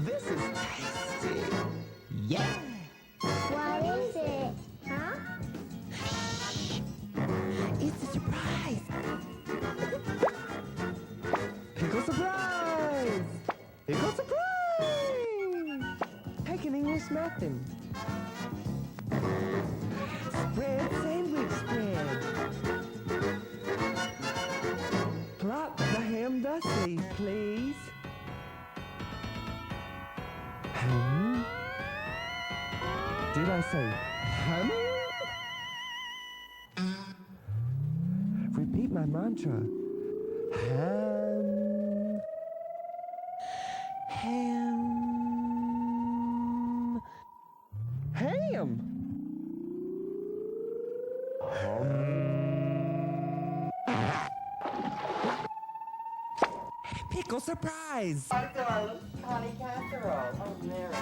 This is tasty. Yeah. What is it? Huh? Shh. It's a surprise. Pickle surprise. Pickle surprise. Take an English muffin. Spread sandwich spread. Plop the ham dusty, please. Did I say hum? Repeat my mantra. Ham. Ham. Ham. Pickle surprise! Hi, darling. Honey casserole. Oh, Mary.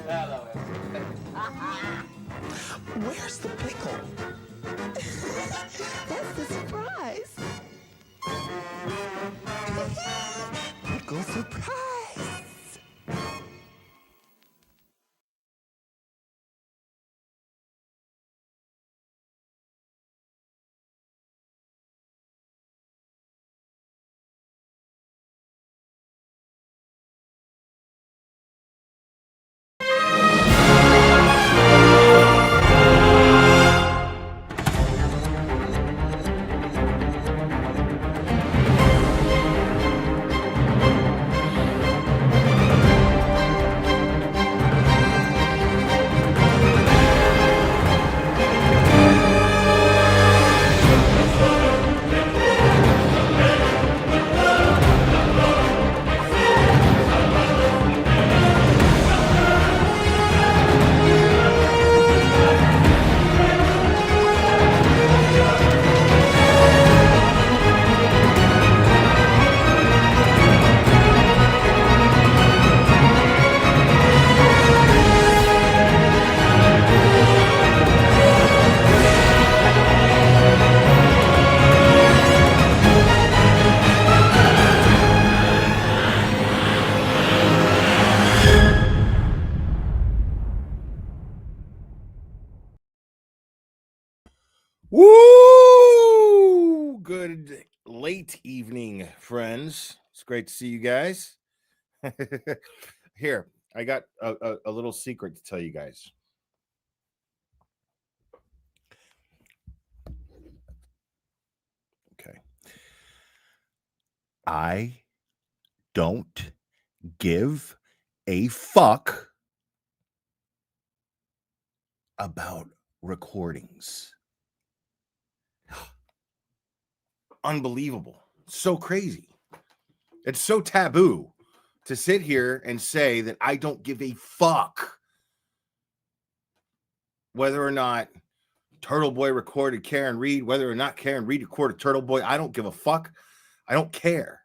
Hello, Where's the pickle? That's the surprise! Pickle surprise! Woo! Good late evening, friends. It's great to see you guys. Here, I got a little secret to tell you guys. Okay. I don't give a fuck about recordings. Unbelievable. So crazy. It's so taboo to sit here and say that I don't give a fuck whether or not Turtle Boy recorded Karen Reed, whether or not Karen Reed recorded Turtle Boy. I don't give a fuck. I don't care.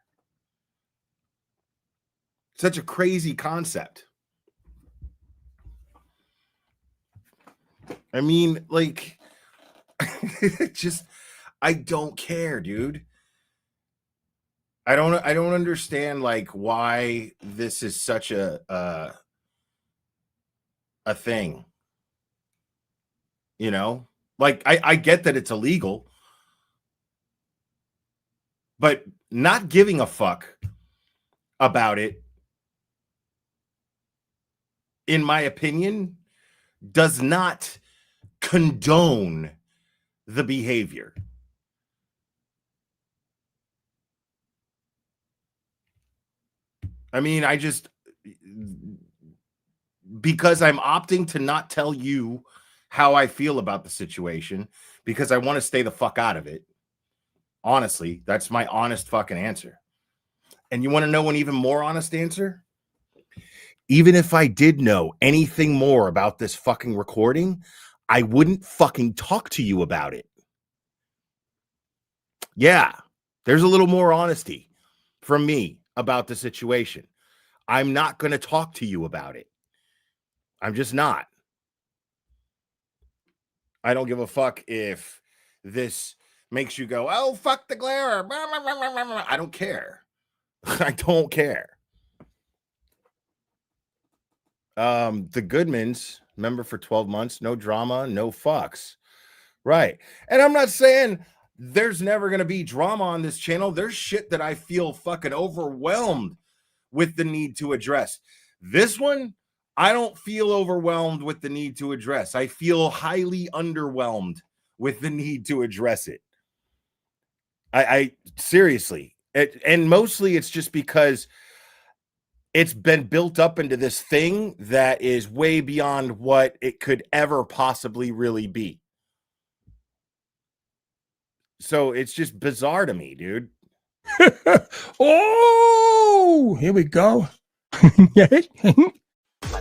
Such a crazy concept. I mean, like, just, I don't care, dude. I don't understand, like, why this is such a thing. You know, like, I get that it's illegal, but not giving a fuck about it, in my opinion, does not condone the behavior. I mean, because I'm opting to not tell you how I feel about the situation, because I want to stay the fuck out of it. Honestly, that's my honest fucking answer. And you want to know an even more honest answer? Even if I did know anything more about this fucking recording, I wouldn't fucking talk to you about it. Yeah, there's a little more honesty from me about the situation. I'm not going to talk to you about it. I'm just not. I don't give a fuck if this makes you go, oh, fuck the glare. I don't care. I don't care. The Goodmans, member for 12 months, no drama, no fucks. Right. And I'm not saying there's never going to be drama on this channel. There's shit that I feel fucking overwhelmed with the need to address. This one, I don't feel overwhelmed with the need to address. I feel highly underwhelmed with the need to address it. I seriously, and mostly it's just because it's been built up into this thing that is way beyond what it could ever possibly really be. So it's just bizarre to me, dude. Oh, here we go. I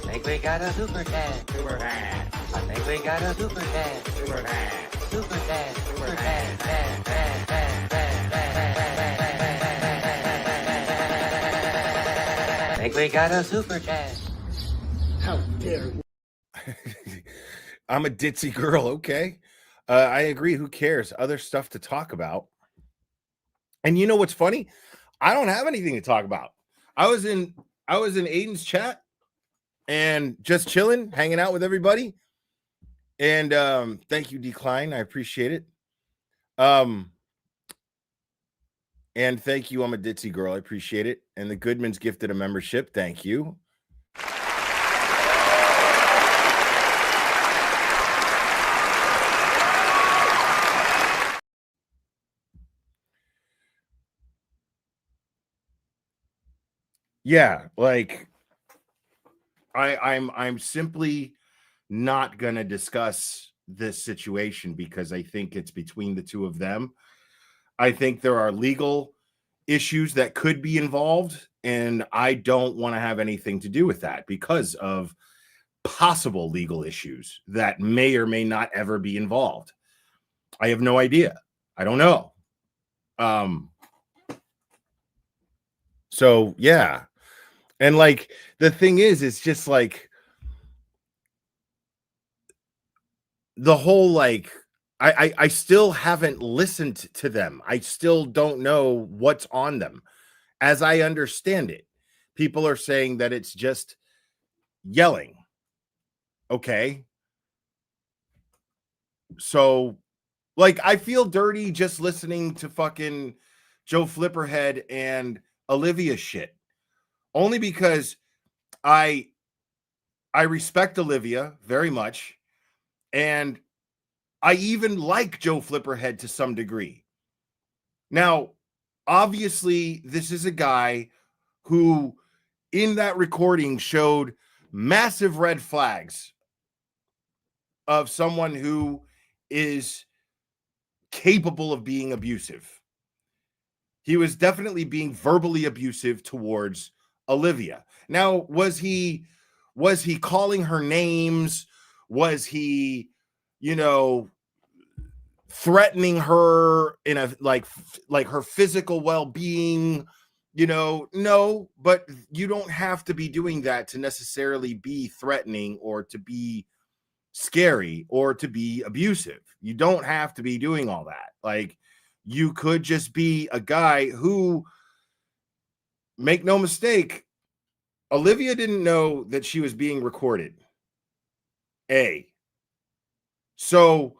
think we got a super cat. Super cat. I think we got a super cat. Super cat. Super cat. Super cat. I think we got a super cat. How dare you? I'm a ditzy girl, okay? I agree. Who cares? Other stuff to talk about. And you know what's funny? I don't have anything to talk about. I was in Aiden's chat and just chilling, hanging out with everybody. And thank you, Decline. I appreciate it. And thank you. I'm a ditzy girl. I appreciate it. And the Goodmans gifted a membership. Thank you. Yeah, like I'm simply not gonna discuss this situation because I think it's between the two of them. I think there are legal issues that could be involved, and I don't want to have anything to do with that because of possible legal issues that may or may not ever be involved. I have no idea. I don't know. So yeah. And like the thing is, it's just like the whole like I still haven't listened to them. I still don't know what's on them. As I understand it, people are saying that it's just yelling. Okay. So like I feel dirty just listening to fucking Joe Flipperhead and Olivia shit. Only because I respect Olivia very much, and I even like Joe Flipperhead to some degree. Now, obviously, this is a guy who, in that recording, showed massive red flags of someone who is capable of being abusive. He was definitely being verbally abusive towards Olivia. Now, was he calling her names? Was he, threatening her in a like her physical well-being? No, but you don't have to be doing that to necessarily be threatening or to be scary or to be abusive. You don't have to be doing all that. Like, you could just be a guy who, make no mistake, Olivia didn't know that she was being recorded. So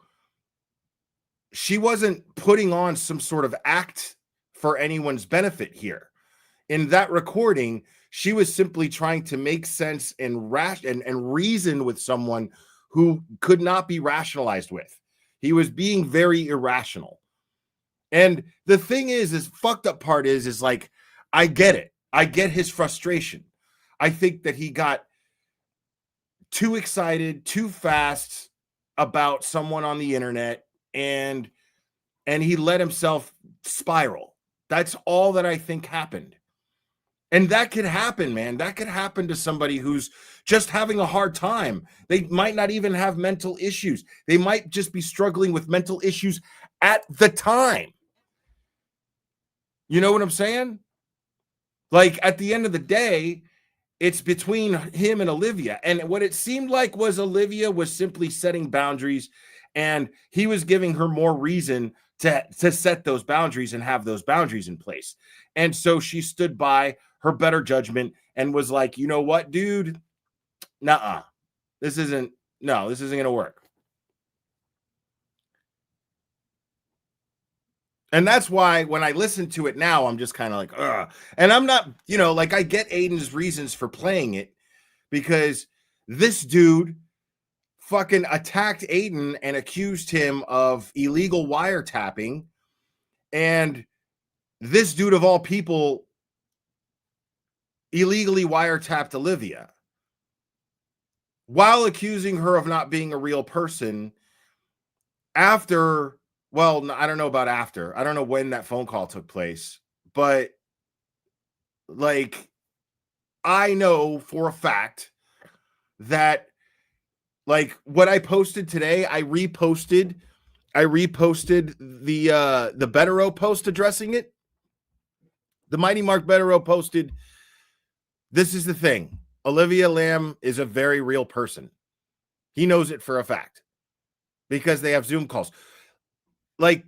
she wasn't putting on some sort of act for anyone's benefit here. In that recording, she was simply trying to make sense and reason with someone who could not be rationalized with. He was being very irrational. And the thing is fucked up part is like, I get it. I get his frustration. I think that he got too excited, too fast about someone on the internet, and he let himself spiral. That's all that I think happened. And that could happen, man. That could happen to somebody who's just having a hard time. They might not even have mental issues. They might just be struggling with mental issues at the time. You know what I'm saying? Like, at the end of the day, it's between him and Olivia. And what it seemed like was Olivia was simply setting boundaries, and he was giving her more reason to set those boundaries and have those boundaries in place. And so she stood by her better judgment and was like, you know what, dude? Nuh-uh. This isn't going to work. And that's why when I listen to it now, I'm just kind of like, ugh. And I'm not, like I get Aiden's reasons for playing it because this dude fucking attacked Aiden and accused him of illegal wiretapping. And this dude of all people illegally wiretapped Olivia while accusing her of not being a real person after. Well, I don't know about after. I don't know when that phone call took place, but like I know for a fact that like what I posted today, I reposted the Bederow post addressing it. The Mighty Mark Bederow posted, this is the thing. Olivia Lamb is a very real person. He knows it for a fact because they have Zoom calls. Like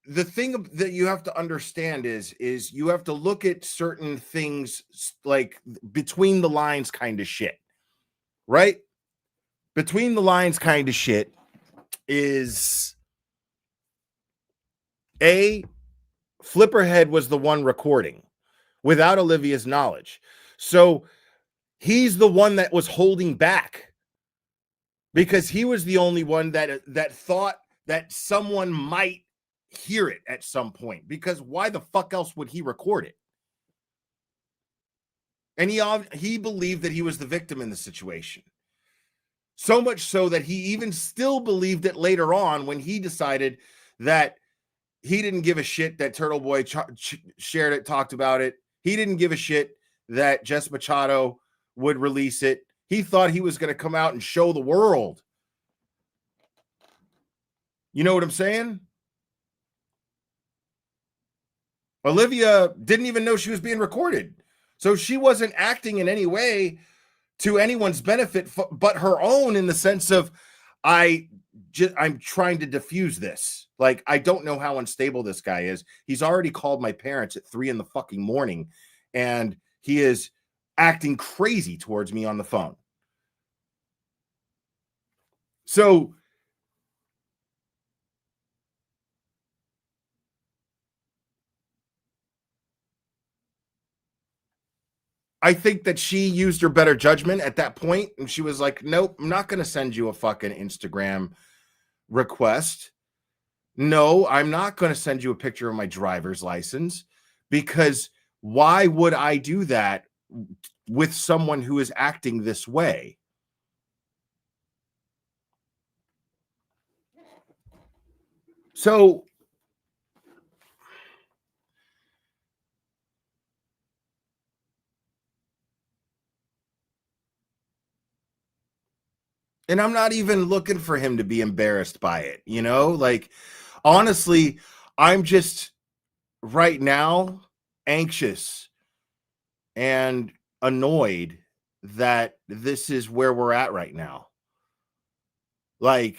the thing that you have to understand is you have to look at certain things like between the lines kind of shit, right? Between the lines kind of shit is Flipperhead was the one recording without Olivia's knowledge. So he's the one that was holding back because he was the only one that thought that someone might hear it at some point, because why the fuck else would he record it? And he believed that he was the victim in the situation. So much so that he even still believed it later on when he decided that he didn't give a shit that Turtle Boy shared it, talked about it. He didn't give a shit that Jess Machado would release it. He thought he was going to come out and show the world. You know what I'm saying? Olivia didn't even know she was being recorded. So she wasn't acting in any way to anyone's benefit but her own, in the sense of I'm trying to diffuse this. Like, I don't know how unstable this guy is. He's already called my parents at 3 a.m, and he is acting crazy towards me on the phone. So I think that she used her better judgment at that point, and she was like, nope, I'm not going to send you a fucking Instagram request. No, I'm not going to send you a picture of my driver's license, because why would I do that with someone who is acting this way? So and I'm not even looking for him to be embarrassed by it, like, honestly, I'm just right now anxious and annoyed that this is where we're at right now. Like,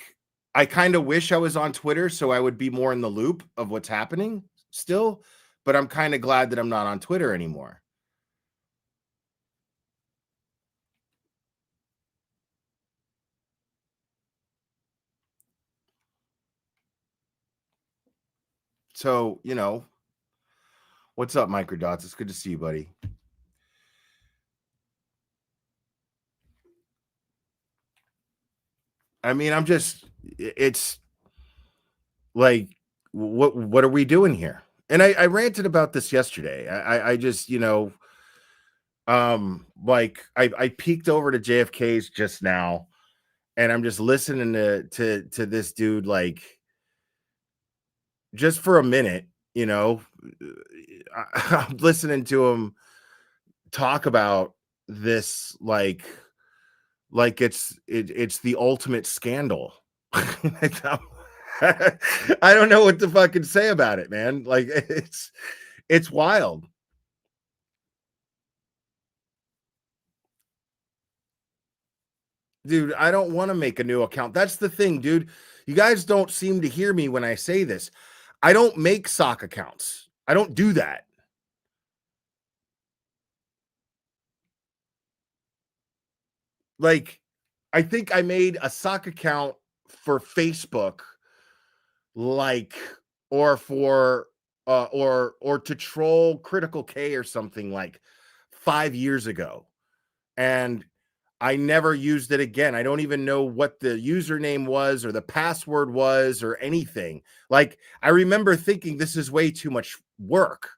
I kind of wish I was on Twitter so I would be more in the loop of what's happening still, but I'm kind of glad that I'm not on Twitter anymore. So, what's up, Microdots? It's good to see you, buddy. I mean, it's like, what are we doing here? And I ranted about this yesterday. I just, like I peeked over to JFK's just now, and I'm just listening to this dude, like, just for a minute, I'm listening to him talk about this like it's the ultimate scandal. I don't know what to fucking say about it, man. Like, it's wild. Dude, I don't want to make a new account. That's the thing, dude. You guys don't seem to hear me when I say this. I don't make sock accounts. I don't do that. Like, I think I made a sock account for Facebook, like, or for or to troll Critical K or something like 5 years ago. And I never used it again. I don't even know what the username was or the password was or anything. Like, I remember thinking this is way too much work.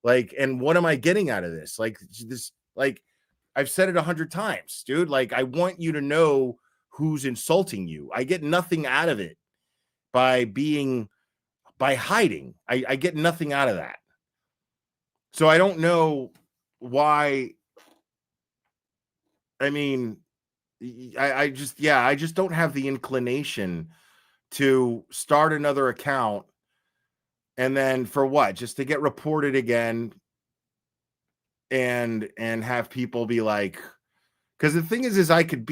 Like, and what am I getting out of this? Like, this, like, I've said it 100 times, dude. Like, I want you to know who's insulting you. I get nothing out of it by hiding. I get nothing out of that. So I don't know why. I mean, I just don't have the inclination to start another account and then for what? Just to get reported again and have people be like, because the thing is I can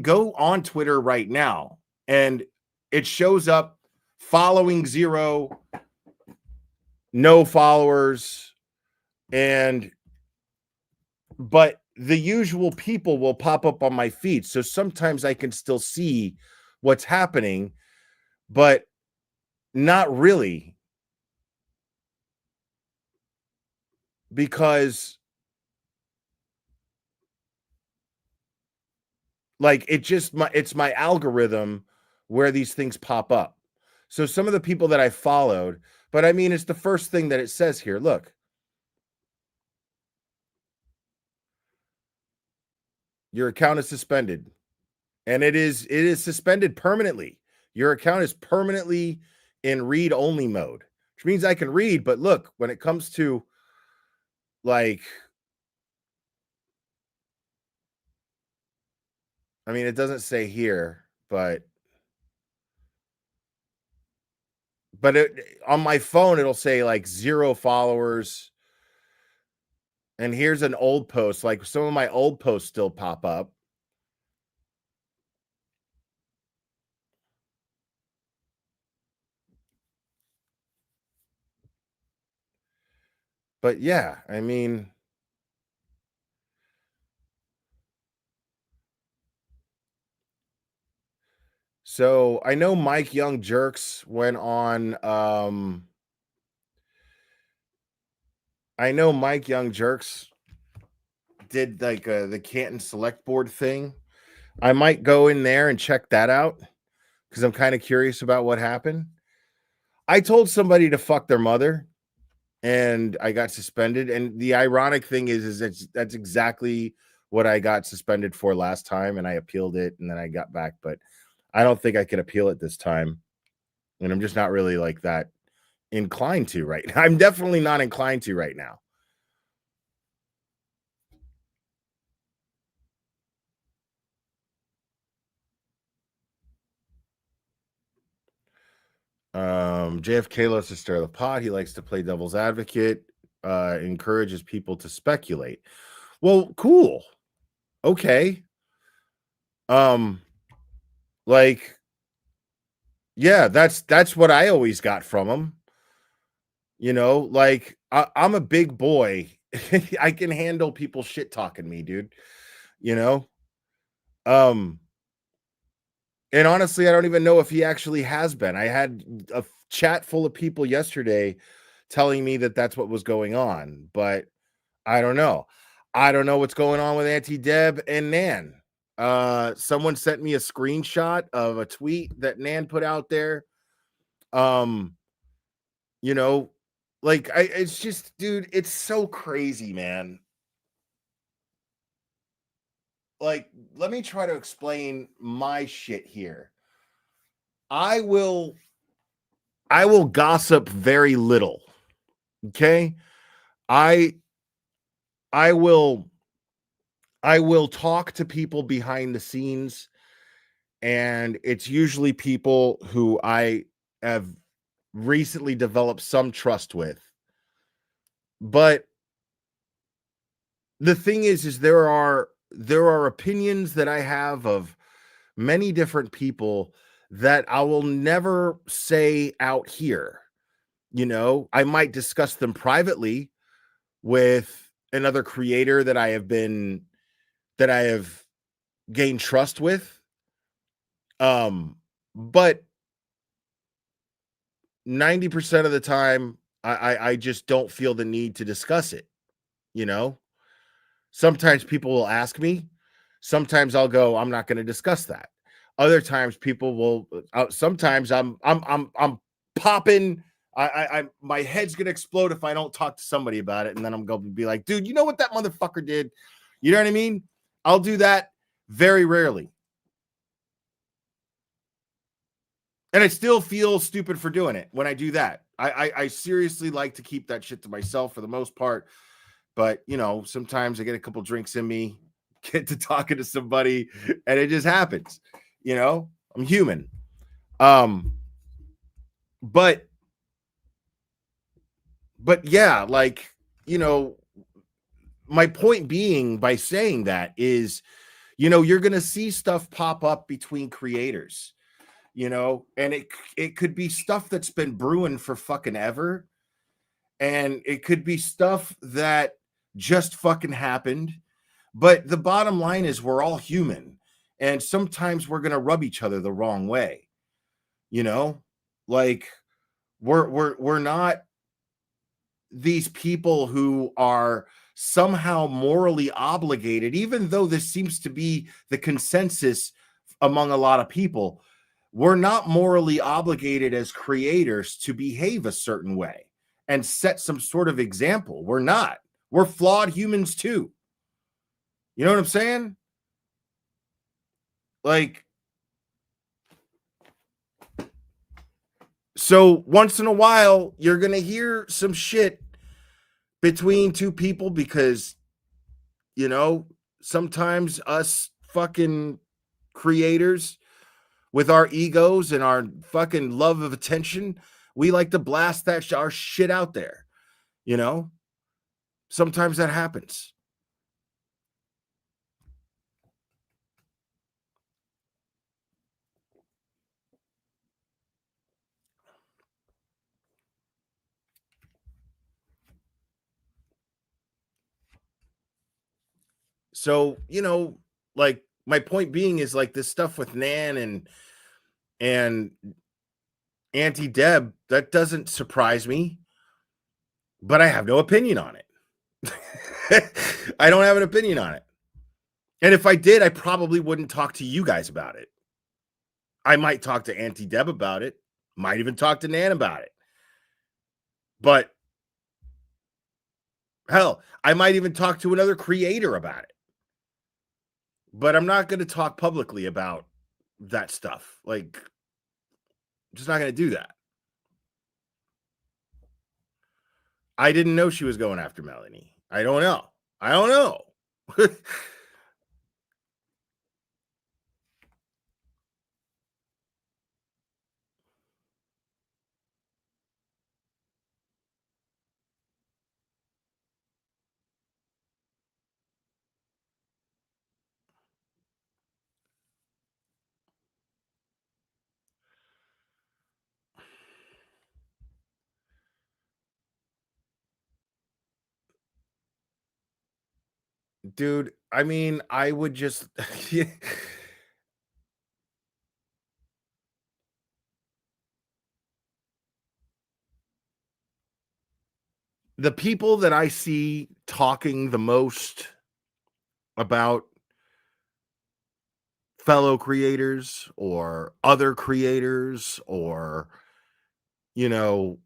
go on Twitter right now and it shows up following 0, no followers, but the usual people will pop up on my feed. So sometimes I can still see what's happening, but not really. Because like it's my algorithm where these things pop up. So some of the people that I followed, but I mean, it's the first thing that it says here. Look. Your account is suspended, and it is suspended permanently. Your account is permanently in read only mode, which means I can read. But look, when it comes to like, I mean, it doesn't say here, but on my phone, it'll say like 0 followers. And here's an old post. Like some of my old posts still pop up. But yeah, I mean, so I know Mike Young Jerks went on. I know Mike Young Jerks did like the Canton Select Board thing. I might go in there and check that out because I'm kind of curious about what happened. I told somebody to fuck their mother and I got suspended. And the ironic thing is that's exactly what I got suspended for last time. And I appealed it and then I got back, but I don't think I can appeal it this time. And I'm just not really like that inclined to right now. I'm definitely not inclined to right now. JFK loves to stir the pot. He likes to play devil's advocate, encourages people to speculate. Well, cool. Okay. Like, yeah, that's what I always got from him. You know, like I'm a big boy. I can handle people shit talking me, dude. You know? And honestly, I don't even know if he actually has been. I had a chat full of people yesterday telling me that that's what was going on, but I don't know. I don't know what's going on with Auntie Deb and Nan. Someone sent me a screenshot of a tweet that Nan put out there. You know, like it's just, dude, it's so crazy, man. Like, let me try to explain my shit here. I will gossip very little. Okay? I will talk to people behind the scenes, and it's usually people who I have recently developed some trust with. But the thing is there are opinions that I have of many different people that I will never say out here. You know, I might discuss them privately with another creator that I have gained trust with. But 90% of the time, I just don't feel the need to discuss it. You know, sometimes people will ask me. Sometimes I'll go, I'm not going to discuss that. Other times people will. Sometimes I'm popping. My head's gonna explode if I don't talk to somebody about it, and then I'm going to be like, dude, you know what that motherfucker did? You know what I mean? I'll do that very rarely. And I still feel stupid for doing it when I do that. I seriously like to keep that shit to myself for the most part. But, you know, sometimes I get a couple drinks in me, get to talking to somebody, and it just happens. You know, I'm human. But yeah, like, you know, my point being by saying that is, you know, you're going to see stuff pop up between creators. You know, and it could be stuff that's been brewing for fucking ever. And it could be stuff that just fucking happened. But the bottom line is we're all human. And sometimes we're going to rub each other the wrong way. You know, like we're not these people who are somehow morally obligated, even though this seems to be the consensus among a lot of people. We're not morally obligated as creators to behave a certain way and set some sort of example. We're not. We're flawed humans too. You know what I'm saying? Like, so once in a while, you're going to hear some shit between two people because, you know, sometimes us fucking creators with our egos and our fucking love of attention, we like to blast our shit out there. You know, sometimes that happens. So, you know, like my point being is like this stuff with Nan and Auntie Deb, that doesn't surprise me, but I have no opinion on it. I don't have an opinion on it. And if I did, I probably wouldn't talk to you guys about it. I might talk to Auntie Deb about it, might even talk to Nan about it. But hell, I might even talk to another creator about it. But I'm not going to talk publicly about that stuff. Like, I'm just not going to do that. I didn't know she was going after Melanie. I don't know. Dude, I mean, I would just the people that I see talking the most about fellow creators or other creators or, you know,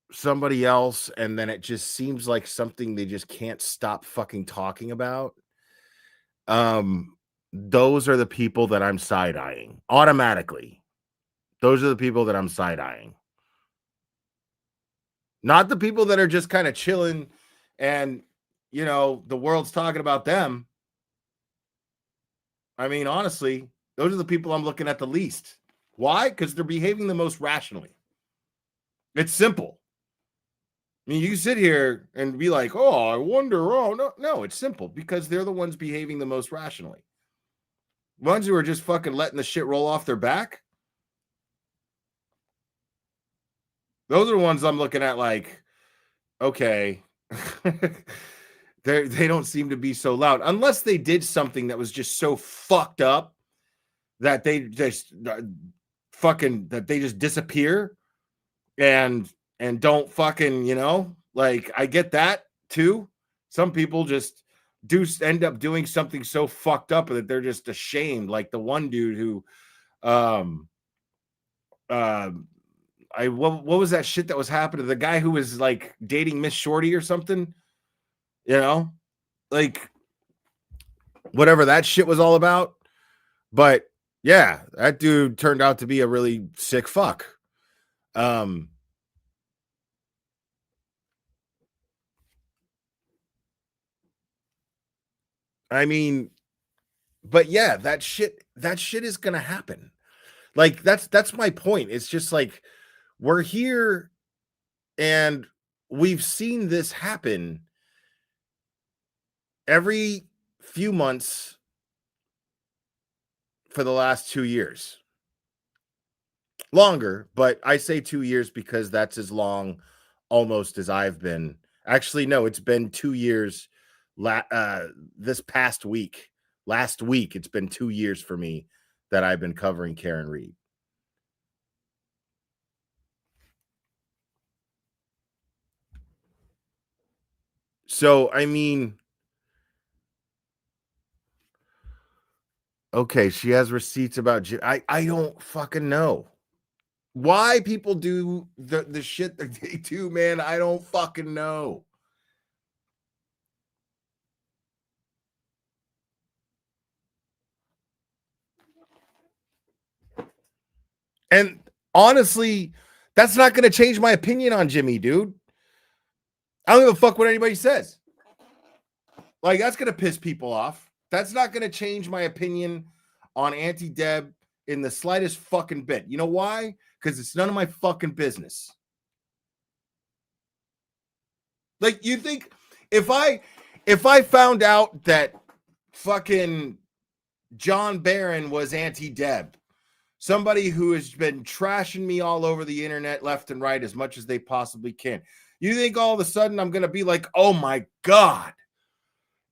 somebody else, and then it just seems like something they just can't stop fucking talking about. Those are the people that I'm side-eyeing automatically. Those are the people that I'm side-eyeing. Not the people that are just kind of chilling and, you know, the world's talking about them. I mean, honestly, those are the people I'm looking at the least. Why? Because they're behaving the most rationally. It's simple. I mean, you sit here and be like, oh, I wonder. Oh, no, it's simple because they're the ones behaving the most rationally. Ones who are just fucking letting the shit roll off their back. Those are the ones I'm looking at like, okay. They don't seem to be so loud unless they did something that was just so fucked up that they just that they just disappear and don't fucking, you know, like I get that too. Some people just do end up doing something so fucked up that they're just ashamed. Like the one dude who what was that shit that was happening? The guy who was like dating Miss Shorty or something, you know, like whatever that shit was all about. But yeah, that dude turned out to be a really sick fuck. I mean, but yeah, that shit is gonna happen. Like that's my point. It's just like we're here and we've seen this happen every few months for the last 2 years. Longer, but I say 2 years because that's as long almost as I've been. Actually, no, it's been 2 years. This past week, last week, it's been 2 years for me that I've been covering Karen Reed. So, I mean, okay, she has receipts about I don't fucking know why people do the shit that they do, man. I don't fucking know. And honestly, that's not going to change my opinion on Jimmy, dude. I don't give a fuck what anybody says. Like, that's going to piss people off. That's not going to change my opinion on Auntie Deb in the slightest fucking bit. You know why? Because it's none of my fucking business. Like, you think if I found out that fucking John Barron was Auntie Deb, somebody who has been trashing me all over the internet left and right as much as they possibly can, you think all of a sudden I'm going to be like, oh my God,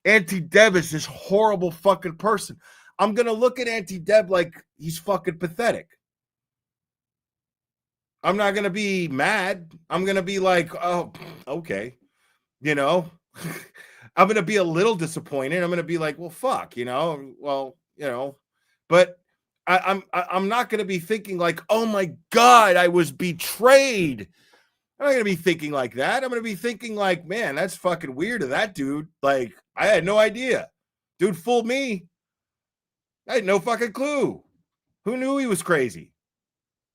Auntie Deb is this horrible fucking person. I'm going to look at Auntie Deb like he's fucking pathetic. I'm not going to be mad. I'm going to be like, oh, okay. You know, I'm going to be a little disappointed. I'm going to be like, well, fuck, you know, well, you know, but I'm not going to be thinking like, oh my God, I was betrayed. I'm not going to be thinking like that. I'm going to be thinking like, man, that's fucking weird of that dude. Like, I had no idea. Dude fooled me. I had no fucking clue. Who knew he was crazy?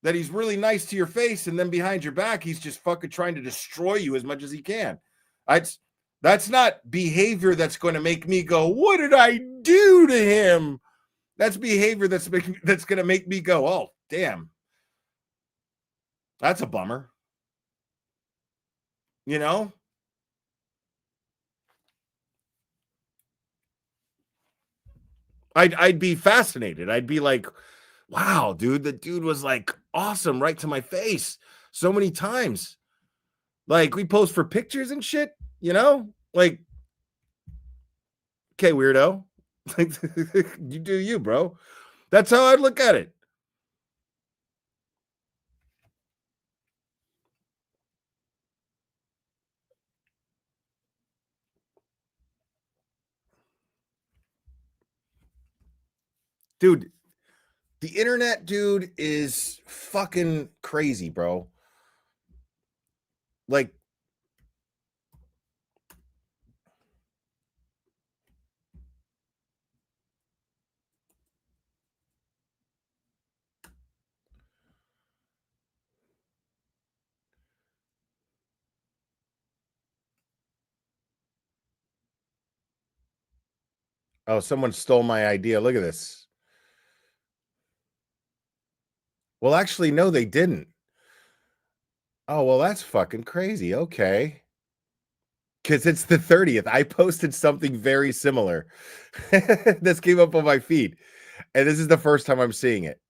That he's really nice to your face and then behind your back, he's just fucking trying to destroy you as much as he can. That's not behavior that's going to make me go, what did I do to him? That's behavior that's going to make me go, oh, damn. That's a bummer. You know? I'd be fascinated. I'd be like, wow, dude, the dude was like awesome right to my face so many times. Like, we post for pictures and shit, you know? Like, okay, weirdo. You do you, bro. That's how I'd look at it. Dude, the internet, dude, is fucking crazy, bro. Like, oh, someone stole my idea. Look at this. Well, actually, no, they didn't. Oh, well, that's fucking crazy. Okay. Because it's the 30th. I posted something very similar. This came up on my feed. And this is the first time I'm seeing it.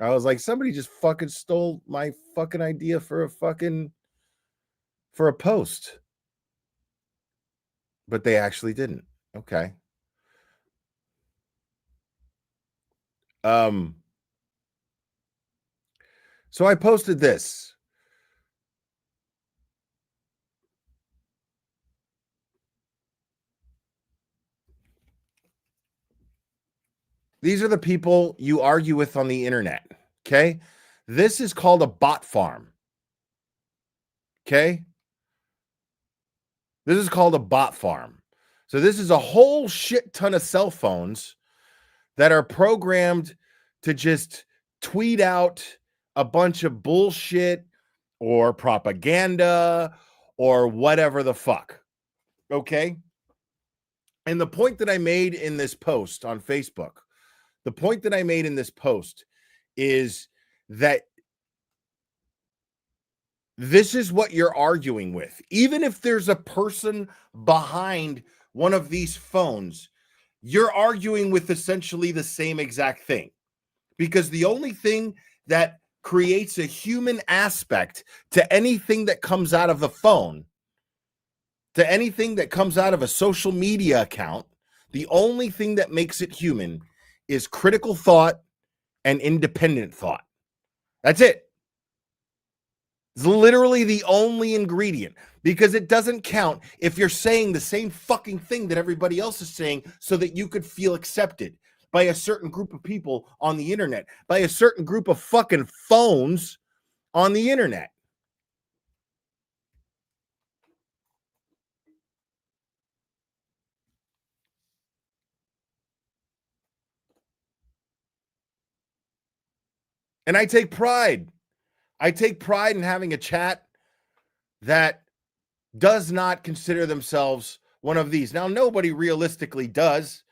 I was like, somebody just fucking stole my fucking idea for a post. But they actually didn't. Okay. So I posted this. These are the people you argue with on the internet. Okay. This is called a bot farm. Okay. This is called a bot farm. So this is a whole shit ton of cell phones that are programmed to just tweet out a bunch of bullshit or propaganda or whatever the fuck. Okay. And the point that I made in this post on Facebook, is that this is what you're arguing with. Even if there's a person behind one of these phones, you're arguing with essentially the same exact thing. Because the only thing that creates a human aspect to anything that comes out of the phone, to anything that comes out of a social media account, the only thing that makes it human is critical thought and independent thought. That's it. It's literally the only ingredient, because it doesn't count if you're saying the same fucking thing that everybody else is saying so that you could feel accepted by a certain group of people on the internet, by a certain group of fucking phones on the internet. And I take pride. I take pride in having a chat that does not consider themselves one of these. Now, nobody realistically does.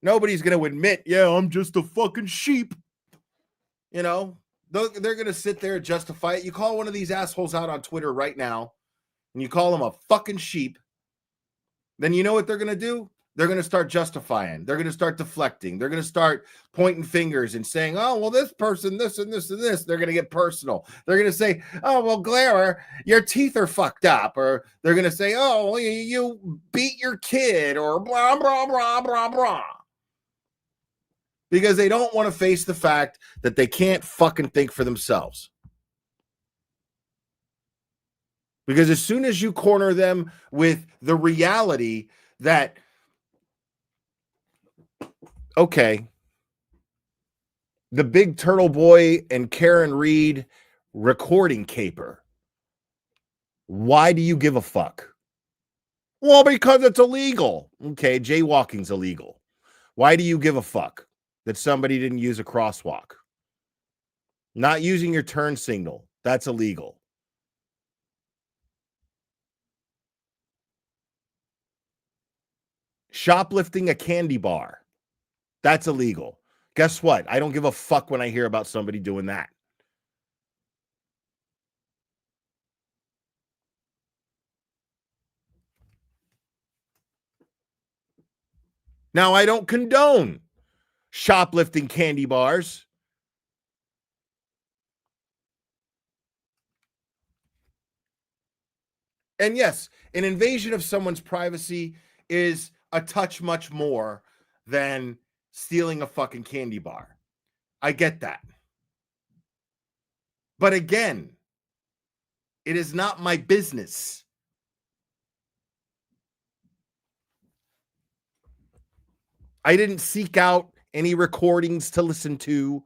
Nobody's going to admit, yeah, I'm just a fucking sheep. You know, they're going to sit there and justify it. You call one of these assholes out on Twitter right now, and you call them a fucking sheep, then you know what they're going to do? They're going to start justifying. They're going to start deflecting. They're going to start pointing fingers and saying, oh, well, this person, this and this and this. They're going to get personal. They're going to say, oh, well, Glare, your teeth are fucked up. Or they're going to say, oh, you beat your kid, or blah, blah, blah, blah, blah. Because they don't want to face the fact that they can't fucking think for themselves. Because as soon as you corner them with the reality that, okay, the Big Turtle Boy and Karen Reed recording caper, why do you give a fuck? Well, because it's illegal. Okay, jaywalking's illegal. Why do you give a fuck that somebody didn't use a crosswalk? Not using your turn signal, that's illegal. Shoplifting a candy bar, that's illegal. Guess what? I don't give a fuck when I hear about somebody doing that. Now, I don't condone shoplifting candy bars. And yes, an invasion of someone's privacy is a touch much more than stealing a fucking candy bar. I get that. But again, it is not my business. I didn't seek out any recordings to listen to.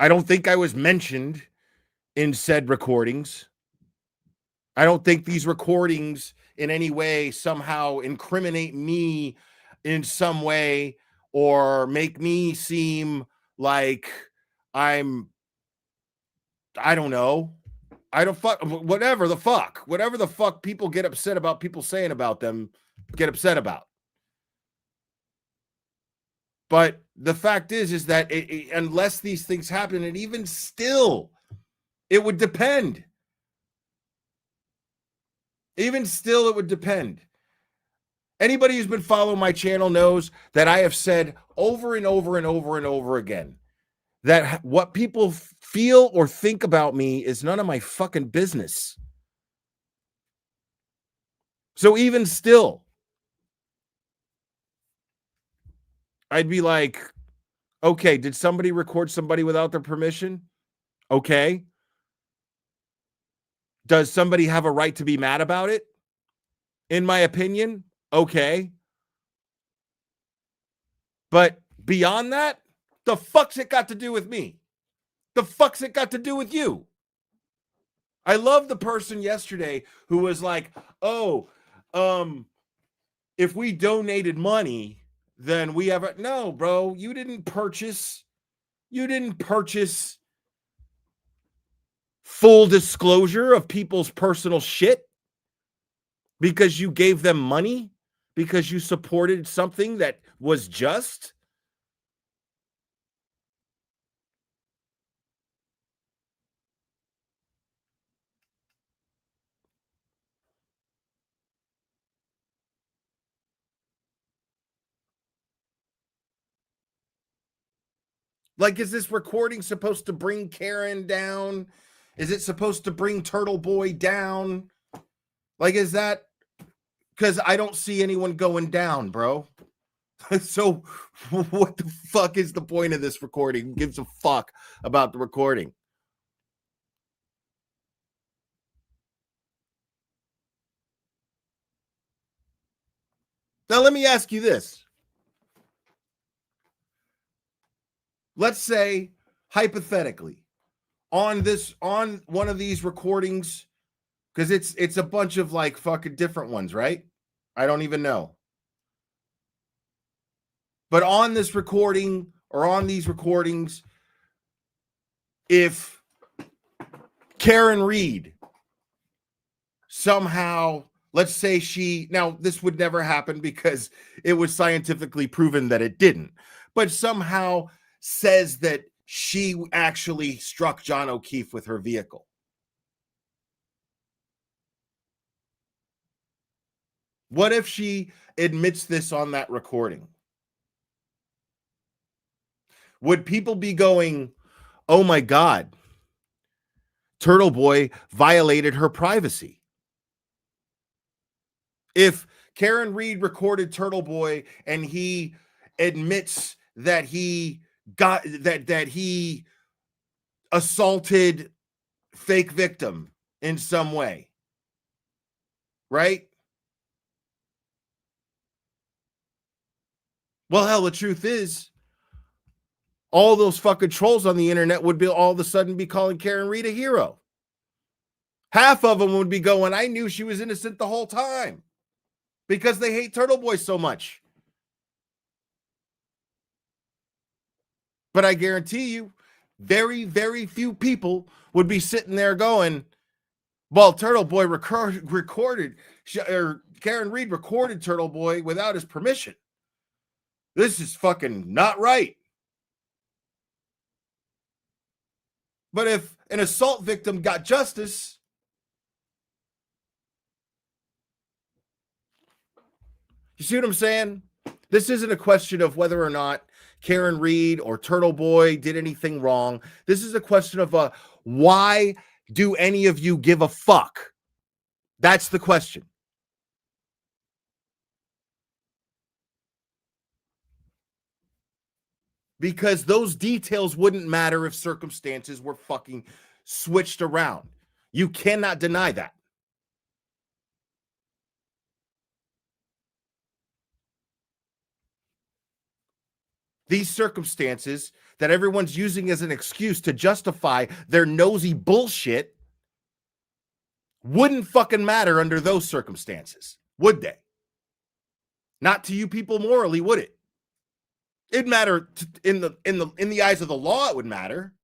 I don't think I was mentioned in said recordings. I don't think these recordings in any way somehow incriminate me in some way or make me seem like I don't know. Whatever the fuck people get upset about people saying about them, get upset about. But the fact is that unless these things happen, and even still, it would depend. Even still, it would depend. Anybody who's been following my channel knows that I have said over and over and over and over again that what people feel or think about me is none of my fucking business. So even still, I'd be like, okay, did somebody record somebody without their permission? Okay. Does somebody have a right to be mad about it? In my opinion, okay. But beyond that, the fuck's it got to do with me? The fuck's it got to do with you? I love the person yesterday who was like, oh, if we donated money, then we have no, bro, you didn't purchase full disclosure of people's personal shit because you gave them money, because you supported something that was just. Like, is this recording supposed to bring Karen down? Is it supposed to bring Turtle Boy down? Like, is that because I don't see anyone going down, bro? So what the fuck is the point of this recording? Who gives a fuck about the recording? Now, let me ask you this. Let's say, hypothetically, on one of these recordings, because it's a bunch of like fucking different ones, right? I don't even know. But on this recording or on these recordings, if Karen Reed somehow, let's say now this would never happen because it was scientifically proven that it didn't, but somehow says that she actually struck John O'Keefe with her vehicle. What if she admits this on that recording? Would people be going, oh my God, Turtle Boy violated her privacy? If Karen Reed recorded Turtle Boy and he admits that he he assaulted fake victim in some way, right? Well, hell, the truth is, all those fucking trolls on the internet would be all of a sudden be calling Karen Reed a hero. Half of them would be going, I knew she was innocent the whole time, because they hate Turtle Boy so much. But I guarantee you, very, very few people would be sitting there going, well, Turtle Boy recorded, or Karen Reed recorded Turtle Boy without his permission. This is fucking not right. But if an assault victim got justice, you see what I'm saying? This isn't a question of whether or not Karen Reed or Turtle Boy did anything wrong. This is a question of why do any of you give a fuck? That's the question. Because those details wouldn't matter if circumstances were fucking switched around. You cannot deny that. These circumstances that everyone's using as an excuse to justify their nosy bullshit wouldn't fucking matter under those circumstances, would they? Not to you people morally, would it? It'd matter in the eyes of the law. It would matter.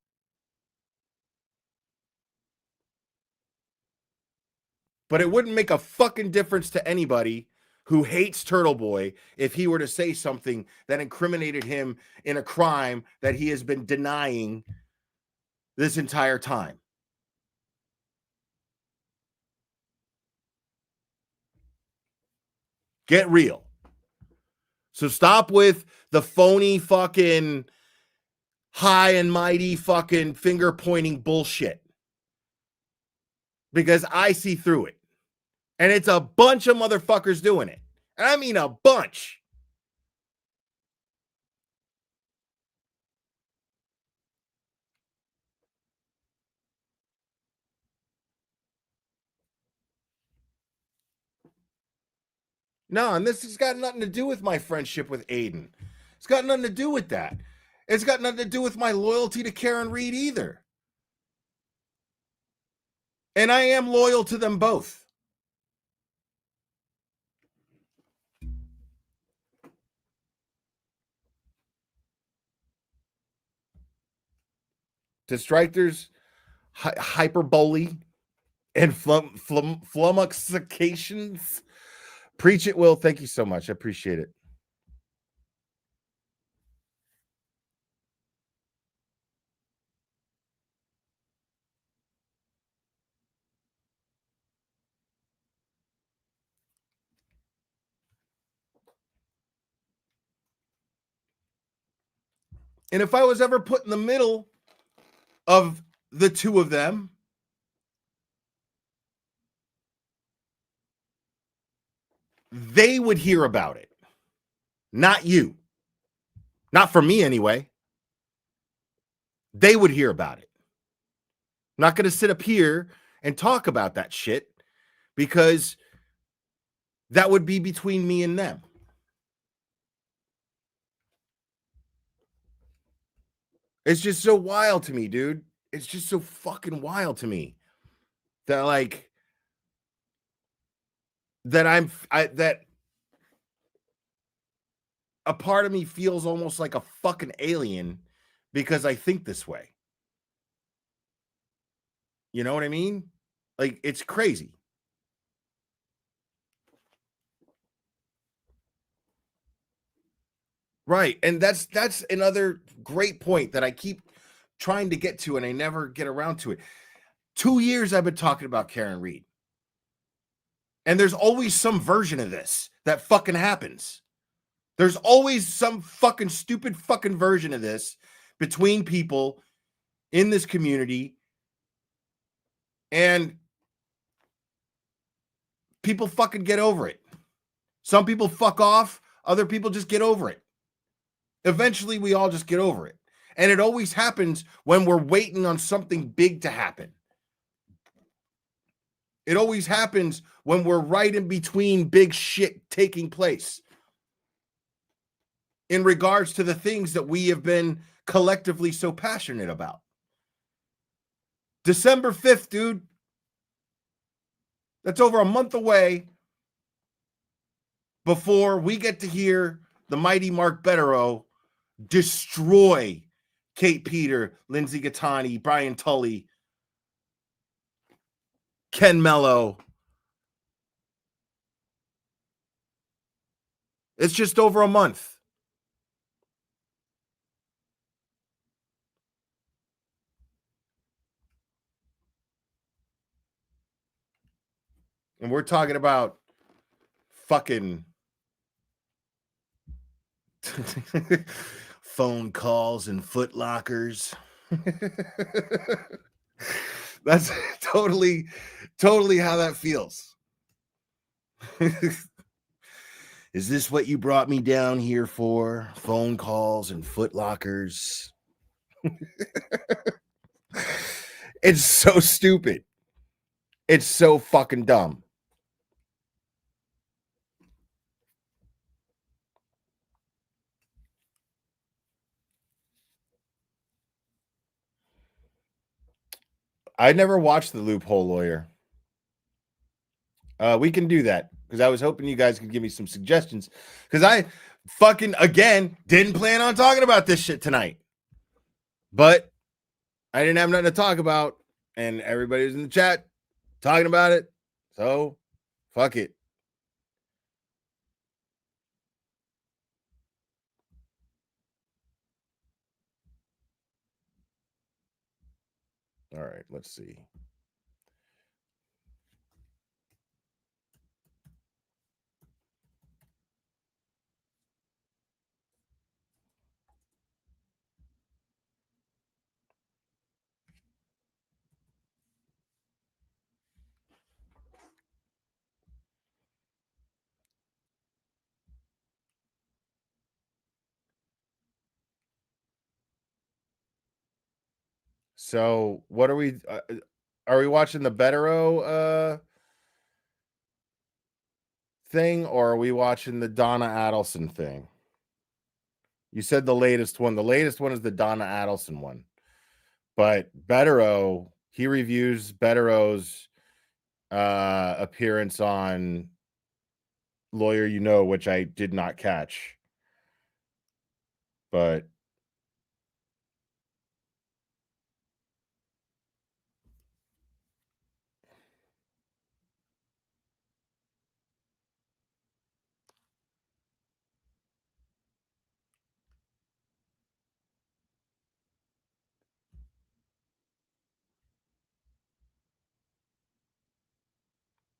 But it wouldn't make a fucking difference to anybody who hates Turtle Boy if he were to say something that incriminated him in a crime that he has been denying this entire time. Get real. So stop with the phony fucking high and mighty fucking finger pointing bullshit. Because I see through it. And it's a bunch of motherfuckers doing it. And I mean a bunch. No, and this has got nothing to do with my friendship with Aiden. It's got nothing to do with that. It's got nothing to do with my loyalty to Karen Reed either. And I am loyal to them both. To Strikers, hyperbole, and flummoxications. Preach it, Will. Thank you so much. I appreciate it. And if I was ever put in the middle of the two of them, they would hear about it. Not you. Not from me anyway. They would hear about it. I'm not going to sit up here and talk about that shit because that would be between me and them. It's just so wild to me, dude. It's just so fucking wild to me that like that that a part of me feels almost like a fucking alien because I think this way. You know what I mean? Like, it's crazy. Right. And that's another great point that I keep trying to get to and I never get around to it. 2 years I've been talking about Karen Reed. And there's always some version of this that fucking happens. There's always some fucking stupid fucking version of this between people in this community. And people fucking get over it. Some people fuck off. Other people just get over it. Eventually, we all just get over it. And it always happens when we're waiting on something big to happen. It always happens when we're right in between big shit taking place. In regards to the things that we have been collectively so passionate about. December 5th, dude. That's over a month away before we get to hear the mighty Mark Bederow destroy Kate Peter, Lindsay Gattani, Brian Tully, Ken Mello. It's just over a month. And we're talking about fucking phone calls and foot lockers. That's totally how that feels. Is this what you brought me down here for? Phone calls and foot lockers. It's so stupid. It's so fucking dumb. I never watched The Loophole Lawyer. We can do that because I was hoping you guys could give me some suggestions because I fucking, again, didn't plan on talking about this shit tonight. But I didn't have nothing to talk about and everybody was in the chat talking about it. So, fuck it. All right, let's see. So what are we watching the Bederow thing, or are we watching the Donna Adelson thing? You said the latest one. The latest one is the Donna Adelson one. But Bederow, he reviews Bederow's appearance on Lawyer You Know, which I did not catch. But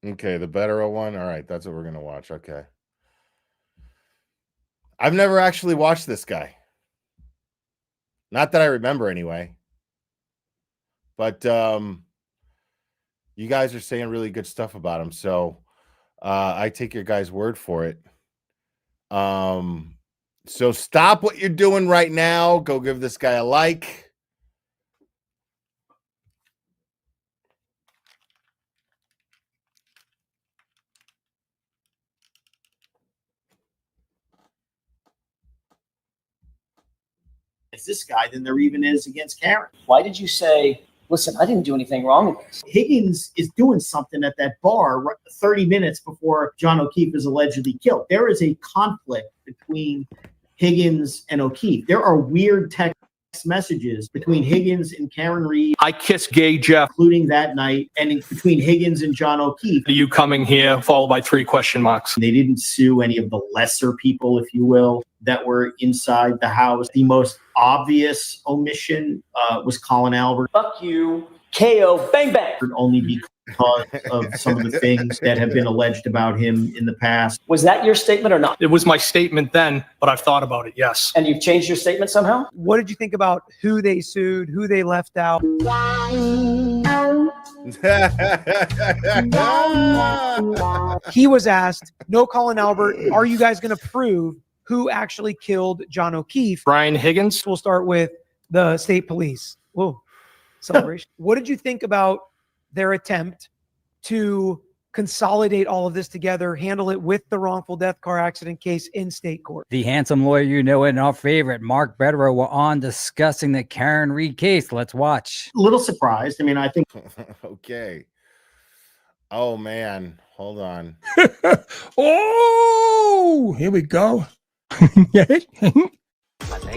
okay, the Bederow one. All right, that's what we're gonna watch. Okay. I've never actually watched this guy. Not that I remember anyway. But you guys are saying really good stuff about him, so I take your guys' word for it. So stop what you're doing right now. Go give this guy a like. It's this guy than there even is against Karen. Why did you say, listen, I didn't do anything wrong with this? Higgins is doing something at that bar 30 minutes before John O'Keefe is allegedly killed. There is a conflict between Higgins and O'Keefe. There are weird text messages between Higgins and Karen Reed. I kissed gay Jeff. Including that night, and between Higgins and John O'Keefe. Are you coming here? Followed by 3 question marks. They didn't sue any of the lesser people, if you will, that were inside the house. The most obvious omission was Colin Albert. Fuck you, KO, bang, bang. Only because of some of the things that have been alleged about him in the past. Was that your statement or not? It was my statement then, but I've thought about it, yes. And you've changed your statement somehow? What did you think about who they sued, who they left out? He was asked, no Colin Albert, are you guys going to prove who actually killed John O'Keefe? Brian Higgins. We'll start with the state police. Whoa, celebration. What did you think about their attempt to consolidate all of this together, handle it with the wrongful death car accident case in state court? The handsome lawyer you know and our favorite, Mark Bederow, were on discussing the Karen Reed case. Let's watch. A little surprised. I mean, I think. Okay. Oh, man. Hold on. Oh, here we go. I think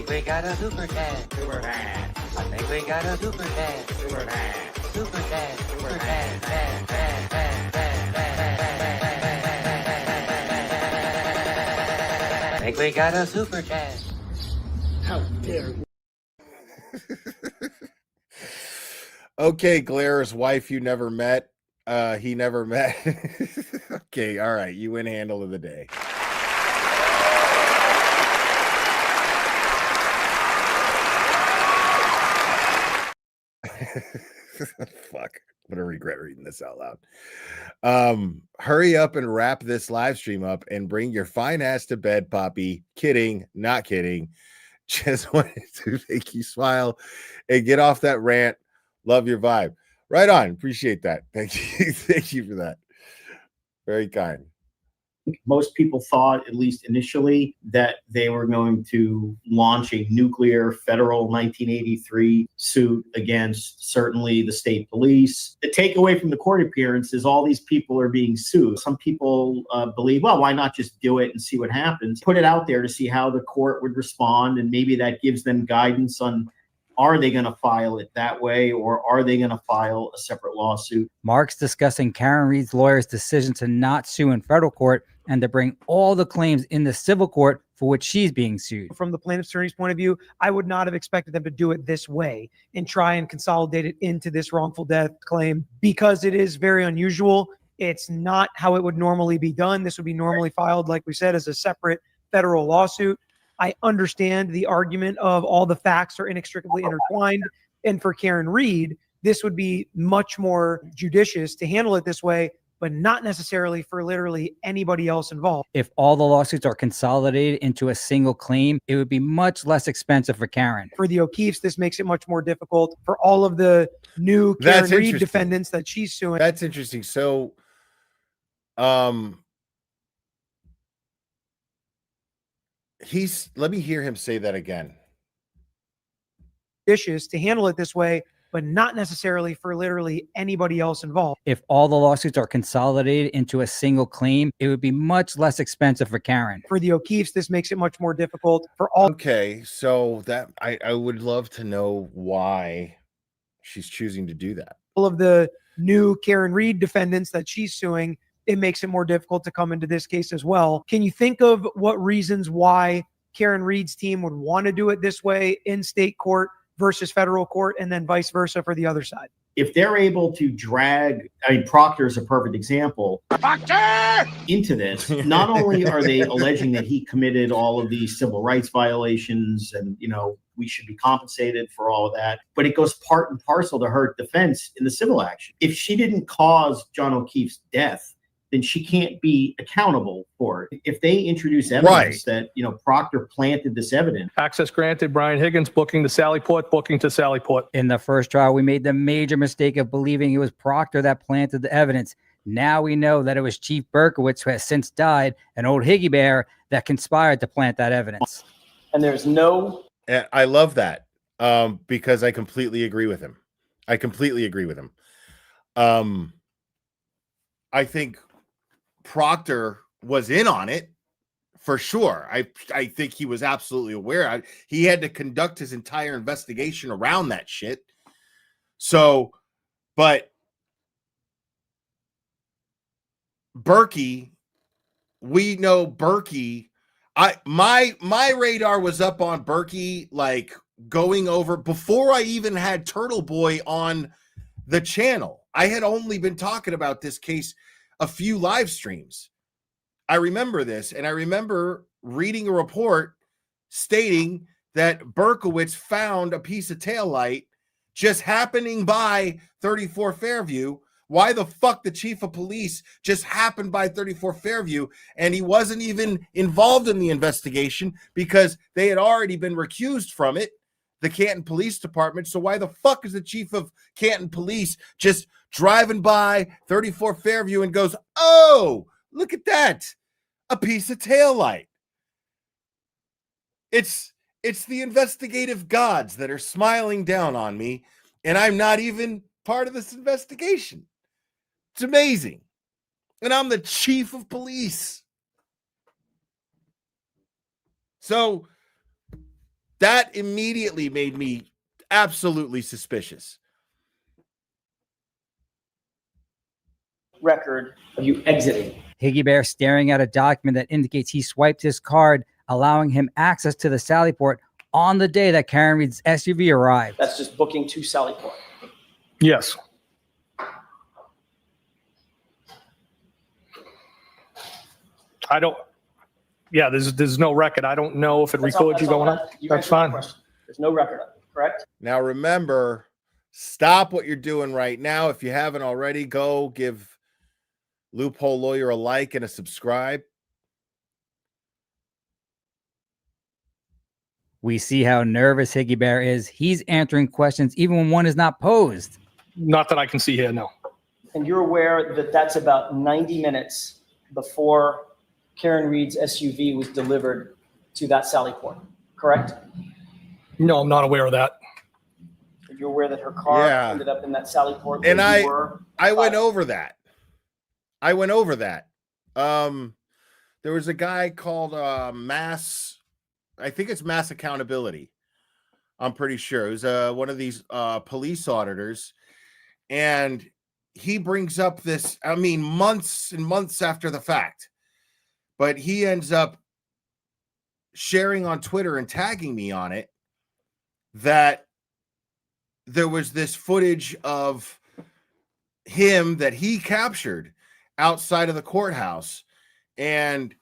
we got a super cat. Super cat. I think we got a super cat. Super cat. Super cat. Super cat. I think we got a super cat. How dare Okay, Glaire's wife you never met. He never met. Okay, all right. You win handle of the day. Fuck. I'm gonna regret reading this out loud. Hurry up and wrap this live stream up and bring your fine ass to bed, Poppy. Kidding, not kidding. Just wanted to make you smile and get off that rant. Love your vibe. Right on. Appreciate that. Thank you. Thank you for that. Very kind. Most people thought, at least initially, that they were going to launch a nuclear federal 1983 suit against certainly the state police. The takeaway from the court appearance is all these people are being sued. Some people believe, well, why not just do it and see what happens? Put it out there to see how the court would respond, and maybe that gives them guidance on, are they going to file it that way, or are they going to file a separate lawsuit? Mark's discussing Karen Reed's lawyer's decision to not sue in federal court and to bring all the claims in the civil court for which she's being sued. From the plaintiff's attorney's point of view, I would not have expected them to do it this way and try and consolidate it into this wrongful death claim, because it is very unusual. It's not how it would normally be done. This would be normally filed, like we said, as a separate federal lawsuit. I understand the argument of all the facts are inextricably intertwined. And for Karen Reed, this would be much more judicious to handle it this way. but not necessarily for literally anybody else involved. If all the lawsuits are consolidated into a single claim, it would be much less expensive for Karen. For the O'Keefes, this makes it much more difficult. For all of the new Karen That's Reed interesting. defendants that she's suing. That's interesting. So, let me hear him say that again. Issues to handle it this way, but not necessarily for literally anybody else involved. If all the lawsuits are consolidated into a single claim, it would be much less expensive for Karen. For the O'Keefes, this makes it much more difficult. For all Okay, so that I would love to know why she's choosing to do that. of the new Karen Reed defendants that she's suing, it makes it more difficult to come into this case as well. Can you think of what reasons why Karen Reed's team would want to do it this way in state court versus federal court, and then vice versa for the other side? If they're able to drag, I mean, Proctor is a perfect example, into this, not only are they alleging that he committed all of these civil rights violations and, you know, we should be compensated for all of that, but it goes part and parcel to her defense in the civil action. If she didn't cause John O'Keefe's death, then she can't be accountable for it. If they introduce evidence that, you know, Proctor planted this evidence. Access granted, Brian Higgins, booking to Sallyport, booking to Sallyport. In the first trial, we made the major mistake of believing it was Proctor that planted the evidence. Now we know that it was Chief Berkowitz, who has since died, an old Higgy Bear that conspired to plant that evidence. And there's no... And I love that because I completely agree with him. I completely agree with him. I think Proctor was in on it for sure. I think he was absolutely aware. He had to conduct his entire investigation around that shit. So, but Berkey, we know Berkey. My radar was up on Berkey, like going over before I even had Turtle Boy on the channel. I had only been talking about this case a few live streams. I remember this, and I remember reading a report stating that Berkowitz found a piece of taillight just happening by 34 Fairview. Why the fuck the chief of police just happened by 34 Fairview and he wasn't even involved in the investigation because they had already been recused from it, the Canton Police Department. So why the fuck is the chief of Canton Police just driving by 34 Fairview and goes, oh, look at that, a piece of taillight? It's the investigative gods that are smiling down on me, and I'm not even part of this investigation. It's amazing. And I'm the chief of police. So that immediately made me absolutely suspicious. Record of you exiting. Higgy Bear staring at a document that indicates he swiped his card, allowing him access to the Sallyport on the day that Karen Reed's SUV arrived. That's just booking to Sallyport. Yes. I don't. Yeah, there's no record. I don't know if it That's all- records you that's all going that- up. you That's answered my fine. question. There's no record of it, correct? Now remember, stop what you're doing right now. If you haven't already, go give Loophole Lawyer a like and a subscribe. We see how nervous Higgy Bear is. He's answering questions even when one is not posed. Not that I can see here, no. And you're aware that that's about 90 minutes before Karen Reed's SUV was delivered to that Sallyport, correct? No, I'm not aware of that. You're aware that her car Yeah. ended up in that Sallyport. And where you were I went over that. There was a guy called Mass, I think it's Mass Accountability. I'm pretty sure. It was one of these police auditors. And he brings up this, I mean, months and months after the fact. But he ends up sharing on Twitter and tagging me on it that there was this footage of him that he captured outside of the courthouse, and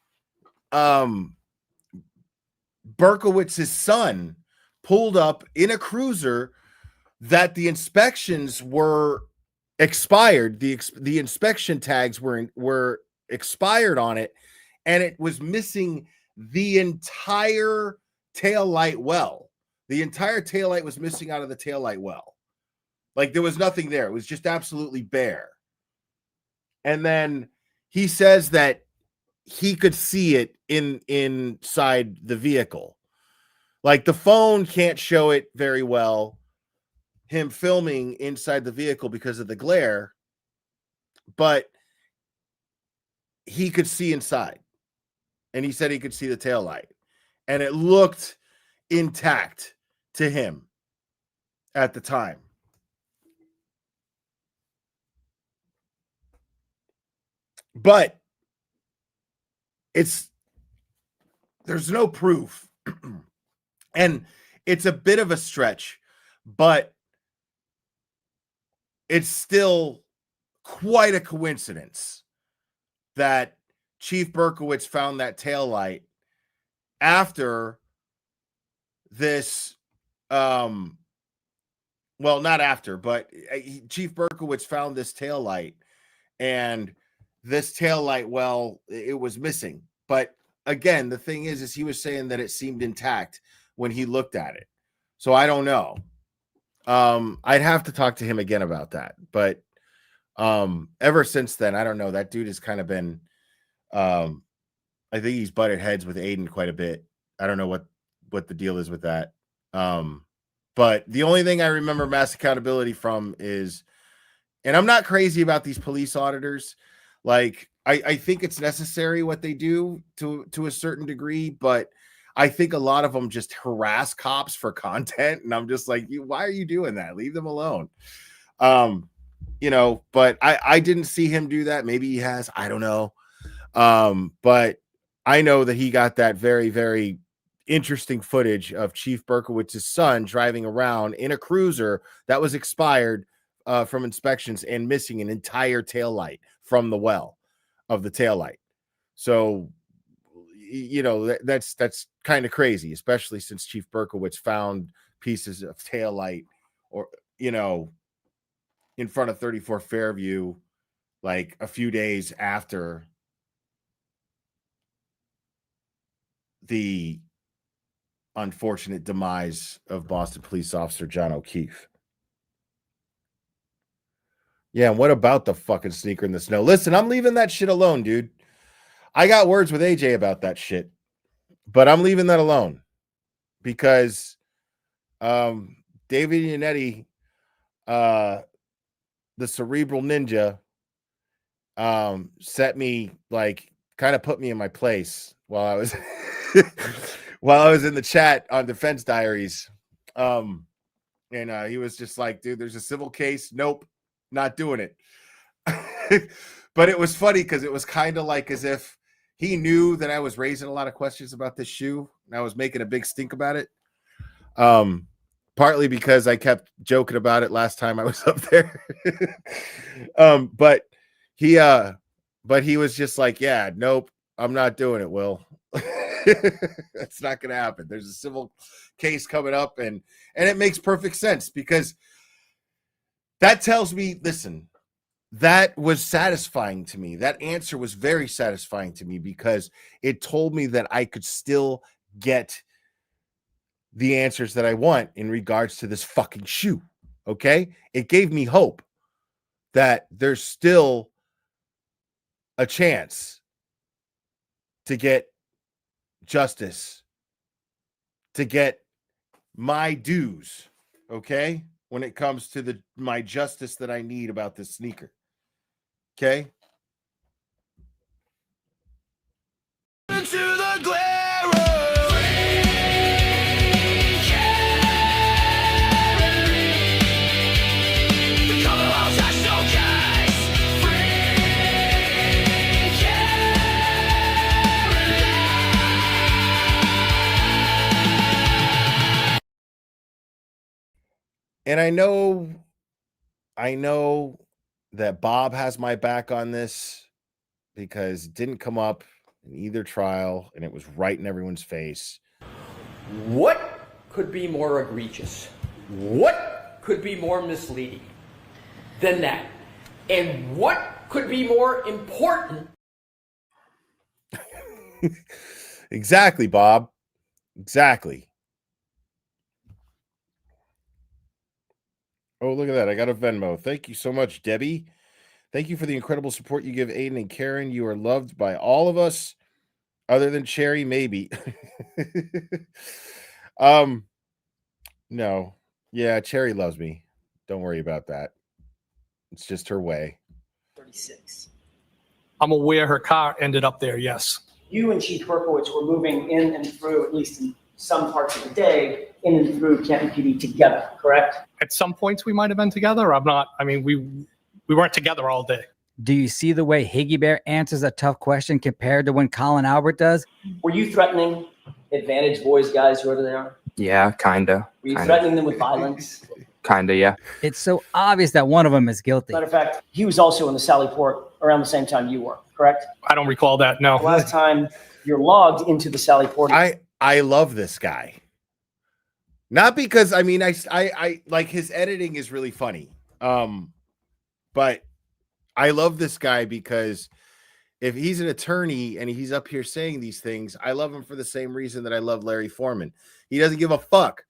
Berkowitz's son pulled up in a cruiser that the inspections were expired. The inspection tags were expired on it, and it was missing the entire taillight well. The entire taillight was missing out of the taillight well. Like there was nothing there. It was just absolutely bare. And then he says that he could see it inside the vehicle. Like the phone can't show it very well, him filming inside the vehicle because of the glare, but he could see inside. And he said he could see the taillight. And it looked intact to him at the time. But there's no proof. And it's a bit of a stretch, but it's still quite a coincidence that Chief Berkowitz found that taillight after this, well, not after, but Chief Berkowitz found this taillight, and this taillight, well, it was missing. But again, the thing is he was saying that it seemed intact when he looked at it. So I don't know. I'd have to talk to him again about that. But ever since then, I don't know. That dude has kind of been, I think he's butted heads with Aiden quite a bit. I don't know what the deal is with that. But the only thing I remember Mass Accountability from is, and I'm not crazy about these police auditors. Like, I think it's necessary what they do to a certain degree, but I think a lot of them just harass cops for content. And I'm just like, why are you doing that? Leave them alone. But I didn't see him do that. Maybe he has, I don't know. But I know that he got that very, very interesting footage of Chief Berkowitz's son driving around in a cruiser that was expired from inspections and missing an entire taillight from the well of the taillight. So, that's kind of crazy, especially since Chief Berkowitz found pieces of taillight in front of 34 Fairview, like a few days after the unfortunate demise of Boston police officer John O'Keefe. Yeah, and what about the fucking sneaker in the snow? Listen, I'm leaving that shit alone, dude. I got words with AJ about that shit, but I'm leaving that alone because David Yannetti, the cerebral ninja, set me, like, kind of put me in my place while I was while I was in the chat on Defense Diaries. And he was just like, dude, there's a civil case. Nope, not doing it. But it was funny because it was kind of like as if he knew that I was raising a lot of questions about this shoe, and I was making a big stink about it. Partly because I kept joking about it last time I was up there. But he was just like, yeah, nope, I'm not doing it, Will. That's not gonna happen. There's a civil case coming up, and it makes perfect sense because that tells me, listen, that was satisfying to me. That answer was very satisfying to me because it told me that I could still get the answers that I want in regards to this fucking shoe. Okay? It gave me hope that there's still a chance to get justice, to get my dues, okay? When it comes to my justice that I need about this sneaker. Okay? Into the glare of the Commonwealth has showcase. And I know that Bob has my back on this because it didn't come up in either trial and it was right in everyone's face. What could be more egregious? What could be more misleading than that? And what could be more important? Exactly, Bob. Exactly. Oh, look at that. I got a Venmo. Thank you so much, Debbie. Thank you for the incredible support you give Aiden and Karen. You are loved by all of us, other than Cherry, maybe. No. Yeah, Cherry loves me. Don't worry about that. It's just her way. 36. I'm aware her car ended up there, yes. You and Chief Berkowitz were moving in and through, at least in some parts of the day, in and through Canton PD together, correct? At some points we might have been together. We weren't together all day. Do you see the way Higgy Bear answers a tough question compared to when Colin Albert does? Were you threatening Advantage Boys guys, whoever they are? Yeah, kinda. Were you threatening them with violence? Kinda, yeah. It's so obvious that one of them is guilty. Matter of fact, he was also in the Sallyport around the same time you were, correct? I don't recall that, no. The last time you're logged into the Sallyport. I love this guy. Not because I like his editing is really funny. But I love this guy because if he's an attorney and he's up here saying these things, I love him for the same reason that I love Larry Foreman. He doesn't give a fuck.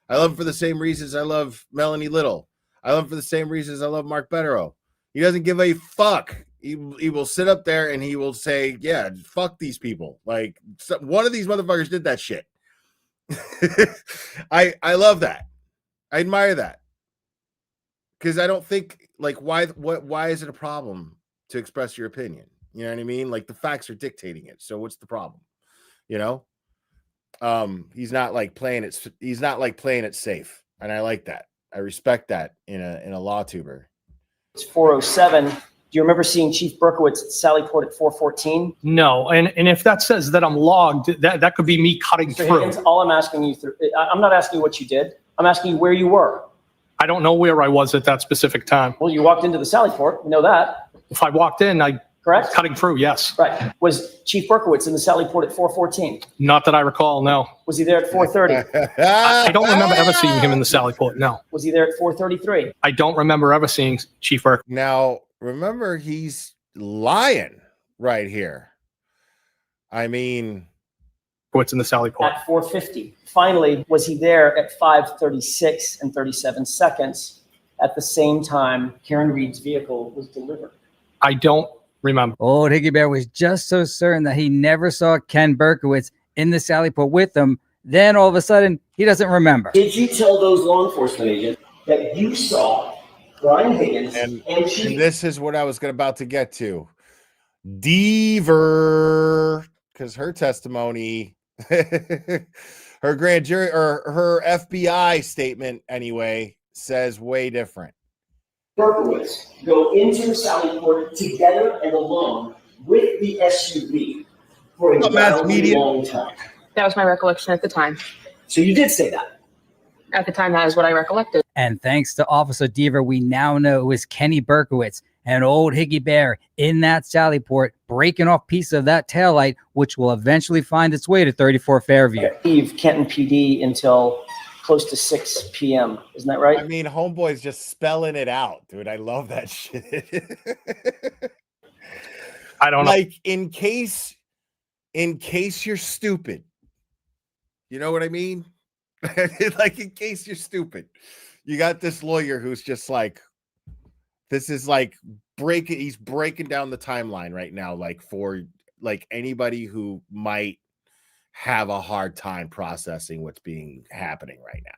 I love him for the same reasons I love Melanie Little. I love him for the same reasons I love Mark Bederow. He doesn't give a fuck. He will sit up there and he will say, yeah, fuck these people. Like one of these motherfuckers did that shit. I love that. I admire that. Because I don't think why is it a problem to express your opinion? You know what I mean? Like the facts are dictating it. So what's the problem? You know? He's not playing it safe. And I like that. I respect that in a law tuber. It's 4:07. Do you remember seeing Chief Berkowitz at Sallyport at 4:14? No, and if that says that I'm logged, that could be me cutting Mr. through. Higgins, all I'm asking you I'm not asking you what you did. I'm asking you where you were. I don't know where I was at that specific time. Well, you walked into the Sallyport. We know that. If I walked in, Correct? Cutting through, yes. Right. Was Chief Berkowitz in the Sallyport at 4:14? Not that I recall, no. Was he there at 4:30? I don't remember ever seeing him in the Sallyport, no. Was he there at 4:33? I don't remember ever seeing Chief Berkowitz. Now, remember, he's lying right here. I mean, What's in the Sallyport? At 4:50. Finally, was he there at 5:36 and 37 seconds at the same time Karen Reed's vehicle was delivered? I don't remember. Old Higgy Bear was just so certain that he never saw Ken Berkowitz in the Sallyport with him. Then all of a sudden, he doesn't remember. Did you tell those law enforcement agents that you saw Brian Higgins and this is what I was about to get to. Deaver, because her testimony, her grand jury or her FBI statement anyway, says way different. Berkowitz go into the Sallyport together and alone with the SUV for a wildly long time. That was my recollection at the time. So you did say that? At the time, that is what I recollected. And thanks to Officer Deaver, we now know it was Kenny Berkowitz and old Higgy Bear in that Sallyport breaking off pieces of that taillight, which will eventually find its way to 34 Fairview. Leave Kenton PD until close to 6 p.m. Isn't that right? I mean, homeboy's just spelling it out, dude. I love that shit. I don't know. Like, in case you're stupid. You know what I mean? Like, in case you're stupid. You got this lawyer who's just like, this is like he's breaking down the timeline right now, like for like anybody who might have a hard time processing what's happening right now,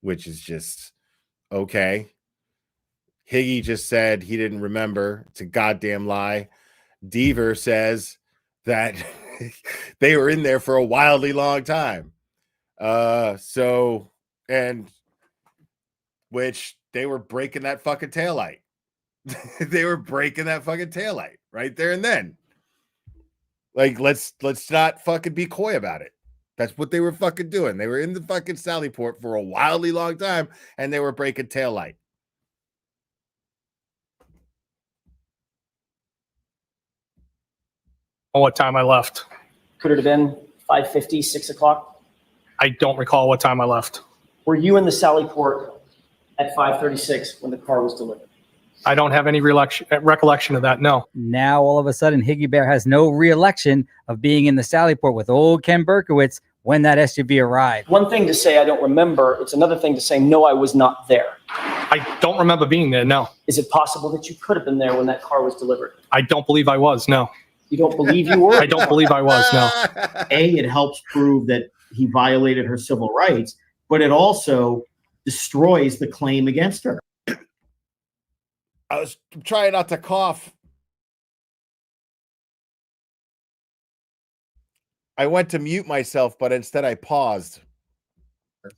which is just okay. Higgy just said he didn't remember. It's a goddamn lie. Deaver says that they were in there for a wildly long time. Which they were breaking that fucking taillight. They were breaking that fucking taillight right there and then. Like, let's not fucking be coy about it. That's what they were fucking doing. They were in the fucking Sallyport for a wildly long time, and they were breaking taillight. On what time I left? Could it have been 5:50, 6 o'clock? I don't recall what time I left. Were you in the Sallyport at 5:36 when the car was delivered? I don't have any recollection of that. No. Now, all of a sudden, Higgy Bear has no recollection of being in the Sallyport with old Ken Berkowitz when that SUV arrived. One thing to say I don't remember. It's another thing to say, no, I was not there. I don't remember being there. No. Is it possible that you could have been there when that car was delivered? I don't believe I was. No. You don't believe you were? I don't believe I was. No. It helps prove that he violated her civil rights, but it also destroys the claim against her. I was trying not to cough. I went to mute myself, but instead I paused.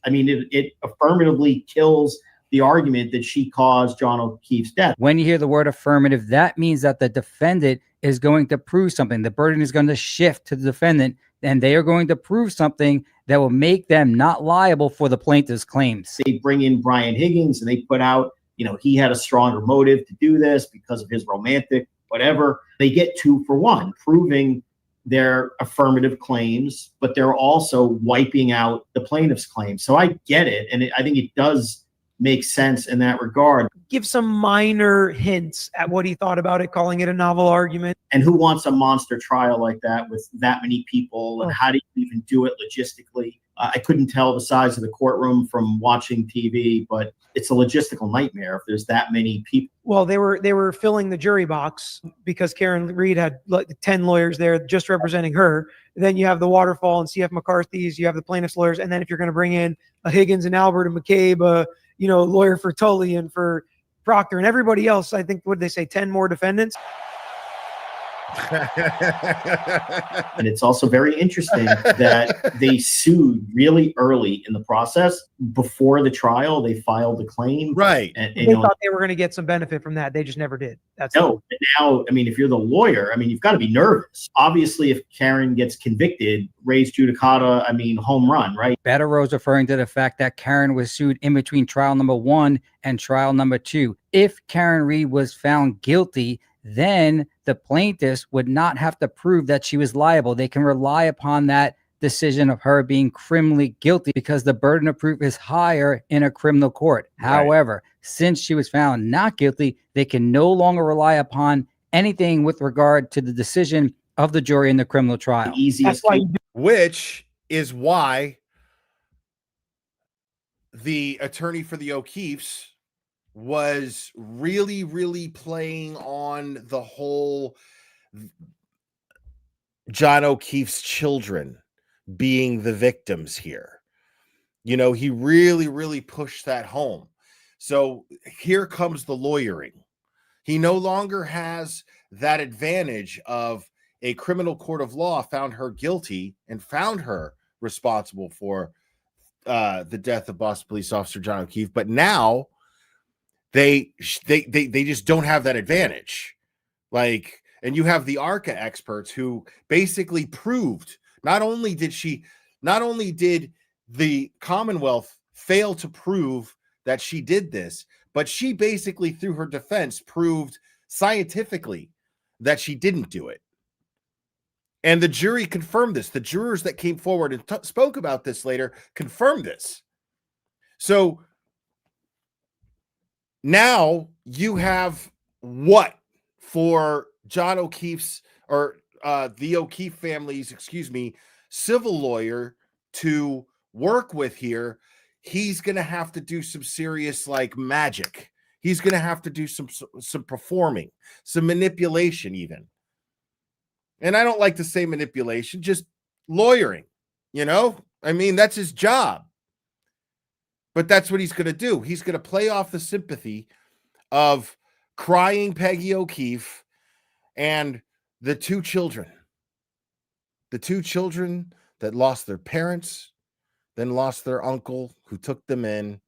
I mean, it affirmatively kills the argument that she caused John O'Keefe's death. When you hear the word affirmative, that means that the defendant is going to prove something. The burden is going to shift to the defendant, and they are going to prove something that will make them not liable for the plaintiff's claims. They bring in Brian Higgins and they put out, he had a stronger motive to do this because of his romantic whatever. They get 2 for 1, proving their affirmative claims, but they're also wiping out the plaintiff's claims. So I get it, and I think it does make sense in that regard. Give some minor hints at what he thought about it, calling it a novel argument. And who wants a monster trial like that with that many people? And how do you even do it logistically? I couldn't tell the size of the courtroom from watching TV, but it's a logistical nightmare if there's that many people. Well, they were filling the jury box because Karen Reed had 10 lawyers there just representing her. Then you have the Waterfall and CF McCarthy's, you have the plaintiff's lawyers, and then if you're going to bring in a Higgins and Albert and McCabe, lawyer for Tully and for Proctor and everybody else, I think, what did they say, 10 more defendants? And it's also very interesting that they sued really early in the process. Before the trial, they filed a claim. Right. And they thought they were going to get some benefit from that. They just never did. That's no. But now, if you're the lawyer, you've got to be nervous. Obviously, if Karen gets convicted, res judicata, home run, right? Bederow is referring to the fact that Karen was sued in between trial number 1 and trial number 2. If Karen Reed was found guilty, then the plaintiffs would not have to prove that she was liable. They can rely upon that decision of her being criminally guilty because the burden of proof is higher in a criminal court. Right. However, since she was found not guilty, they can no longer rely upon anything with regard to the decision of the jury in the criminal trial. The easiest which is why the attorney for the O'Keefes was really, really playing on the whole John O'Keefe's children being the victims here. He really, really pushed that home. So here comes the lawyering. He no longer has that advantage of a criminal court of law found her guilty and found her responsible for the death of Boston Police Officer John O'Keefe. But now they just don't have that advantage. And you have the ARCA experts who basically proved not only did the Commonwealth fail to prove that she did this, but she basically, through her defense, proved scientifically that she didn't do it. And the jury confirmed this. The jurors that came forward and spoke about this later confirmed this. So now you have what for John O'Keefe's or the O'Keefe family's, civil lawyer to work with here. He's going to have to do some serious magic. He's going to have to do some performing, some manipulation even. And I don't like to say manipulation, just lawyering, that's his job. But that's what he's going to do. He's going to play off the sympathy of crying Peggy O'Keefe and the two children that lost their parents, then lost their uncle who took them in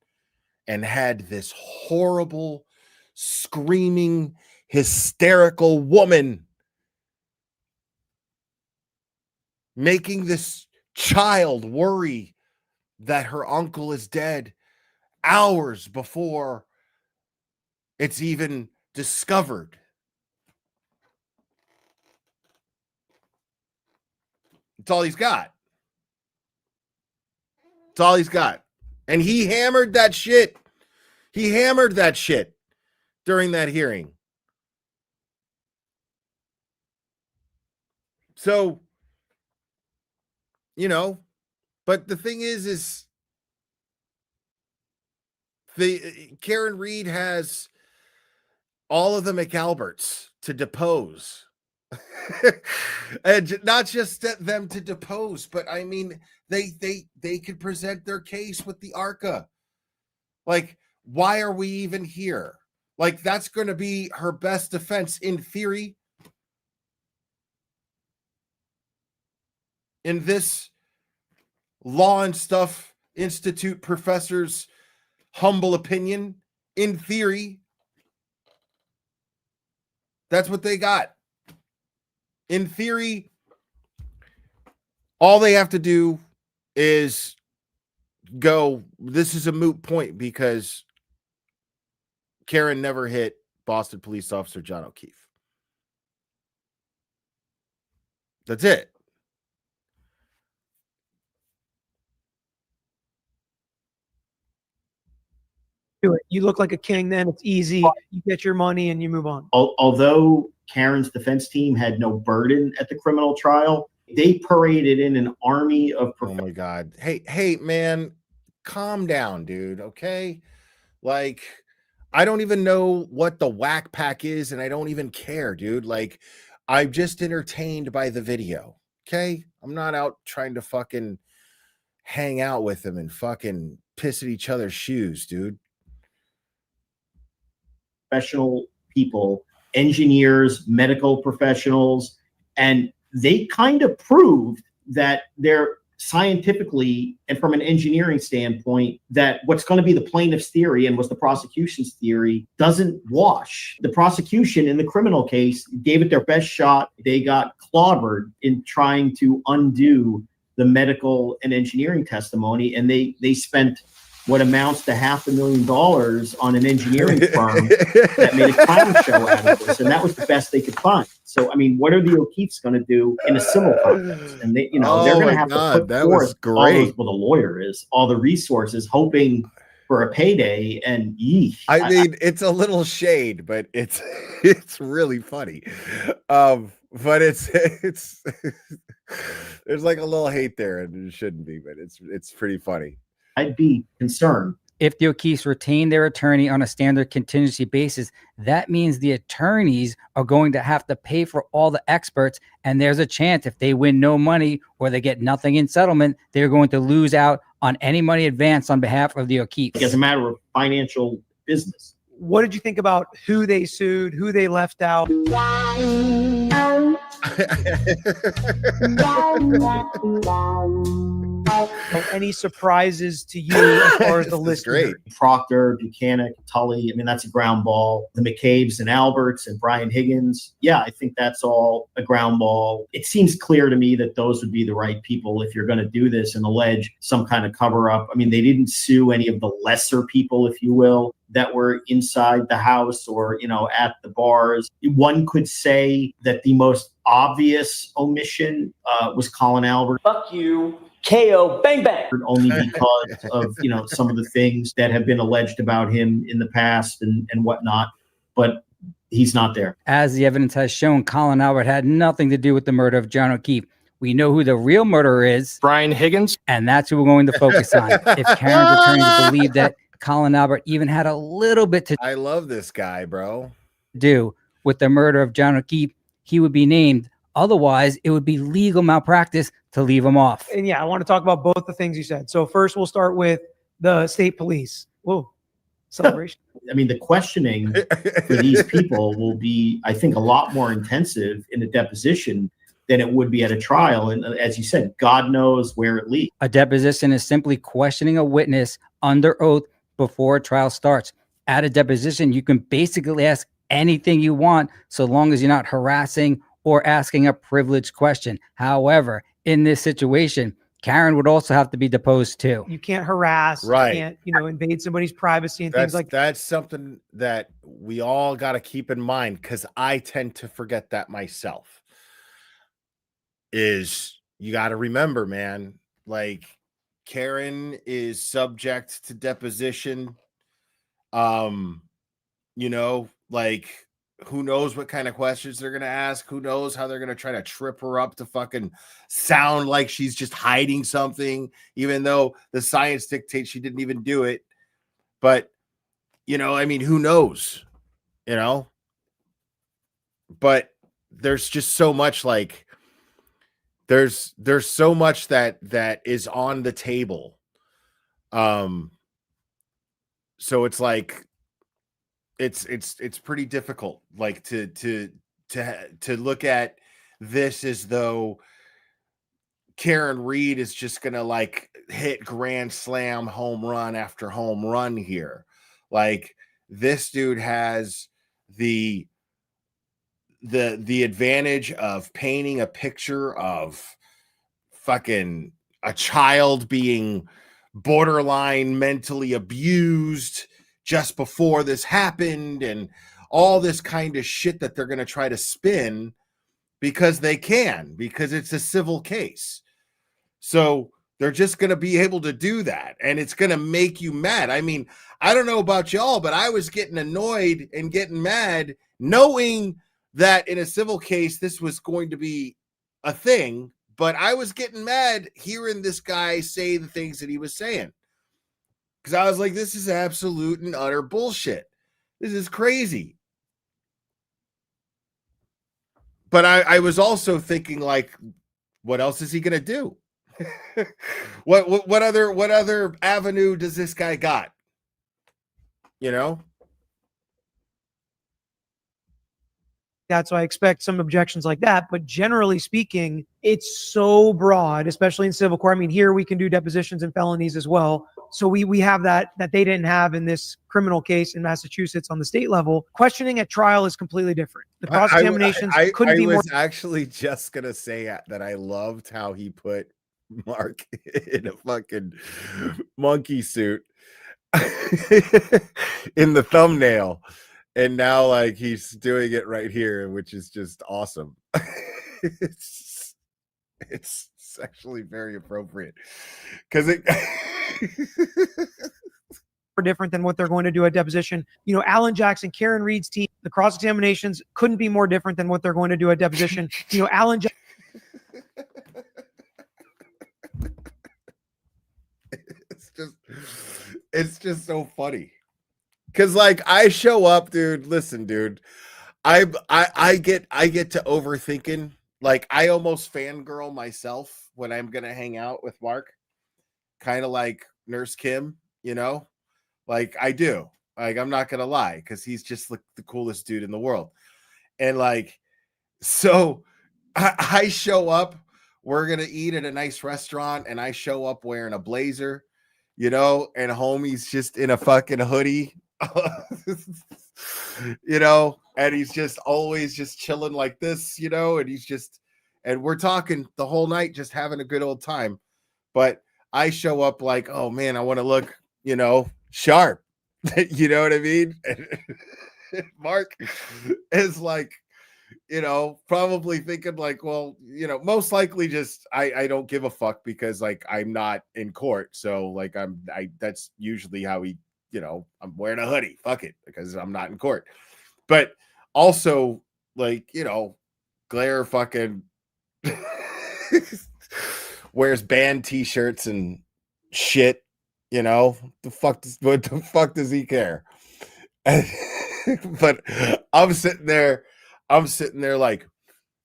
and had this horrible, screaming, hysterical woman making this child worry that her uncle is dead hours before it's even discovered. It's all he's got. It's all he's got. And he hammered that shit. during that hearing. So, you know, but the thing is the Karen Reed has all of the McAlberts to depose. And not just them to depose, but I mean, they could present their case with the ARCA. Like, why are we even here? Like, that's going to be her best defense in theory. In this Law and Stuff Institute professor's humble opinion, in theory, that's what they got. In theory, all they have to do is go, this is a moot point because Karen never hit Boston police officer John O'Keefe. That's it. Do it. You look like a king then. It's easy. You get your money and you move on. Although Karen's defense team had no burden at the criminal trial, they paraded in an army of oh my God. Hey, man, calm down, dude. Okay. Like, I don't even know what the whack pack is, and I don't even care, dude. Like, I'm just entertained by the video. Okay. I'm not out trying to fucking hang out with them and fucking piss at each other's shoes, dude. Professional people, engineers, medical professionals, and they kind of proved that they're scientifically and from an engineering standpoint that what's going to be the plaintiff's theory and what's the prosecution's theory doesn't wash. The prosecution in the criminal case gave it their best shot. They got clobbered in trying to undo the medical and engineering testimony, and they spent what amounts to $500,000 on an engineering firm that made a clown show out of this, and that was the best they could find. So, I mean, what are the O'Keefes going to do in a civil context? And they, they're going to have to put forth what a lawyer is, all the resources, hoping for a payday. And I mean, it's a little shade, but it's really funny. But it's there's like a little hate there, and it shouldn't be, but it's pretty funny. I'd be concerned. If the O'Keefes retain their attorney on a standard contingency basis, that means the attorneys are going to have to pay for all the experts. And there's a chance if they win no money or they get nothing in settlement, they're going to lose out on any money advanced on behalf of the O'Keefes. As a matter of financial business. What did you think about who they sued, who they left out? Any surprises to you as far as the list? Great. Proctor, Buchanan, Tully. I mean, that's a ground ball. The McCabe's and Alberts and Brian Higgins. Yeah, I think that's all a ground ball. It seems clear to me that those would be the right people if you're going to do this and allege some kind of cover up. I mean, they didn't sue any of the lesser people, if you will, that were inside the house or, at the bars. One could say that the most obvious omission was Colin Albert. Fuck you. KO, bang, bang. Only because of, some of the things that have been alleged about him in the past and whatnot. But he's not there. As the evidence has shown, Colin Albert had nothing to do with the murder of John O'Keefe. We know who the real murderer is. Brian Higgins. And that's who we're going to focus on. If Karen's attorneys believe that Colin Albert even had a little bit to I love this guy, bro. do with the murder of John O'Keefe, he would be named. Otherwise, it would be legal malpractice to leave him off. And yeah, I want to talk about both the things you said. So first, we'll start with the state police. Whoa, celebration. I mean, the questioning for these people will be, I think, a lot more intensive in a deposition than it would be at a trial. And as you said, God knows where it leads. A deposition is simply questioning a witness under oath before a trial starts. At a deposition, you can basically ask anything you want so long as you're not harassing or asking a privileged question. However, in this situation, Karen would also have to be deposed too. You can't harass, right? You can't, invade somebody's privacy and things like that. That's something that we all got to keep in mind, because I tend to forget that myself. Is you got to remember, man, like Karen is subject to deposition. Like, who knows what kind of questions they're going to ask? Who knows how they're going to try to trip her up to fucking sound like she's just hiding something, even though the science dictates she didn't even do it. But, you know, I mean, who knows, you know? But there's just so much, like, there's so much that is on the table. So it's like, it's pretty difficult, like, to look at this as though Karen Reed is just gonna like hit grand slam home run after home run here. Like, this dude has the advantage of painting a picture of fucking a child being borderline mentally abused just before this happened, and all this kind of shit that they're going to try to spin because they can, because it's a civil case. So they're just going to be able to do that, and it's going to make you mad. I mean, I don't know about y'all, but I was getting annoyed and getting mad knowing that in a civil case this was going to be a thing, but I was getting mad hearing this guy say the things that he was saying. Because I was like, this is absolute and utter bullshit. This is crazy. But I was also thinking, like, what else is he going to do? What other avenue does this guy got? You know? So I expect some objections like that. But generally speaking, it's so broad, especially in civil court. I mean, here we can do depositions and felonies as well. So we have that they didn't have in this criminal case in Massachusetts on the state level. Questioning at trial is completely different. The cross-examinations couldn't be more. I was actually just going to say that I loved how he put Mark in a fucking monkey suit in the thumbnail. And now, like, he's doing it right here, which is just awesome. It's actually very appropriate because it different than what they're going to do at deposition. You know, Alan Jackson, Karen Reed's team, the cross examinations couldn't be more different than what they're going to do at deposition. You know, Alan Jackson. It's just so funny. Cause like I show up, dude. Listen, dude. I get to overthinking. Like, I almost fangirl myself when I'm gonna hang out with Mark. Kind of like Nurse Kim, you know? Like, I do. Like, I'm not gonna lie, because he's just like the coolest dude in the world. And like, so I show up, we're gonna eat at a nice restaurant, and I show up wearing a blazer, you know, and homie's just in a fucking hoodie. You know, and he's just always just chilling like this, you know, and we're talking the whole night, just having a good old time. But I show up like, oh man, I want to look, you know, sharp. You know what I mean? Mark is like, you know, probably thinking like, well, you know, most likely just I don't give a fuck because like I'm not in court. So like that's usually how he, you know, I'm wearing a hoodie. Fuck it, because I'm not in court. But also, like, you know, Glare fucking wears band t-shirts and shit, you know. What the fuck does he care? But I'm sitting there like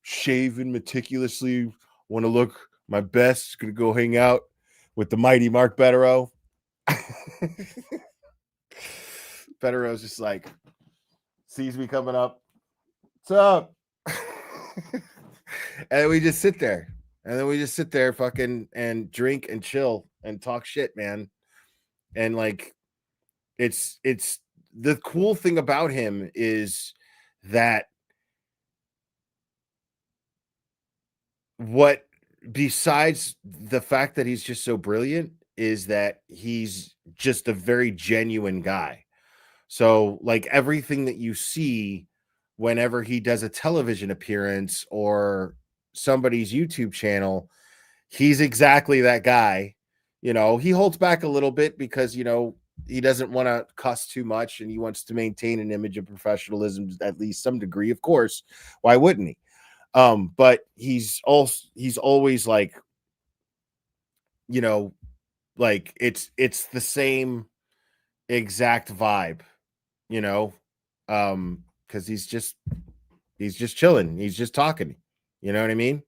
shaving meticulously, want to look my best, gonna go hang out with the mighty Mark Bederow. Bederow's just like sees me coming up. What's up? And we just sit there. And then we just sit there fucking and drink and chill and talk shit, man. And like it's the cool thing about him is that what besides the fact that he's just so brilliant is that he's just a very genuine guy. So like everything that you see whenever he does a television appearance or somebody's YouTube channel, he's exactly that guy. You know, he holds back a little bit because, you know, want to cuss too much, and he wants to maintain an image of professionalism, at least some degree. Of course, why wouldn't he? But he's always like, you know, like it's the same exact vibe, you know, because he's just chilling, he's just talking, you know what I mean?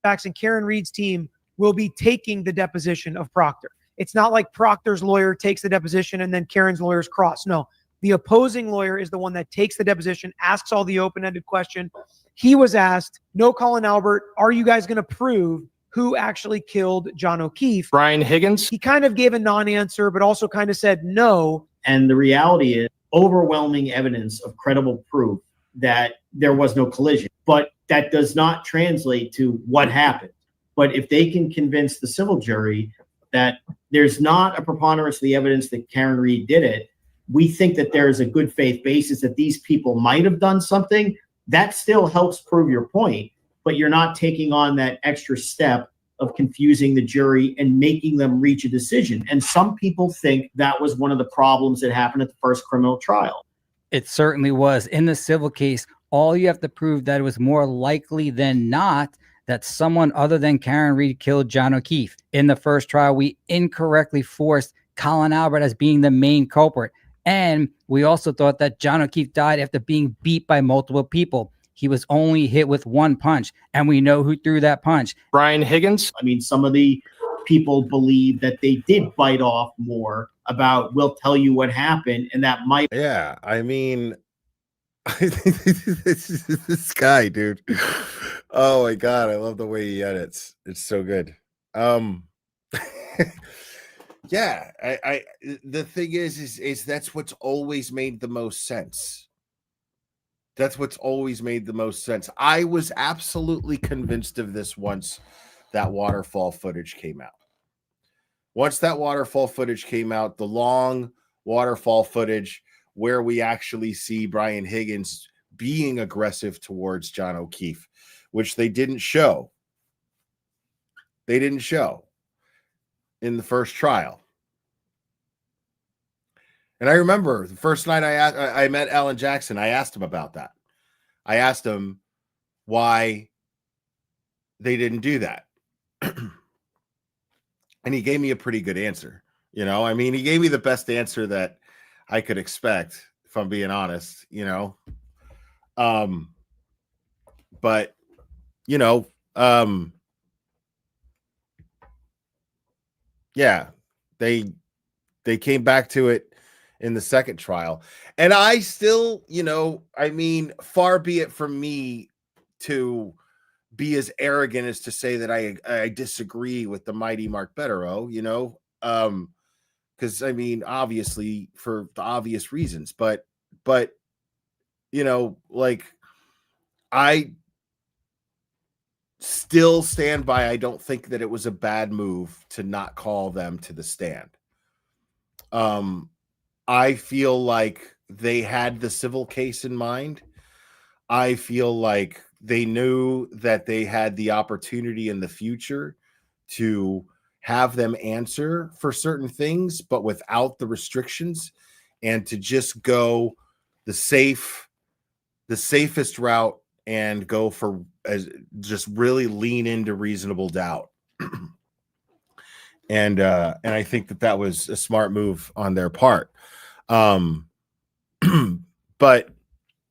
And Karen Reed's team will be taking the deposition of Proctor. It's not like Proctor's lawyer takes the deposition and then Karen's lawyers cross. No, the opposing lawyer is the one that takes the deposition, asks all the open-ended question. He was asked, no, Colin Albert, are you guys going to prove who actually killed John O'Keefe? Brian Higgins. He kind of gave a non-answer, but also kind of said no. And the reality is overwhelming evidence of credible proof that there was no collision. But that does not translate to what happened. But if they can convince the civil jury that there's not a preponderance of the evidence that Karen Reed did it, we think that there is a good faith basis that these people might have done something. That still helps prove your point, but you're not taking on that extra step of confusing the jury and making them reach a decision. And some people think that was one of the problems that happened at the first criminal trial. It certainly was. In the civil case, all you have to prove that it was more likely than not that someone other than Karen Reed killed John O'Keefe. In the first trial, we incorrectly forced Colin Albert as being the main culprit. And we also thought that John O'Keefe died after being beat by multiple people. He was only hit with one punch, and we know who threw that punch. Brian Higgins. I mean, some of the people believe that they did bite off more about, we'll tell you what happened, and that might. Yeah, I mean, this guy, dude. Oh my God, I love the way he edits. It's so good. Yeah, I the thing is that's what's always made the most sense. That's what's always made the most sense. I was absolutely convinced of this once that waterfall footage came out. Once that waterfall footage came out, the long waterfall footage where we actually see Brian Higgins being aggressive towards John O'Keefe, which they didn't show. They didn't show in the first trial. And I remember the first night I met Alan Jackson, I asked him about that. I asked him why they didn't do that. And he gave me a pretty good answer. You know, I mean, he gave me the best answer that I could expect, if I'm being honest, you know. But, you know, yeah, they came back to it in the second trial. And I still, you know, I mean, far be it from me to be as arrogant as to say that I disagree with the mighty Mark Bederow, you know, because I mean, obviously for the obvious reasons, but you know, like I still stand by, I don't think that it was a bad move to not call them to the stand. I feel like they had the civil case in mind. I feel like they knew that they had the opportunity in the future to have them answer for certain things, but without the restrictions, and to just go the safest route and go for just really lean into reasonable doubt. And I think that was a smart move on their part. But,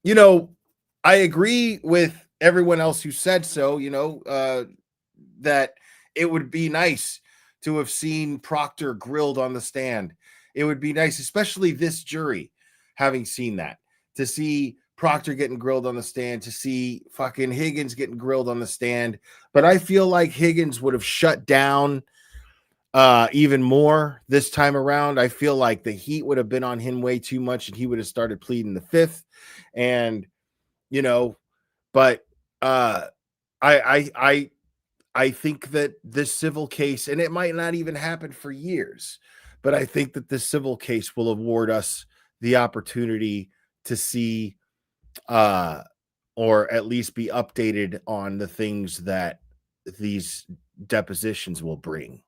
you know, I agree with everyone else who said so, you know, that it would be nice to have seen Proctor grilled on the stand. It would be nice, especially this jury, having seen that, to see Proctor getting grilled on the stand, to see fucking Higgins getting grilled on the stand. But I feel like Higgins would have shut down even more this time around. I feel like the heat would have been on him way too much, and he would have started pleading the fifth. And, you know, but I think that this civil case, and it might not even happen for years, but I think that this civil case will award us the opportunity to see or at least be updated on the things that these depositions will bring.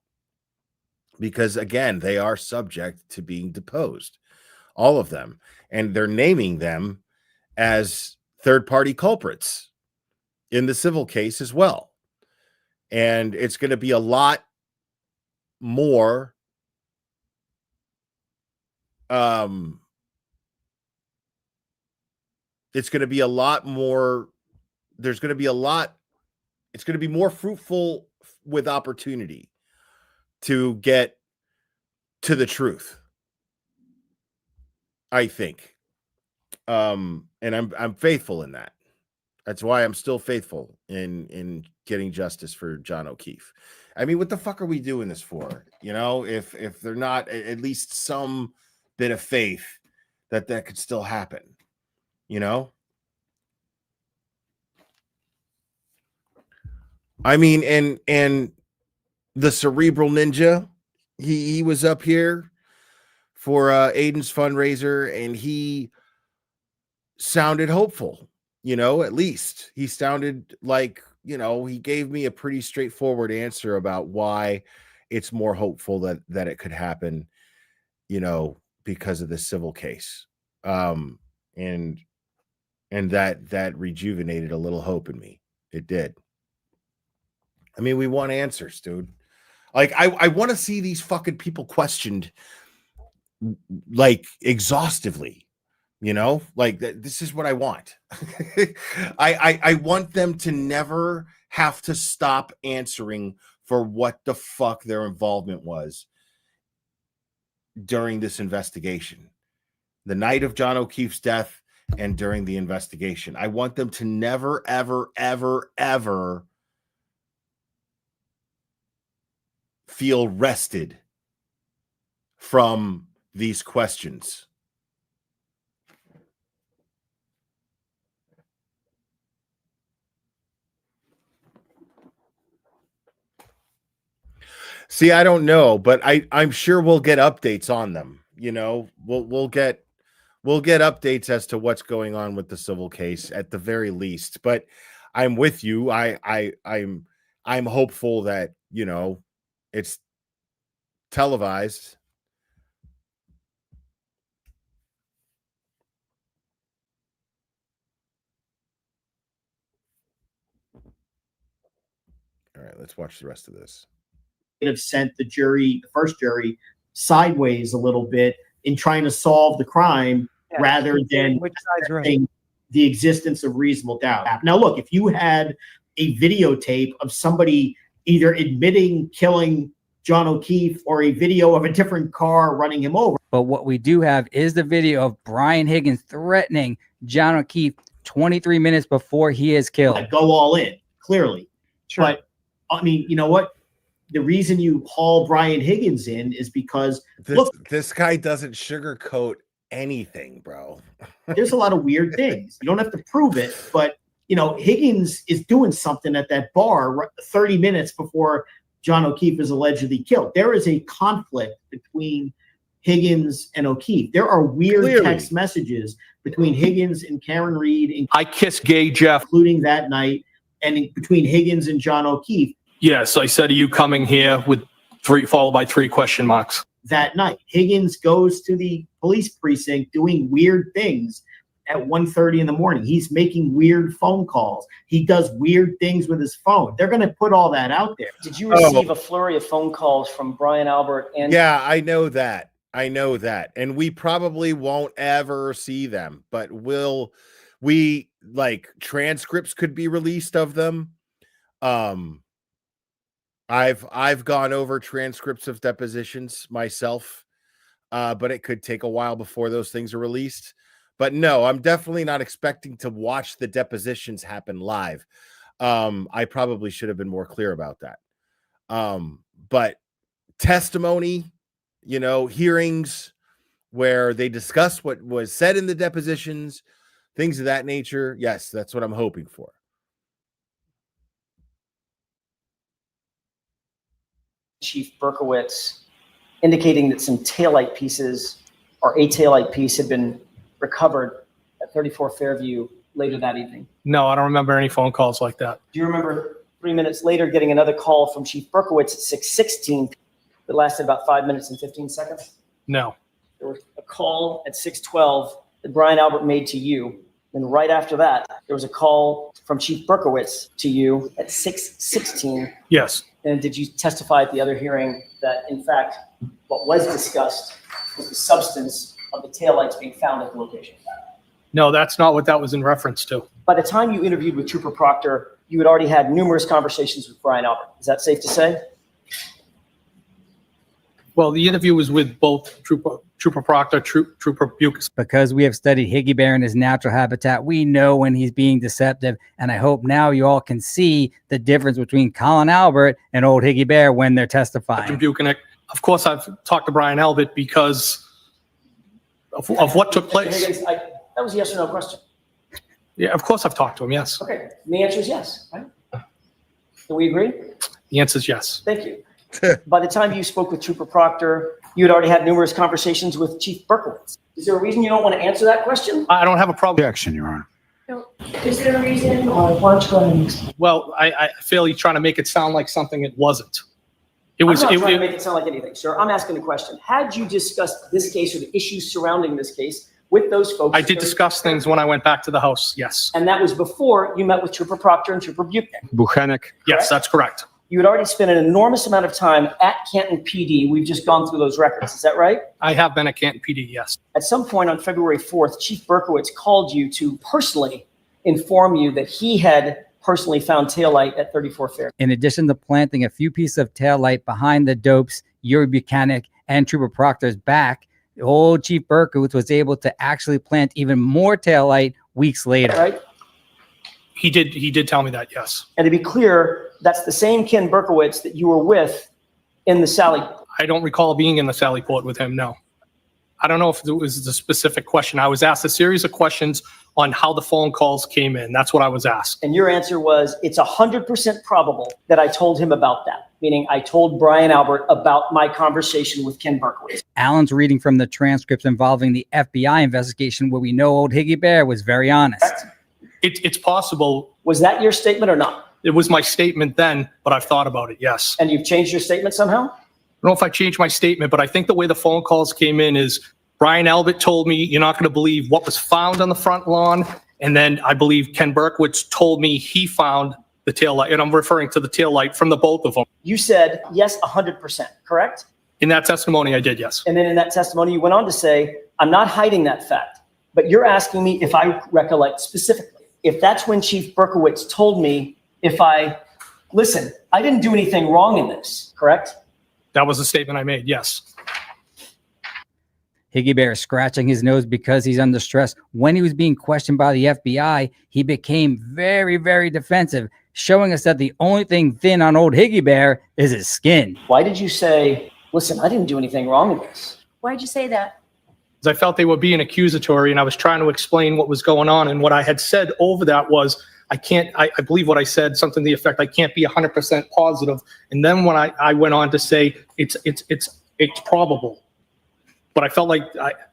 because again, they are subject to being deposed, all of them, and they're naming them as third-party culprits in the civil case as well. And it's going to be a lot more it's going to be a lot more there's going to be a lot it's going to be more fruitful with opportunity to get to the truth, I think. And I'm faithful in that. That's why I'm still faithful in getting justice for John O'Keefe. I mean, what the fuck are we doing this for? You know, if they're not at least some bit of faith that could still happen, you know? I mean, and the Cerebral Ninja, he was up here for Aiden's fundraiser, and he sounded hopeful, you know, at least. He sounded like, you know, he gave me a pretty straightforward answer about why it's more hopeful that it could happen, you know, because of the civil case. And that rejuvenated a little hope in me. It did. I mean, we want answers, dude. Like, I want to see these fucking people questioned, like, exhaustively, you know? Like, this is what I want. I want them to never have to stop answering for what the fuck their involvement was during this investigation. The night of John O'Keefe's death and during the investigation. I want them to never, ever, ever, ever feel rested from these questions. See, I don't know, but I'm sure we'll get updates on them. You know, we'll get updates as to what's going on with the civil case at the very least. But I'm with you. I'm hopeful that, you know, it's televised. All right, let's watch the rest of this. Have sent the first jury, sideways a little bit in trying to solve the crime rather than the existence of reasonable doubt. Now, look, if you had a videotape of somebody either admitting killing John O'Keefe or a video of a different car running him over. But what we do have is the video of Brian Higgins threatening John O'Keefe 23 minutes before he is killed. Go all in, clearly. Sure. But, I mean, you know what? The reason you haul Brian Higgins in is because this guy doesn't sugarcoat anything, bro. There's a lot of weird things. You don't have to prove it, but you know, Higgins is doing something at that bar 30 minutes before John O'Keefe is allegedly killed. There is a conflict between Higgins and O'Keefe. There are weird text messages between Higgins and Karen Reed. I kiss gay Jeff. Including that night, and between Higgins and John O'Keefe. Yes, I said, are you coming here with followed by 3 question marks? That night, Higgins goes to the police precinct doing weird things at 1:30 in the morning. He's making weird phone calls. He does weird things with his phone. They're going to put all that out there. Did you receive a flurry of phone calls from Brian Albert? And yeah, I know that. And we probably won't ever see them, but transcripts could be released of them. I've gone over transcripts of depositions myself, but it could take a while before those things are released. But no, I'm definitely not expecting to watch the depositions happen live. I probably should have been more clear about that. But testimony, you know, hearings where they discuss what was said in the depositions, things of that nature. Yes, that's what I'm hoping for. Chief Berkowitz indicating that some taillight pieces or a taillight piece had been recovered at 34 Fairview later that evening. No, I don't remember any phone calls like that. Do you remember 3 minutes later getting another call from Chief Berkowitz at 6:16 that lasted about 5 minutes and 15 seconds? No. There was a call at 6:12 that Brian Albert made to you. And right after that, there was a call from Chief Berkowitz to you at 6:16. Yes. And did you testify at the other hearing that, in fact, what was discussed was the substance of the taillights being found at the location? No, that's not what that was in reference to. By the time you interviewed with Trooper Proctor, you had already had numerous conversations with Brian Albert. Is that safe to say? Well, the interview was with both Trooper Proctor, Trooper Bukes. Because we have studied Higgy Bear in his natural habitat, we know when he's being deceptive. And I hope now you all can see the difference between Colin Albert and old Higgy Bear when they're testifying. Buchanan. Of course, I've talked to Brian Albert because of what took place. Higgins, that was a yes or no question. Yeah, of course I've talked to him, yes. Okay, and the answer is yes, right? Do we agree? The answer is yes. Thank you. By the time you spoke with Trooper Proctor, you had already had numerous conversations with Chief Berkowitz. Is there a reason you don't want to answer that question? I don't have a problem. Objection, Your Honor. Is there a reason, or why don't you go ahead and explain? Well, I feel you're trying to make it sound like something it wasn't. It was. I'm not trying to make it sound like anything, sir. I'm asking a question. Had you discussed this case or the issues surrounding this case with those folks? I did discuss things when I went back to the house, yes. And that was before you met with Trooper Proctor and Trooper Buchanan? Yes, that's correct. You had already spent an enormous amount of time at Canton PD. We've just gone through those records. Is that right? I have been at Canton PD, yes. At some point on February 4th, Chief Berkowitz called you to personally inform you that he had personally found taillight at 34 Fair. In addition to planting a few pieces of taillight behind the dopes, Yuri Buchanan and Trooper Proctor's back, old Chief Berkowitz was able to actually plant even more taillight weeks later. Right? He did tell me that, yes. And to be clear, that's the same Ken Berkowitz that you were with in the Sally. I don't recall being in the Sallyport with him, no. I don't know if it was a specific question. I was asked a series of questions on how the phone calls came in. That's what I was asked. And your answer was, it's 100% probable that I told him about that. Meaning I told Brian Albert about my conversation with Ken Berkowitz. Alan's reading from the transcripts involving the FBI investigation where we know old Higgy Bear was very honest. It's possible. Was that your statement or not? It was my statement then, but I've thought about it, yes. And you've changed your statement somehow? I don't know if I changed my statement, but I think the way the phone calls came in is Brian Albert told me, you're not going to believe what was found on the front lawn. And then I believe Ken Berkowitz told me he found the taillight, and I'm referring to the taillight from the both of them. You said, yes, 100%, correct? In that testimony, I did, yes. And then in that testimony, you went on to say, I'm not hiding that fact, but you're asking me if I recollect specifically. If that's when Chief Berkowitz told me listen, I didn't do anything wrong in this, correct? That was the statement I made, yes. Higgy Bear is scratching his nose because he's under stress. When he was being questioned by the FBI, he became very, very defensive, showing us that the only thing thin on old Higgy Bear is his skin. Why did you say, listen, I didn't do anything wrong in this? Why'd you say that? I felt they were being accusatory, and I was trying to explain what was going on. And what I had said over that was, I believe what I said, something to the effect, I can't be 100% positive. And then when I went on to say, it's probable. But I felt like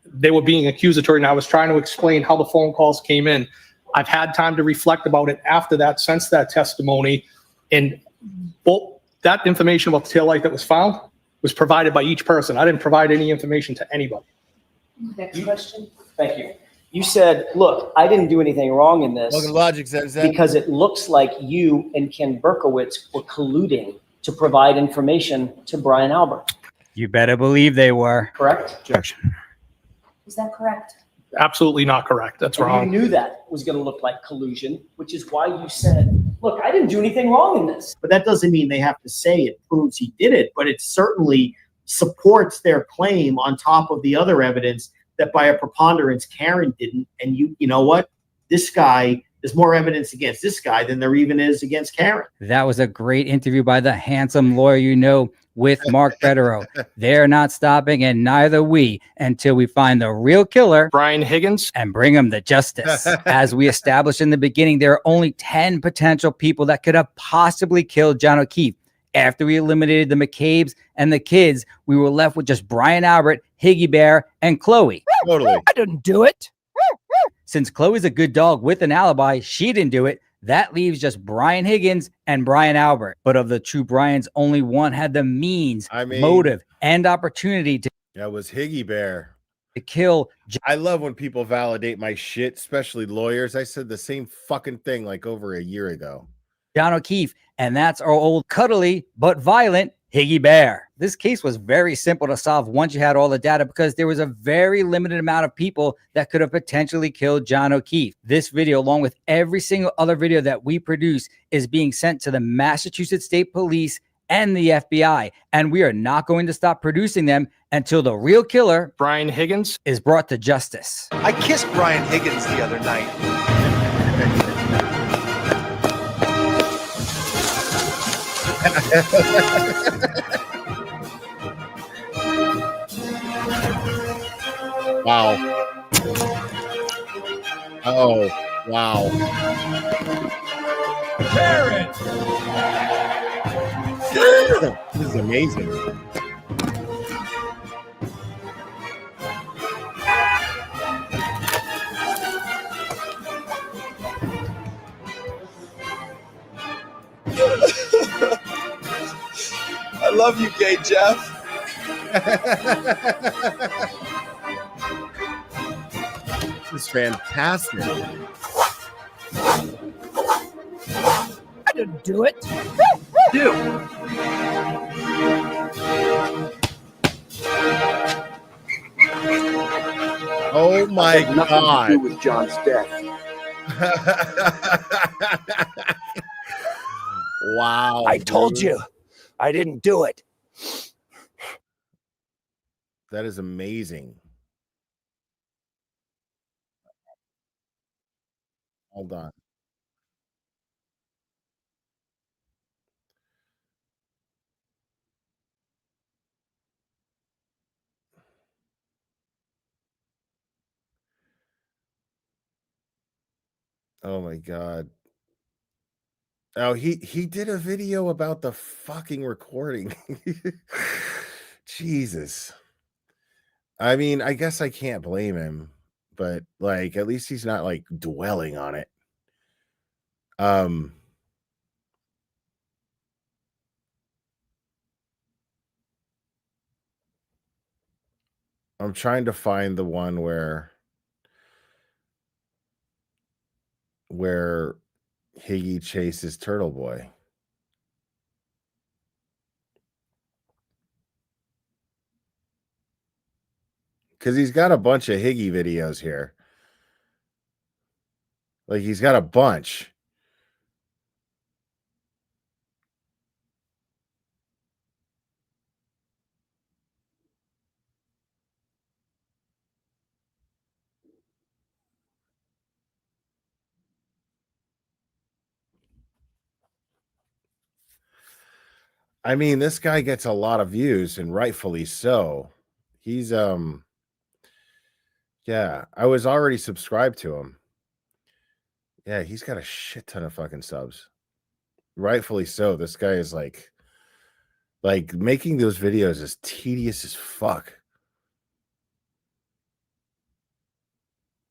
they were being accusatory, and I was trying to explain how the phone calls came in. I've had time to reflect about it after that, since that testimony. And both that information about the taillight that was found was provided by each person. I didn't provide any information to anybody. Next question. Thank you. You said, look, I didn't do anything wrong in this Logic says that. because it looks like you and Ken Berkowitz were colluding to provide information to Brian Albert. You better believe they were. Correct? Objection. Is that correct? Absolutely not correct. That's And wrong. you knew that was going to look like collusion, which is why you said, look, I didn't do anything wrong in this. But that doesn't mean they have to say it proves he did it, but it certainly supports their claim on top of the other evidence that by a preponderance Karen didn't. And you know what? This guy, there's more evidence against this guy than there even is against Karen. That was a great interview by the handsome lawyer you know with Mark Bederow. They're not stopping, and neither we, until we find the real killer, Brian Higgins, and bring him to justice. As we established in the beginning, there are only 10 potential people that could have possibly killed John O'Keefe. After we eliminated the McCabe's and the kids, we were left with just Brian Albert, Higgy Bear, and Chloe. Totally. I didn't do it. Since Chloe's a good dog with an alibi, she didn't do it. That leaves just Brian Higgins and Brian Albert. But of the two Brians, only one had the means, motive, and opportunity to. That was Higgy Bear. To kill. I love when people validate my shit, especially lawyers. I said the same fucking thing like over a year ago. John O'Keefe, and that's our old cuddly but violent Higgy Bear. This case was very simple to solve once you had all the data because there was a very limited amount of people that could have potentially killed John O'Keefe. This video, along with every single other video that we produce, is being sent to the Massachusetts State Police and the FBI, and we are not going to stop producing them until the real killer, Brian Higgins, is brought to justice. I kissed Brian Higgins the other night. Wow. Oh, wow. Parent. This is amazing. I love you, gay Jeff. This is fantastic. I didn't do it. You. Oh my God. To do with John's death. Wow. I told dude. you. I didn't do it. That is amazing. Hold on. Oh my God. Oh, he did a video about the fucking recording. Jesus. I mean, I guess I can't blame him, but like at least he's not like dwelling on it. I'm trying to find the one where Higgy chases Turtle Boy. Because he's got a bunch of Higgy videos here. Like he's got a bunch. I mean, this guy gets a lot of views and rightfully so. He's yeah, I was already subscribed to him. Yeah, he's got a shit ton of fucking subs. Rightfully so. This guy is like making those videos is tedious as fuck.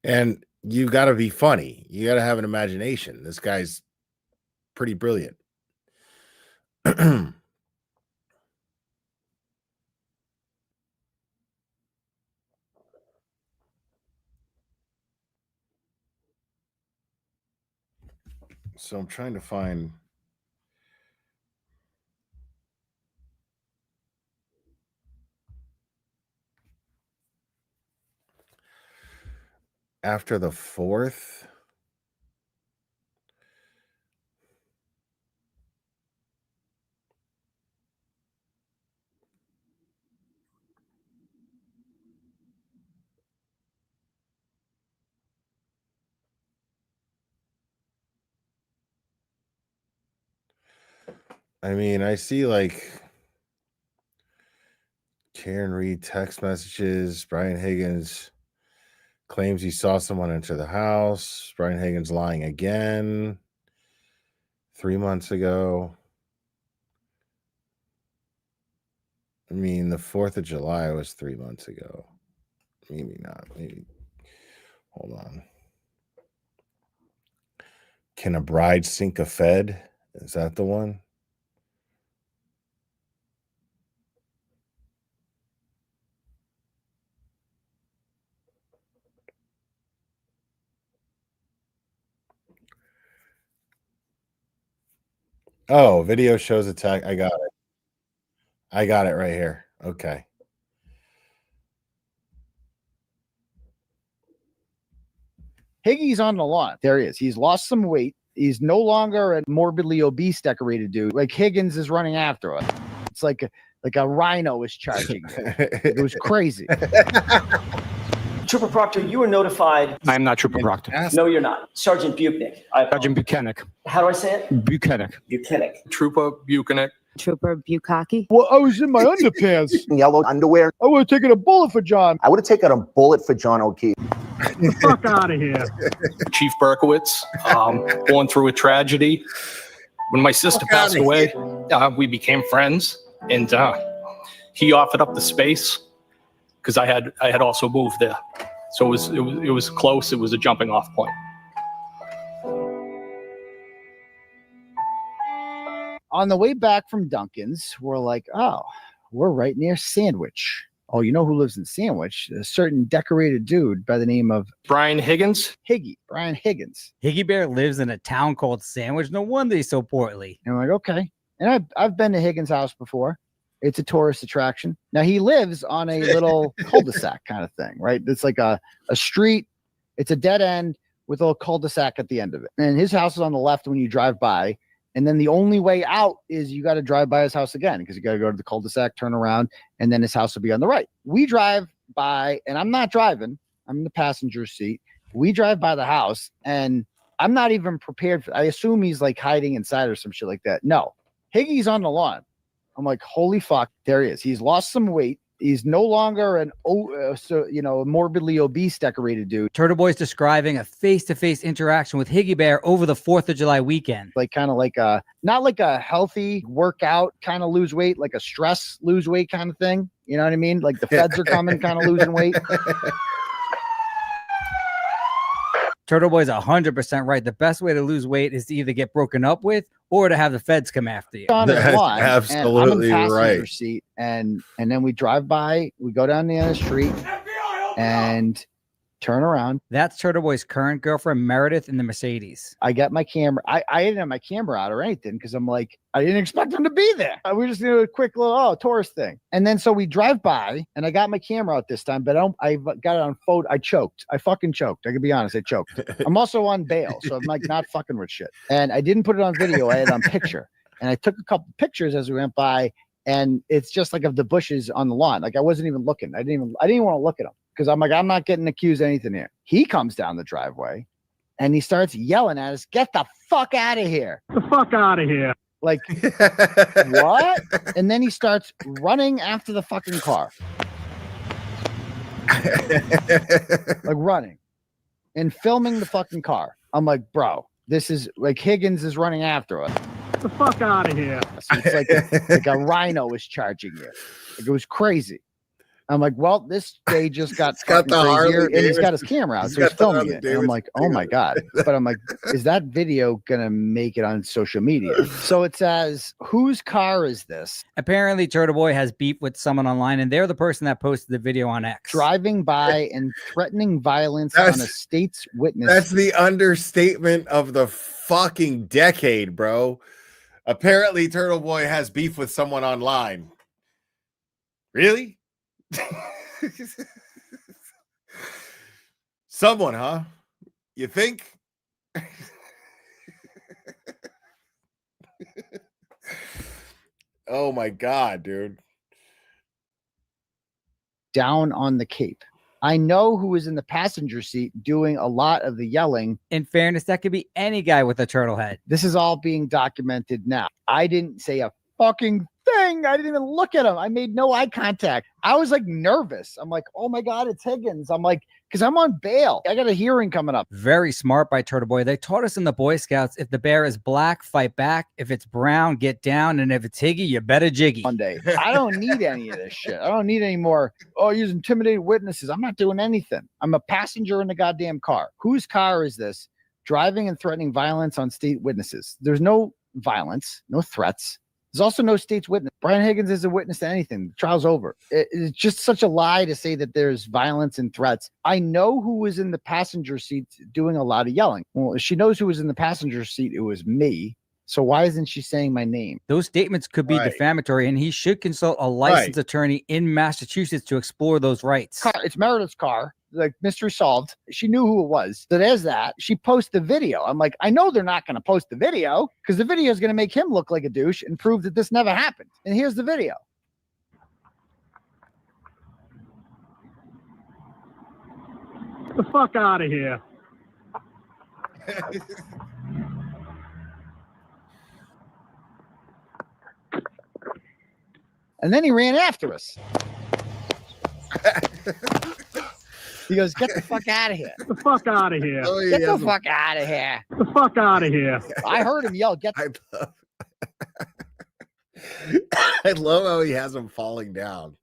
And you got to be funny. You got to have an imagination. This guy's pretty brilliant. So I'm trying to find after the 4th. I mean, I see like Karen Reed text messages. Brian Higgins claims he saw someone enter the house. Brian Higgins lying again 3 months ago. I mean, the 4th of July was 3 months ago. Maybe not. Maybe. Hold on. Can a bride sink a Fed? Is that the one? Oh, video shows attack. I got it. I got it right here. Okay. Higgy's on the lawn. There he is. He's lost some weight. He's no longer a morbidly obese decorated dude. Like Higgins is running after us. It's like a rhino is charging. It was crazy. Trooper Proctor, you were notified. I am not Trooper Proctor. No, you're not. Sergeant Buchnick. Sergeant Buchanan. How do I say it? Buchanan. Buchanan. Trooper Buchanan. Trooper Bukaki. Well, I was in my underpants. Yellow underwear. I would have taken a bullet for John. I would have taken a bullet for John O'Keefe. Fuck out of here. Chief Berkowitz, going through a tragedy. When my sister passed away, we became friends, and he offered up the space because I had also moved there, so it was close. It was a jumping off point. On the way back from Duncan's, we're like, oh, we're right near Sandwich. Oh, you know who lives in Sandwich? A certain decorated dude by the name of Brian Higgins. Brian Higgins. Higgy Bear lives in a town called Sandwich. No wonder he's so portly. And I'm like, okay. And I've been to Higgins' house before. It's a tourist attraction. Now he lives on a little cul-de-sac kind of thing, right? It's like a street. It's a dead end with a little cul-de-sac at the end of it. And his house is on the left when you drive by. And then the only way out is you got to drive by his house again because you got to go to the cul-de-sac, turn around, and then his house will be on the right. We drive by, and I'm not driving. I'm in the passenger seat. We drive by the house, and I'm not even prepared for. I assume he's like hiding inside or some shit like that. No, Higgy's on the lawn. I'm like, holy fuck, there he is. He's lost some weight. He's no longer a morbidly obese decorated dude. Turtle Boy's describing a face-to-face interaction with Higgy Bear over the 4th of July weekend. Like kind of like not like a healthy workout kind of lose weight, like a stress lose weight kind of thing. You know what I mean? Like the feds are coming kind of losing weight. Turtle Boy's 100% right. The best way to lose weight is to either get broken up with or to have the feds come after you. That's absolutely right. Seat, and then we drive by, we go down the end of the street and turn around. That's Turtle Boy's current girlfriend, Meredith, in the Mercedes. I got my camera. I didn't have my camera out or anything because I'm like, I didn't expect him to be there. We just did a quick little tourist thing. And then so we drive by and I got my camera out this time, but I got it on photo. I choked. I fucking choked. I can be honest. I choked. I'm also on bail. So I'm like not fucking with shit. And I didn't put it on video. I had it on picture. And I took a couple pictures as we went by. And it's just like of the bushes on the lawn. Like I wasn't even looking. I didn't even want to look at them. Because I'm like, I'm not getting accused of anything here. He comes down the driveway and he starts yelling at us, get the fuck out of here. The fuck out of here. Like, what? And then he starts running after the fucking car. Like running and filming the fucking car. I'm like, bro, this is like Higgins is running after us. The fuck out of here. So it's like a rhino is charging you. Like it was crazy. I'm like, well, this day just got crazier, and he's got his camera out, so he's filming it. And I'm like, oh my God. But I'm like, is that video gonna make it on social media? So it says, whose car is this? Apparently, Turtle Boy has beef with someone online, and they're the person that posted the video on X. Driving by and threatening violence on a state's witness. That's the understatement of the fucking decade, bro. Apparently, Turtle Boy has beef with someone online. Really? Someone, huh? You think? Oh my God, dude. Down on the Cape. I know who is in the passenger seat doing a lot of the yelling. In fairness, that could be any guy with a turtle head. This is all being documented now. I didn't say a fucking thing. I didn't even look at him. I made no eye contact. I was like nervous. I'm like, oh my God, it's Higgins. I'm like, because I'm on bail. I got a hearing coming up. Very smart by Turtle Boy. They taught us in the Boy Scouts, if the bear is black, fight back. If it's brown, get down. And if it's Higgy, you better jiggy. Monday. I don't need any of this shit. I don't need any more, use intimidated witnesses. I'm not doing anything. I'm a passenger in the goddamn car. Whose car is this? driving and threatening violence on state witnesses. There's no violence, no threats. There's also no state's witness. Brian Higgins is a witness to anything. The trial's over. It's just such a lie to say that there's violence and threats. I know who was in the passenger seat doing a lot of yelling. Well, if she knows who was in the passenger seat, it was me. So why isn't she saying my name? Those statements could be defamatory, and he should consult a licensed attorney in Massachusetts to explore those rights. It's Meredith's car. Like, mystery solved. She knew who it was. So there's that. She posts the video. I'm like, I know they're not going to post the video because the video is going to make him look like a douche and prove that this never happened. And here's the video. Get the fuck out of here. And then he ran after us. He goes, get the fuck out of here. Get the fuck out of here. Oh, get the fuck out of here. Get the fuck out of here. I heard him yell, get the I love how he has him falling down.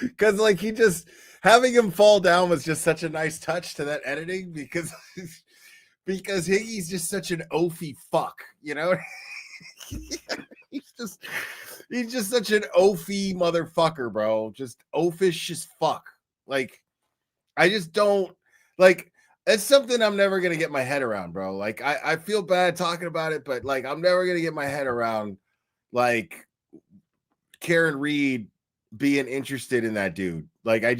Because like he just having him fall down was just such a nice touch to that editing because Higgy's just such an oafy fuck, you know? he's just such an oafy motherfucker, bro. Just oafish as fuck. Like, I just don't like. It's something I'm never gonna get my head around, bro. Like, I feel bad talking about it, but like, I'm never gonna get my head around like Karen Reed being interested in that dude. Like, I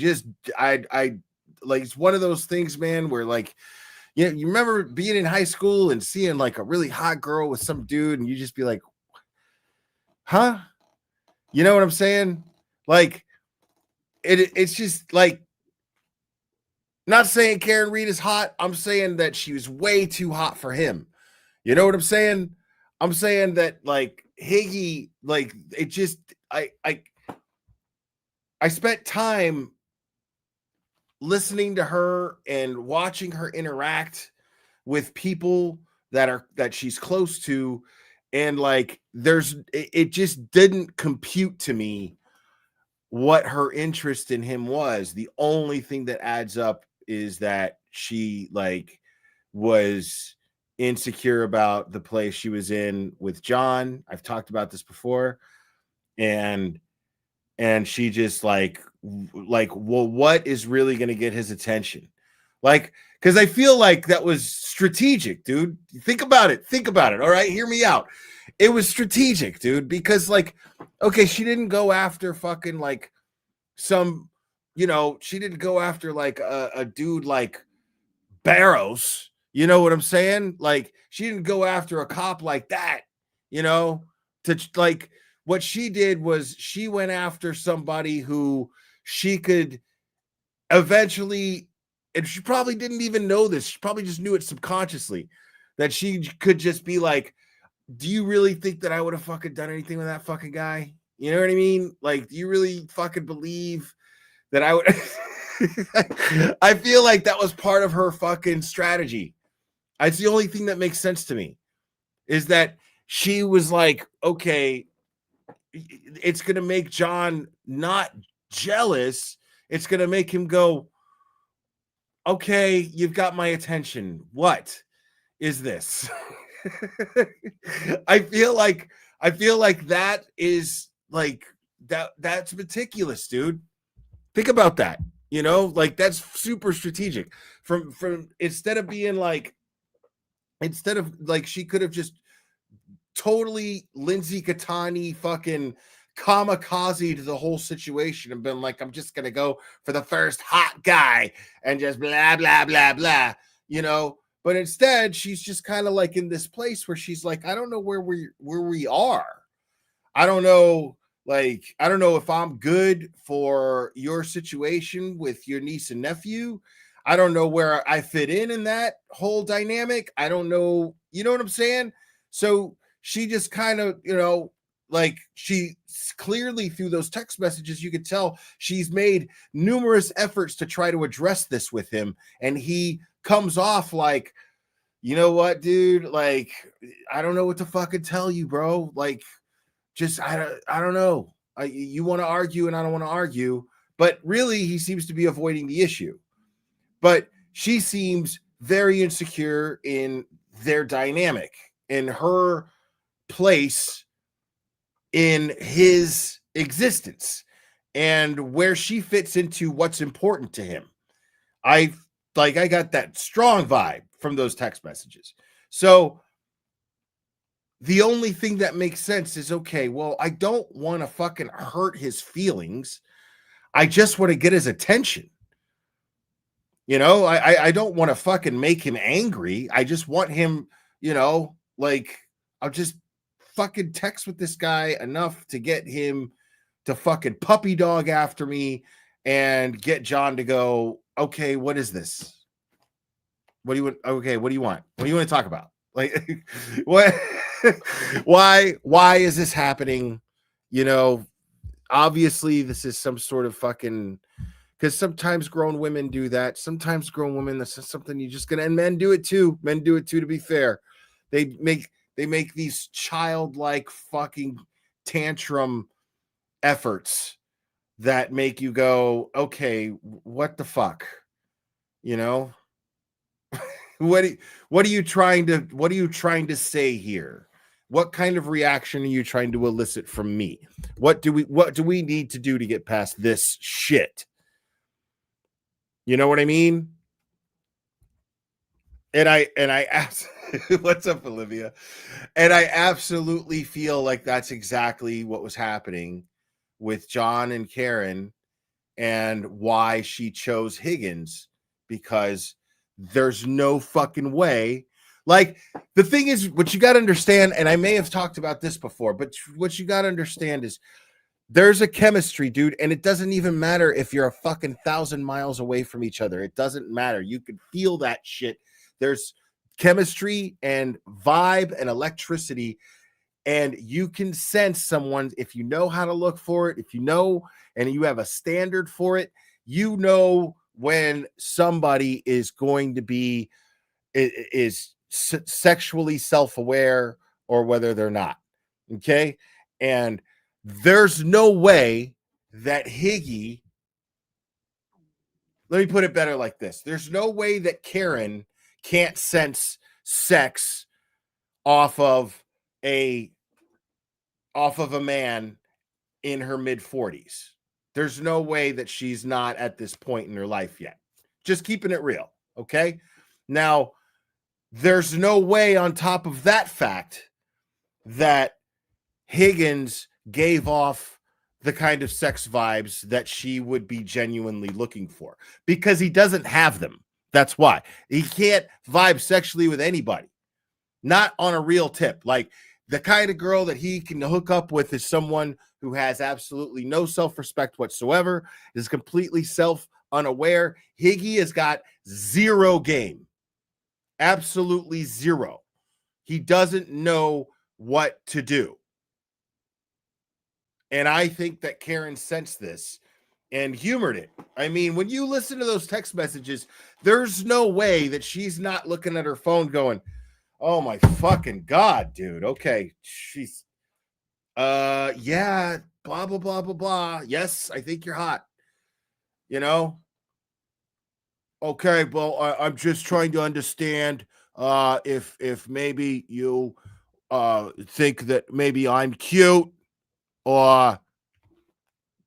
like it's one of those things, man, where like. You know, you remember being in high school and seeing like a really hot girl with some dude and you just be like, huh? You know what I'm saying? Like, it's just like, not saying Karen Reed is hot. I'm saying that she was way too hot for him. You know what I'm saying? I'm saying that like Higgy, like it just, I spent time listening to her and watching her interact with people that she's close to, and like it just didn't compute to me what her interest in him was. The only thing that adds up is that she like was insecure about the place she was in with John. I've talked about this before, and she just like, well, what is really going to get his attention? Like, because I feel like that was strategic, dude. Think about it. All right, hear me out. It was strategic, dude, because like, okay, she didn't go after fucking like some, you know, she didn't go after like a dude like Barrows. You know what I'm saying? Like, she didn't go after a cop like that, you know, to like. What she did was she went after somebody who she could eventually, and she probably didn't even know this. She probably just knew it subconsciously, that she could just be like, do you really think that I would have fucking done anything with that fucking guy? You know what I mean? Like, do you really fucking believe that I would? I feel like that was part of her fucking strategy. It's the only thing that makes sense to me, is that she was like, okay, it's going to make John not jealous. It's going to make him go, okay, you've got my attention. What is this? I feel like that is like that's meticulous, dude. Think about that. You know, like that's super strategic. From instead of she could have just totally Lindsay Catani fucking kamikaze to the whole situation and been like, I'm just gonna go for the first hot guy and just blah blah blah blah, you know. But instead, she's just kind of like in this place where she's like, I don't know where we are. I don't know if I'm good for your situation with your niece and nephew. I don't know where I fit in that whole dynamic. I don't know, you know what I'm saying? So she just kind of, you know, like she clearly through those text messages, you could tell she's made numerous efforts to try to address this with him. And he comes off like, you know what, dude? Like, I don't know what to fucking tell you, bro. Like, just, I don't know. You want to argue and I don't want to argue. But really, he seems to be avoiding the issue. But she seems very insecure in their dynamic, in her place in his existence, and where she fits into what's important to him. I got that strong vibe from those text messages. So the only thing that makes sense is, okay, well, I don't want to fucking hurt his feelings. I just want to get his attention. You know, I don't want to fucking make him angry. I just want him, you know, like, I'll just fucking text with this guy enough to get him to fucking puppy dog after me and get John to go, okay, what is this? What do you want? Okay, what do you want? What do you want to talk about? Like, what? Why is this happening? You know, obviously this is some sort of fucking, because sometimes grown women do that. Sometimes grown women, that's something you just gonna, and men do it too. Men do it too, to be fair. They make these childlike fucking tantrum efforts that make you go, okay, what the fuck? You know? What are you trying to say here? What kind of reaction are you trying to elicit from me? What do we need to do to get past this shit? You know what I mean? And I what's up, Olivia? And I absolutely feel like that's exactly what was happening with John and Karen, and why she chose Higgins, because there's no fucking way. Like, the thing is, what you got to understand, and I may have talked about this before, but what you got to understand is there's a chemistry, dude, and it doesn't even matter if you're a fucking 1,000 miles away from each other. It doesn't matter. You can feel that shit. There's chemistry and vibe and electricity, and you can sense someone if you know how to look for it, if you know, and you have a standard for it, you know when somebody is going to be sexually self-aware or whether they're not. Okay. And there's no way that Higgy, let me put it better like this. There's no way that Karen can't sense sex off of a man in her mid-40s. There's no way that she's not at this point in her life yet. Just keeping it real, okay? Now, there's no way on top of that fact that Higgins gave off the kind of sex vibes that she would be genuinely looking for, because he doesn't have them. That's why. He can't vibe sexually with anybody. Not on a real tip. Like, the kind of girl that he can hook up with is someone who has absolutely no self-respect whatsoever, is completely self-unaware. Higgy has got zero game. Absolutely zero. He doesn't know what to do. And I think that Karen sensed this and humored it. I mean, when you listen to those text messages, there's no way that she's not looking at her phone going, oh my fucking God, dude. Okay. She's, yeah, blah, blah, blah, blah, blah. Yes, I think you're hot. You know? Okay, well, I'm just trying to understand if maybe you think that maybe I'm cute, or,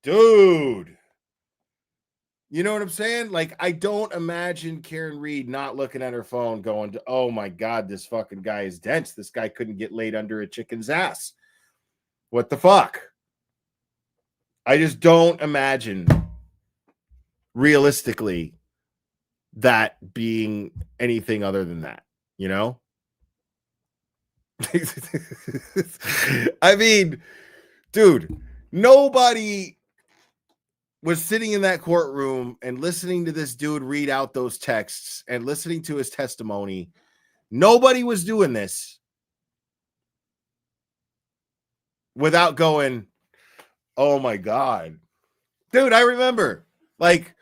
dude. You know what I'm saying? Like, I don't imagine Karen Reed not looking at her phone going, oh my God, this fucking guy is dense. This guy couldn't get laid under a chicken's ass. What the fuck? I just don't imagine realistically that being anything other than that, you know? I mean, dude, nobody was sitting in that courtroom and listening to this dude read out those texts and listening to his testimony. Nobody was doing this without going, oh my God. Dude, I remember, like,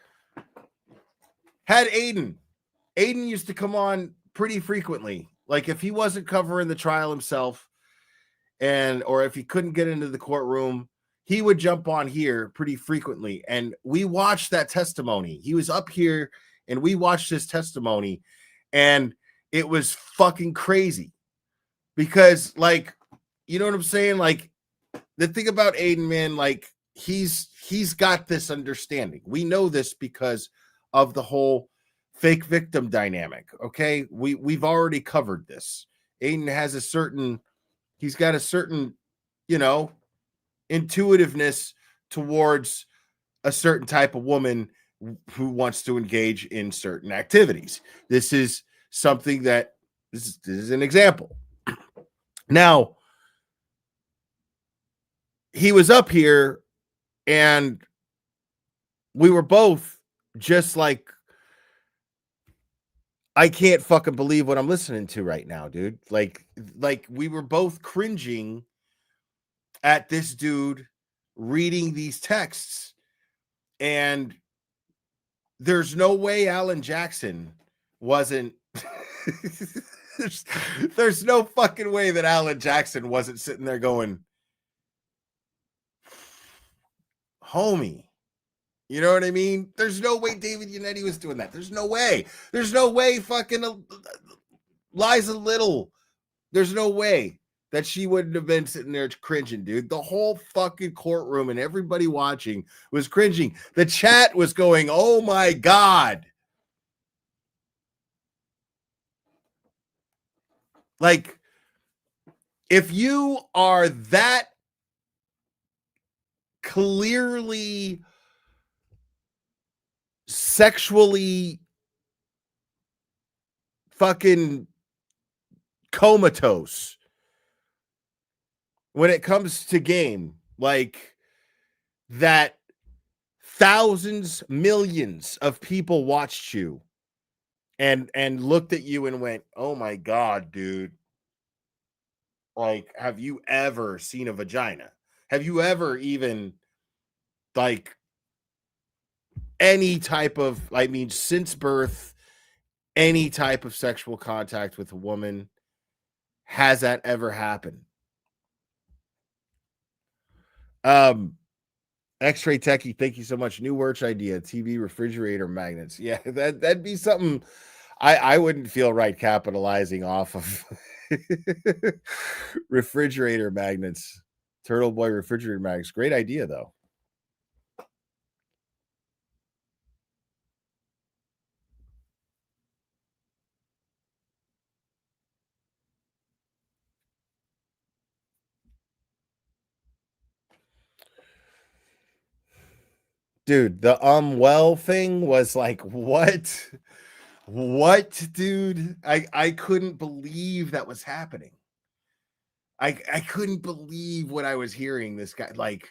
had Aiden used to come on pretty frequently. Like, if he wasn't covering the trial himself, or if he couldn't get into the courtroom, he would jump on here pretty frequently. And we watched that testimony. He was up here and we watched his testimony. And it was fucking crazy because, like, you know what I'm saying? Like, the thing about Aiden, man, like, he's got this understanding. We know this because of the whole fake victim dynamic. Okay, we've already covered this. Aiden has he's got a certain, you know, intuitiveness towards a certain type of woman who wants to engage in certain activities. This is something that this is an example. Now, he was up here and we were both just like, I can't fucking believe what I'm listening to right now, dude. Like we were both cringing at this dude reading these texts. And there's no way Alan Jackson wasn't there's no fucking way that Alan Jackson wasn't sitting there going, homie. You know what I mean? There's no way David Yannetti was doing that. There's no way. There's no way fucking Liza Little. There's no way that she wouldn't have been sitting there cringing, dude. The whole fucking courtroom and everybody watching was cringing. The chat was going, oh my God. Like, if you are that clearly sexually fucking comatose when it comes to game, like that, thousands, millions of people watched you and looked at you and went, oh my God, dude. Like, have you ever seen a vagina? Have you ever even, like, any type of, I mean, since birth, any type of sexual contact with a woman? Has that ever happened? X-Ray Techie, thank you so much. New merch idea, TV refrigerator magnets. Yeah, that'd be something I wouldn't feel right capitalizing off of. Refrigerator magnets. Turtle Boy refrigerator magnets. Great idea, though. Dude, the well thing was like, what? What, dude? I couldn't believe that was happening. I couldn't believe what I was hearing. This guy, like,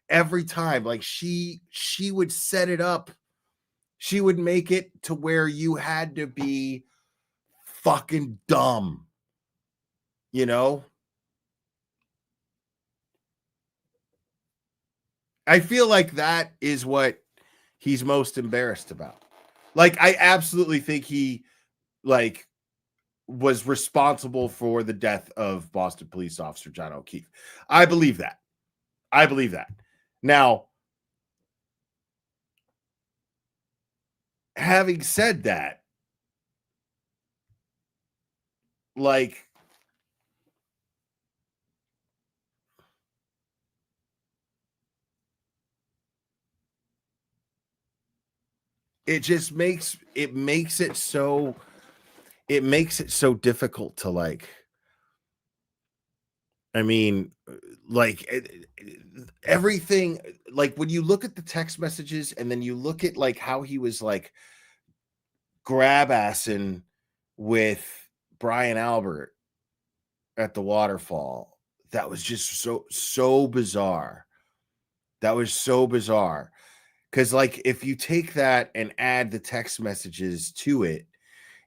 every time, like, she would set it up. She would make it to where you had to be fucking dumb. You know? I feel like that is what he's most embarrassed about. Like, I absolutely think he, like, was responsible for the death of Boston police officer John O'Keefe. I believe that. I believe that. Now, having said that, like, it just makes it so difficult to, like, I mean, like, everything, like, when you look at the text messages and then you look at, like, how he was, like, grab-assing with Brian Albert at the waterfall, that was just so bizarre. That was so bizarre. Because, like, if you take that and add the text messages to it,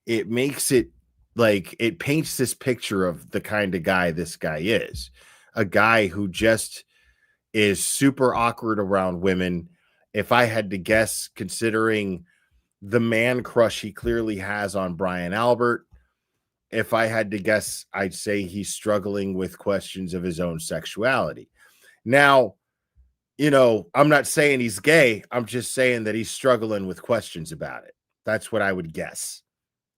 it makes it, like, it paints this picture of the kind of guy this guy is. A guy who just is super awkward around women. If I had to guess, considering the man crush he clearly has on Brian Albert, if I had to guess, I'd say he's struggling with questions of his own sexuality. Now, you know, I'm not saying he's gay. I'm just saying that he's struggling with questions about it. That's what I would guess.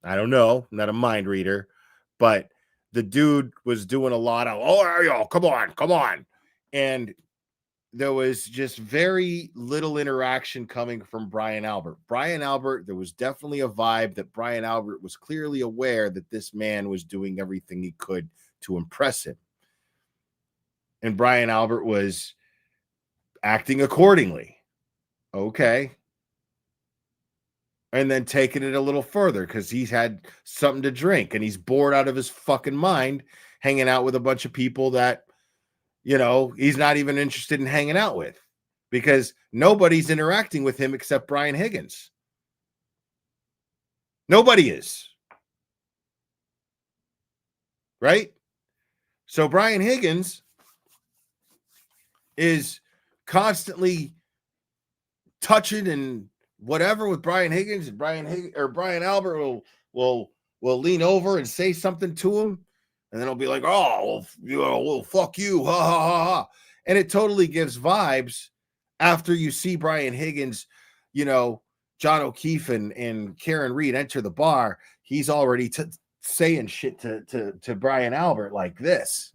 I don't know. I'm not a mind reader, but the dude was doing a lot of, oh, yo, come on. And there was just very little interaction coming from Brian Albert. Brian Albert, there was definitely a vibe that Brian Albert was clearly aware that this man was doing everything he could to impress him. And Brian Albert was acting accordingly. Okay. And then taking it a little further because he's had something to drink and he's bored out of his fucking mind hanging out with a bunch of people that, you know, he's not even interested in hanging out with because nobody's interacting with him except Brian Higgins. Nobody is. Right? So Brian Higgins is constantly touching and whatever with Brian Higgins, and Brian Albert will lean over and say something to him, and then he'll be like, "Oh, well, fuck you, ha ha ha ha," and it totally gives vibes after you see Brian Higgins, you know, John O'Keefe and Karen Reed enter the bar. He's already saying shit to Brian Albert like this.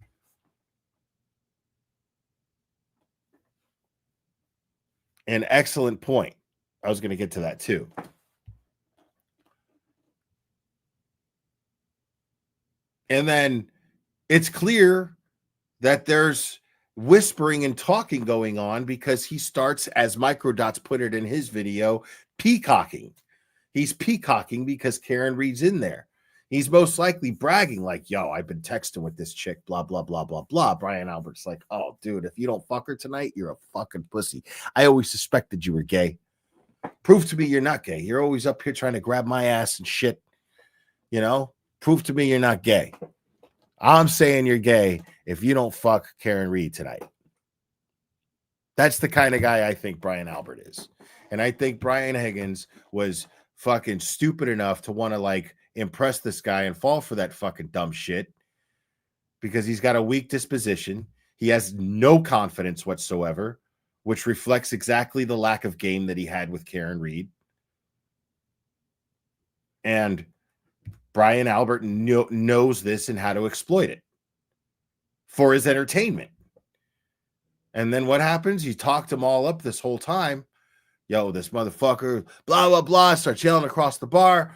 An excellent point. I was going to get to that too. And then it's clear that there's whispering and talking going on because he starts, as Microdots put it in his video, peacocking. He's peacocking because Karen Reed's in there. He's most likely bragging like, yo, I've been texting with this chick, blah, blah, blah, blah, blah. Brian Albert's like, oh, dude, if you don't fuck her tonight, you're a fucking pussy. I always suspected you were gay. Prove to me you're not gay. You're always up here trying to grab my ass and shit. You know, prove to me you're not gay. I'm saying you're gay if you don't fuck Karen Reed tonight. That's the kind of guy I think Brian Albert is. And I think Brian Higgins was fucking stupid enough to want to like impress this guy and fall for that fucking dumb shit because he's got a weak disposition. He has no confidence whatsoever, which reflects exactly the lack of game that he had with Karen Reed. And Brian Albert knows this and how to exploit it for his entertainment. And then what happens? You talked them all up this whole time. Yo, this motherfucker, blah, blah, blah, starts yelling across the bar.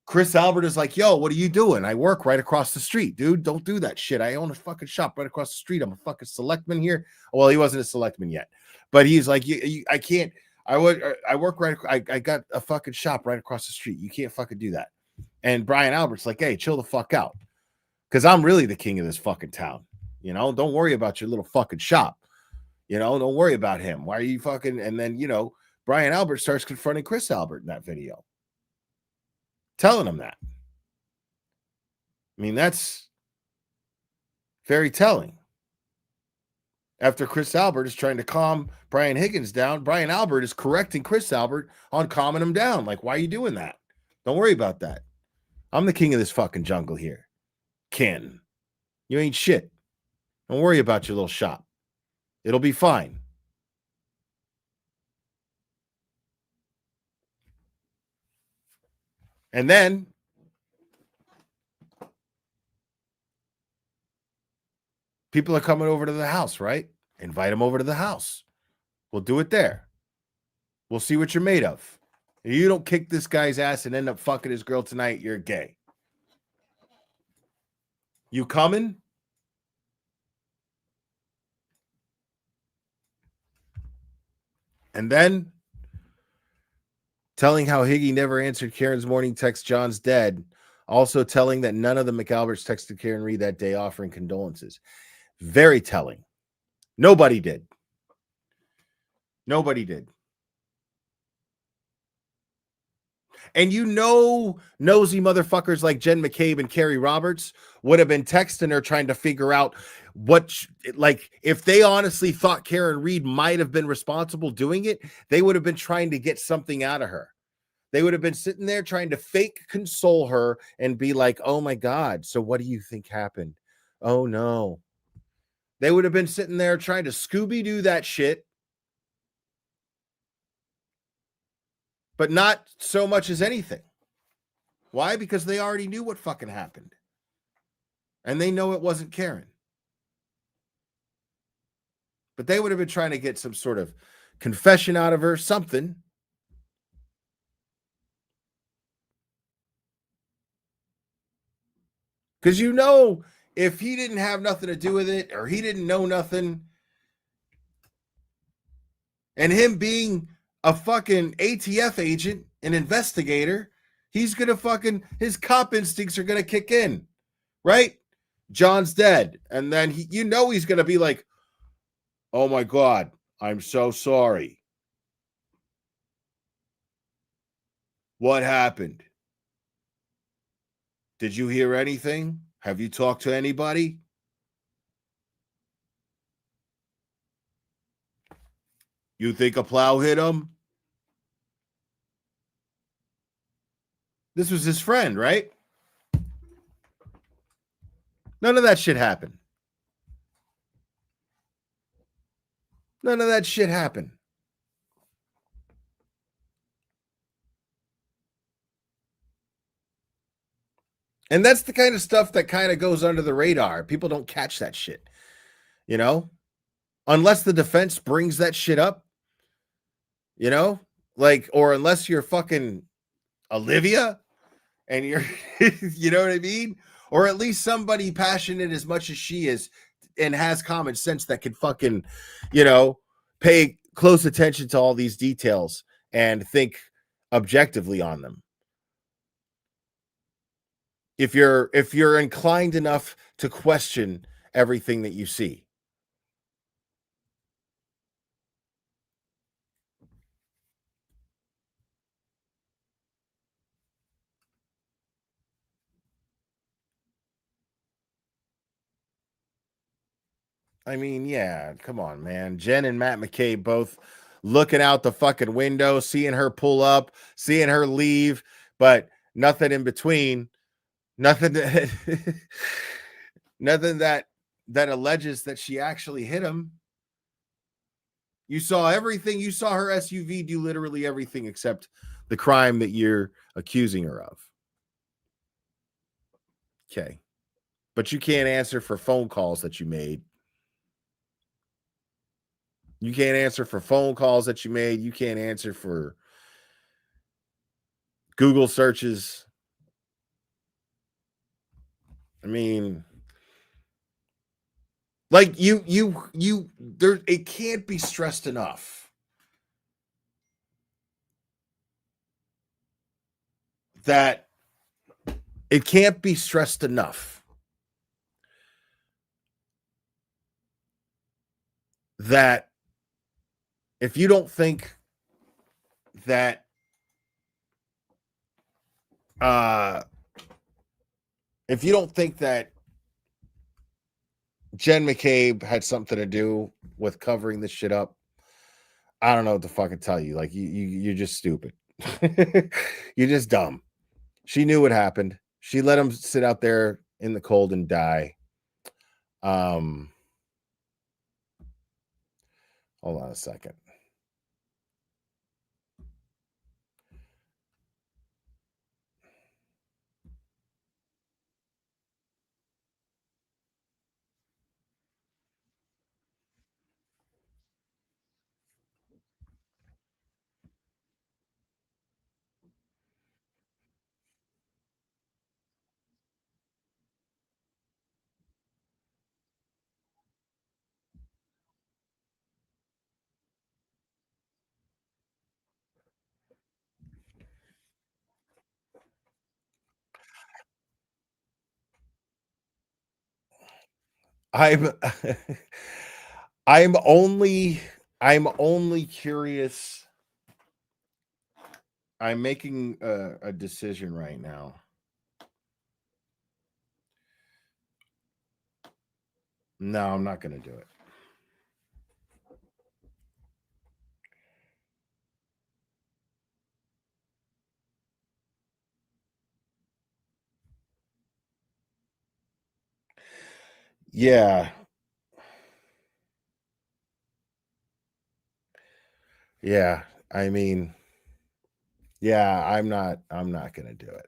Chris Albert is like, yo, what are you doing? I work right across the street, dude. Don't do that shit. I own a fucking shop right across the street. I'm a fucking selectman here. Well, he wasn't a selectman yet, but he's like, I can't, I work right. I got a fucking shop right across the street. You can't fucking do that. And Brian Albert's like, hey, chill the fuck out. Because I'm really the king of this fucking town. You know, don't worry about your little fucking shop. You know, don't worry about him. Why are you fucking? And then, you know, Brian Albert starts confronting Chris Albert in that video. Telling him that. I mean, that's very telling. After Chris Albert is trying to calm Brian Higgins down, Brian Albert is correcting Chris Albert on calming him down. Like, why are you doing that? Don't worry about that. I'm the king of this fucking jungle here. Ken, you ain't shit. Don't worry about your little shop. It'll be fine. And then people are coming over to the house, right? Invite them over to the house. We'll do it there. We'll see what you're made of. If you don't kick this guy's ass and end up fucking his girl tonight, you're gay. You coming? And then telling how Higgy never answered Karen's morning text, John's dead. Also telling that none of the McAlberts texted Karen Reed that day offering condolences. Very telling. Nobody did. Nobody did. And you know, nosy motherfuckers like Jen McCabe and Carrie Roberts would have been texting her trying to figure out what, like, if they honestly thought Karen Reed might have been responsible doing it, they would have been trying to get something out of her. They would have been sitting there trying to fake console her and be like, oh my God, so what do you think happened? Oh no. They would have been sitting there trying to Scooby-Doo that shit. But not so much as anything. Why? Because they already knew what fucking happened. And they know it wasn't Karen. But they would have been trying to get some sort of confession out of her, something. Because you know, if he didn't have nothing to do with it, or he didn't know nothing, and him being a fucking ATF agent, an investigator, he's gonna fucking, his cop instincts are gonna kick in, right? John's dead. And then he's gonna be like, oh my God, I'm so sorry. What happened? Did you hear anything? Have you talked to anybody? You think a plow hit him? This was his friend, right? None of that shit happened. None of that shit happened. And that's the kind of stuff that kind of goes under the radar. People don't catch that shit, you know, unless the defense brings that shit up, you know, like, or unless you're fucking Olivia and you're, you know what I mean? Or at least somebody passionate as much as she is and has common sense that can fucking, you know, pay close attention to all these details and think objectively on them. If you're inclined enough to question everything that you see. I mean, yeah, come on, man. Jen and Matt McCabe both looking out the fucking window, seeing her pull up, seeing her leave, but nothing in between. Nothing nothing that alleges that she actually hit him. You saw everything. You saw her SUV do literally everything except the crime that you're accusing her of. Okay. But you can't answer for phone calls that you made. You can't answer for phone calls that you made. You can't answer for Google searches. I mean, like there, it can't be stressed enough that it can't be stressed enough that if you don't think that if you don't think that Jen McCabe had something to do with covering this shit up, I don't know what to fucking tell you. Like you're just stupid. You're just dumb. She knew what happened. She let him sit out there in the cold and die. Hold on a second. I'm I'm only curious. I'm making a decision right now. No, I'm not going to do it. Yeah. Yeah. I mean, yeah, I'm not going to do it.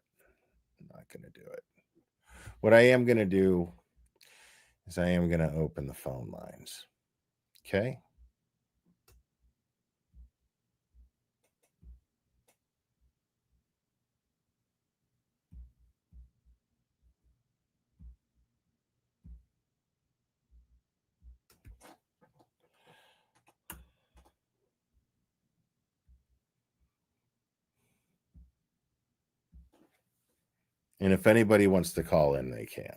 not going to do it. What I am going to do is I am going to open the phone lines. Okay. And if anybody wants to call in, they can.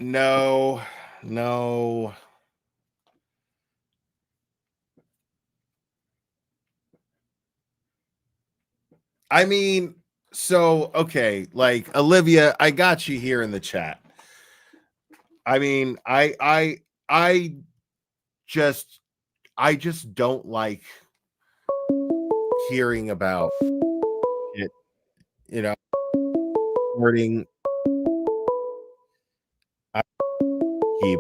No. I mean, so, okay, like Olivia, I got you here in the chat. I mean, I just don't like hearing about it, you know, wording. I keep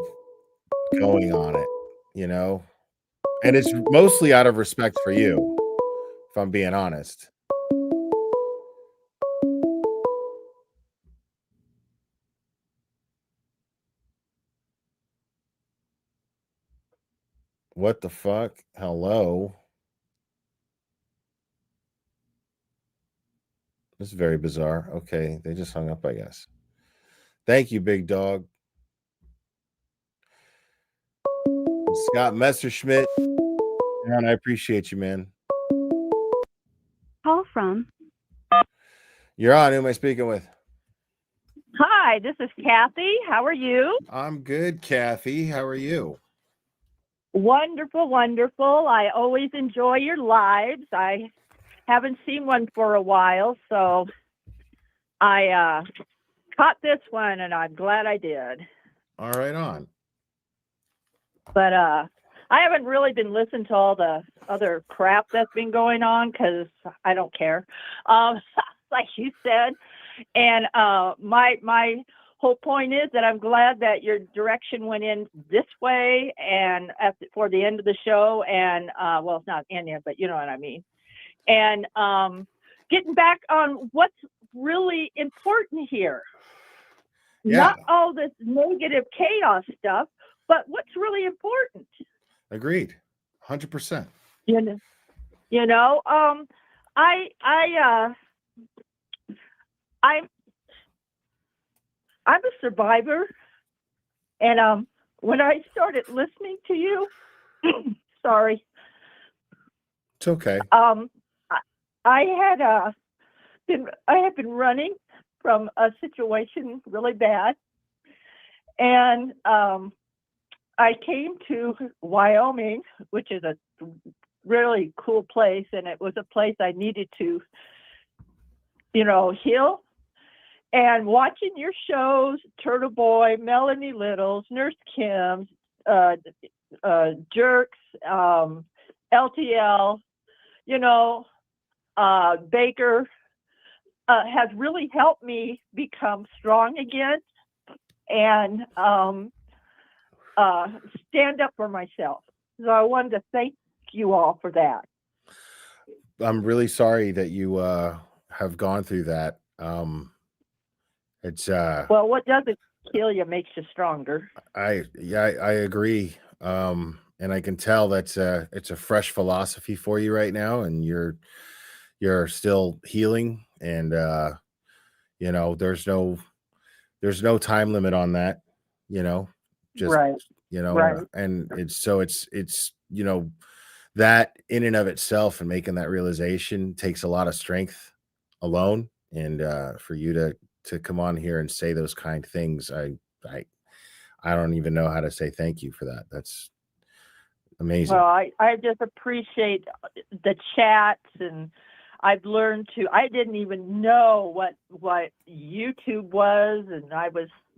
going on it, you know, and it's mostly out of respect for you, if I'm being honest. What the fuck? Hello. This is very bizarre. Okay, they just hung up, I guess. Thank you, big dog. Scott Messerschmidt. Man, I appreciate you, man. Call from. You're on. Who am I speaking with? Hi, this is Kathy. How are you? I'm good, Kathy. How are you? Wonderful, wonderful. I always enjoy your lives. I haven't seen one for a while, so I caught this one, and I'm glad I did. All right, on. But I haven't really been listening to all the other crap that's been going on because I don't care, like you said. And my whole point is that I'm glad that your direction went in this way and for the end of the show. And well, it's not ending, but you know what I mean. And getting back on what's really important here. Yeah. Not all this negative chaos stuff, but what's really important. Agreed. 100%. I'm a survivor, and when I started listening to you, sorry. It's okay. I had been running from a situation really bad, and I came to Wyoming, which is a really cool place, and it was a place I needed to, heal. And watching your shows, Turtle Boy, Melanie Littles, Nurse Kim's, Jerks, LTL, Baker, has really helped me become strong again and stand up for myself. So I wanted to thank you all for that. I'm really sorry that you have gone through that. It's well, what doesn't kill you makes you stronger. I agree. And I can tell that's it's a fresh philosophy for you right now, and you're still healing, and there's no time limit on that, just right. Right. And it's that in and of itself, and making that realization takes a lot of strength alone, and for you to come on here and say those kind things, I don't even know how to say thank you for that. That's amazing. Well, I just appreciate the chats, and I've learned I didn't even know what YouTube was, and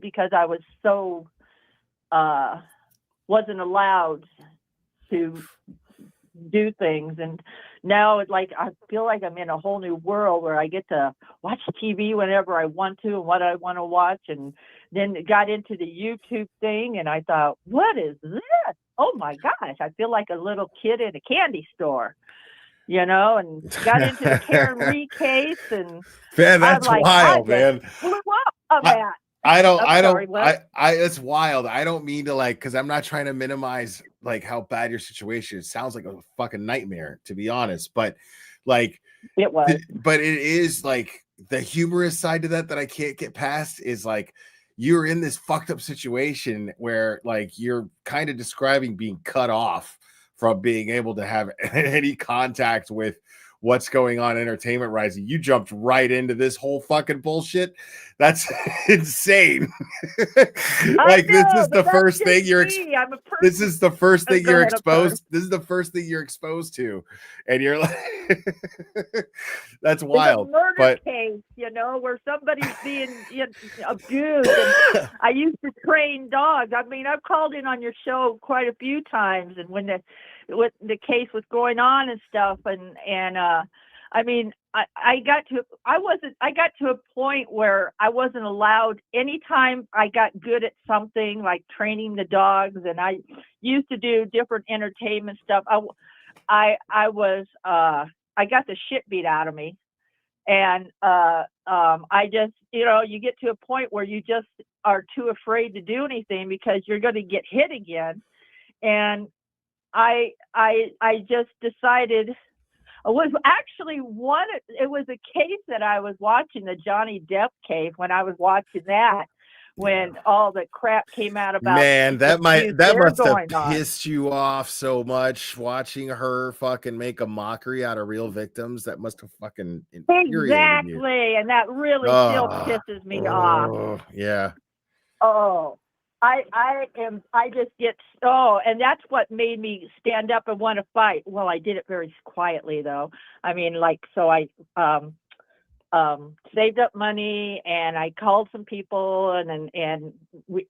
because I was so wasn't allowed to do things, and now it's like I feel like I'm in a whole new world where I get to watch TV whenever I want to and what I want to watch. And then got into the YouTube thing, and I thought, what is this? Oh my gosh, I feel like a little kid in a candy store. you know, and got into the Karen Reed case, and Man, that's I'm like, wild, I man. just blew up on that. I don't, what? it's wild. I don't mean to like, cause I'm not trying to minimize like how bad your situation is. It sounds like a fucking nightmare, to be honest. But like, it was, but it is like the humorous side to that I can't get past is like, you're in this fucked up situation where like you're kind of describing being cut off from being able to have any contact with what's going on entertainment rising. You jumped right into this whole fucking bullshit. That's insane. Like this is the first thing you're this is the first thing you're exposed. This is the first thing you're exposed to. And you're like that's wild. It's a murder but case, you know, where somebody's being abused. And I used to train dogs. I mean, I've called in on your show quite a few times, and when the case was going on and stuff, and I mean, I got to a point where I wasn't allowed. Anytime I got good at something like training the dogs, and I used to do different entertainment stuff, I got the shit beat out of me. And I just, you know, you get to a point where you just are too afraid to do anything because you're going to get hit again. And I just decided it was actually it was a case that I was watching, the Johnny Depp case, when I was watching that, when all the crap came out about, man, that must have pissed you off so much watching her fucking make a mockery out of real victims. That must have fucking infuriated you. Exactly, and that really still pisses me off. Yeah. Oh, I just get and that's what made me stand up and want to fight. Well, I did it very quietly though. I mean, like, so I saved up money and I called some people and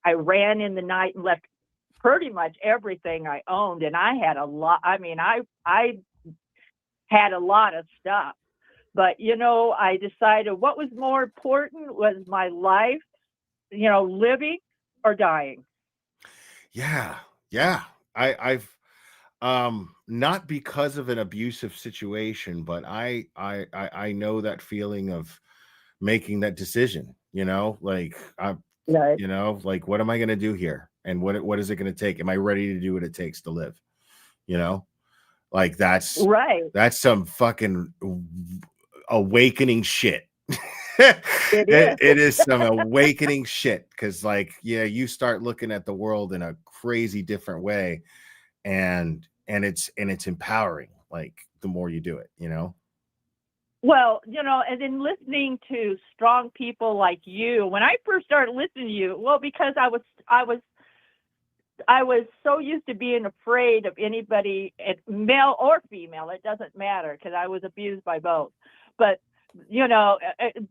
I ran in the night and left pretty much everything I owned. And I had a lot. I mean, I had a lot of stuff, but you know, I decided what was more important was my life, you know, living or dying. Yeah. I've not because of an abusive situation, but I know that feeling of making that decision, you know, like you know, like what am I going to do here? And what is it going to take? Am I ready to do what it takes to live? You know, like that's right. That's some fucking awakening shit. It is some awakening shit, because like, yeah, you start looking at the world in a crazy different way, and it's empowering, like the more you do it, you know. Well, you know, and then listening to strong people like you, when I first started listening to you, well, because I was so used to being afraid of anybody, male or female, it doesn't matter, because I was abused by both. But you know,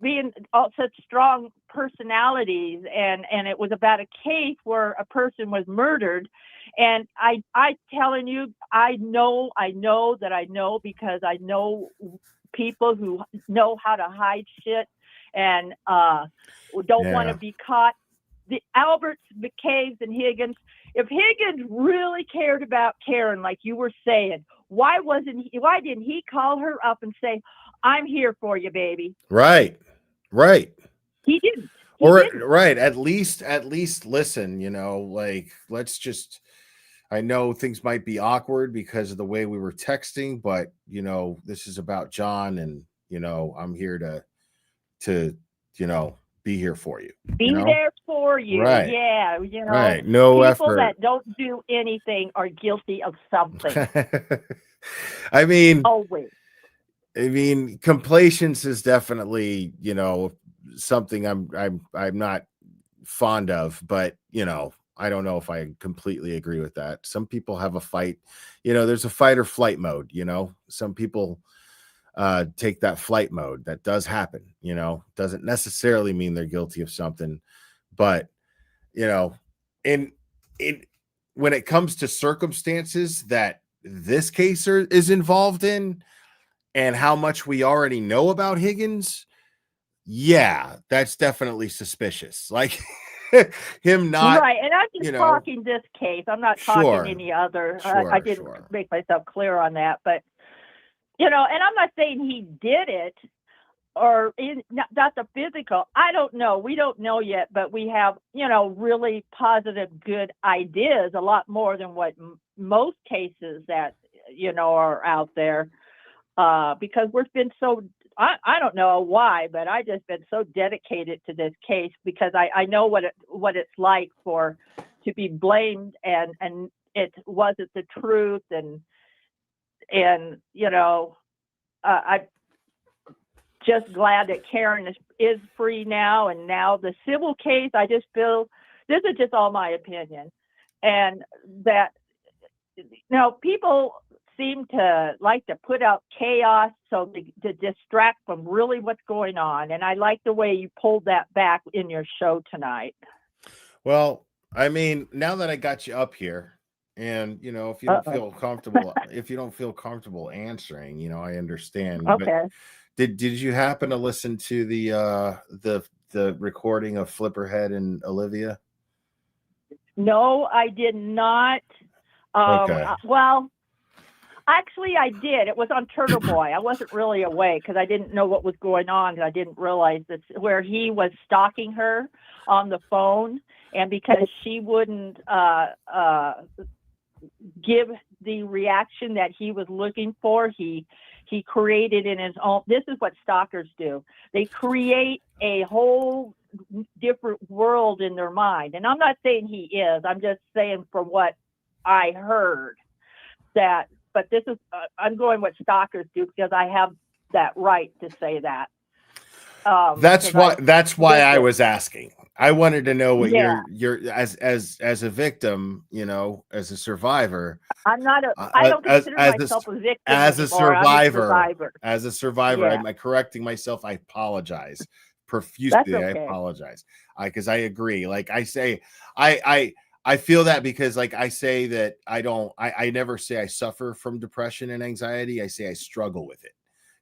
being all such strong personalities, and it was about a case where a person was murdered, and I telling you, I know because I know people who know how to hide shit and don't want to be caught. The Alberts, McCabe's, and Higgins. If Higgins really cared about Karen, like you were saying, why didn't he call her up and say, I'm here for you, baby? Right. He didn't. Right. At least listen, you know, like, let's just, I know things might be awkward because of the way we were texting, but you know, this is about John, and you know, I'm here to, you know, be here for you. Be there for you. Right. Yeah. You know, right. No people effort. that don't do anything are guilty of something. I mean, always. I mean, complacence is definitely, you know, something I'm not fond of, but you know, I don't know if I completely agree with that. Some people have a fight, you know, there's a fight or flight mode, you know, some people take that flight mode. That does happen, you know, doesn't necessarily mean they're guilty of something, but you know, when it comes to circumstances that this case is involved in, and how much we already know about Higgins, yeah, that's definitely suspicious. Like him not right. And I'm just talking this case. I'm not talking any other. I didn't make myself clear on that, but and I'm not saying he did it or not the physical. I don't know. We don't know yet, but we have, really positive, good ideas, a lot more than what most cases that, are out there. Because we've been so, I don't know why, but I just been so dedicated to this case because I know what it's like to be blamed and it wasn't the truth and I'm just glad that Karen is free now. And now the civil case, I just feel, this is just all my opinion, and that, people seem to like to put out chaos so to distract from really what's going on. And I like the way you pulled that back in your show tonight. Well, I mean, now that I got you up here, and if you don't feel comfortable, answering, I understand. Okay. But did you happen to listen to the recording of Flipperhead and Olivia? No, I did not. Okay. Well, actually, I did. It was on Turtle Boy. I wasn't really awake because I didn't know what was going on. I didn't realize that where he was stalking her on the phone, and because she wouldn't give the reaction that he was looking for, he created in his own. This is what stalkers do. They create a whole different world in their mind. And I'm not saying he is. I'm just saying from what I heard that. But this is I'm going what stalkers do because I have that right to say that. That's why I was asking. I wanted to know what you're as a victim, as a survivor. I'm not I don't consider myself a victim as a anymore. survivor. As a survivor, Yeah. I'm correcting myself. I apologize profusely. That's okay. I apologize. Because I agree. Like I say, I feel that because like I say that I never say I suffer from depression and anxiety. I say I struggle with it.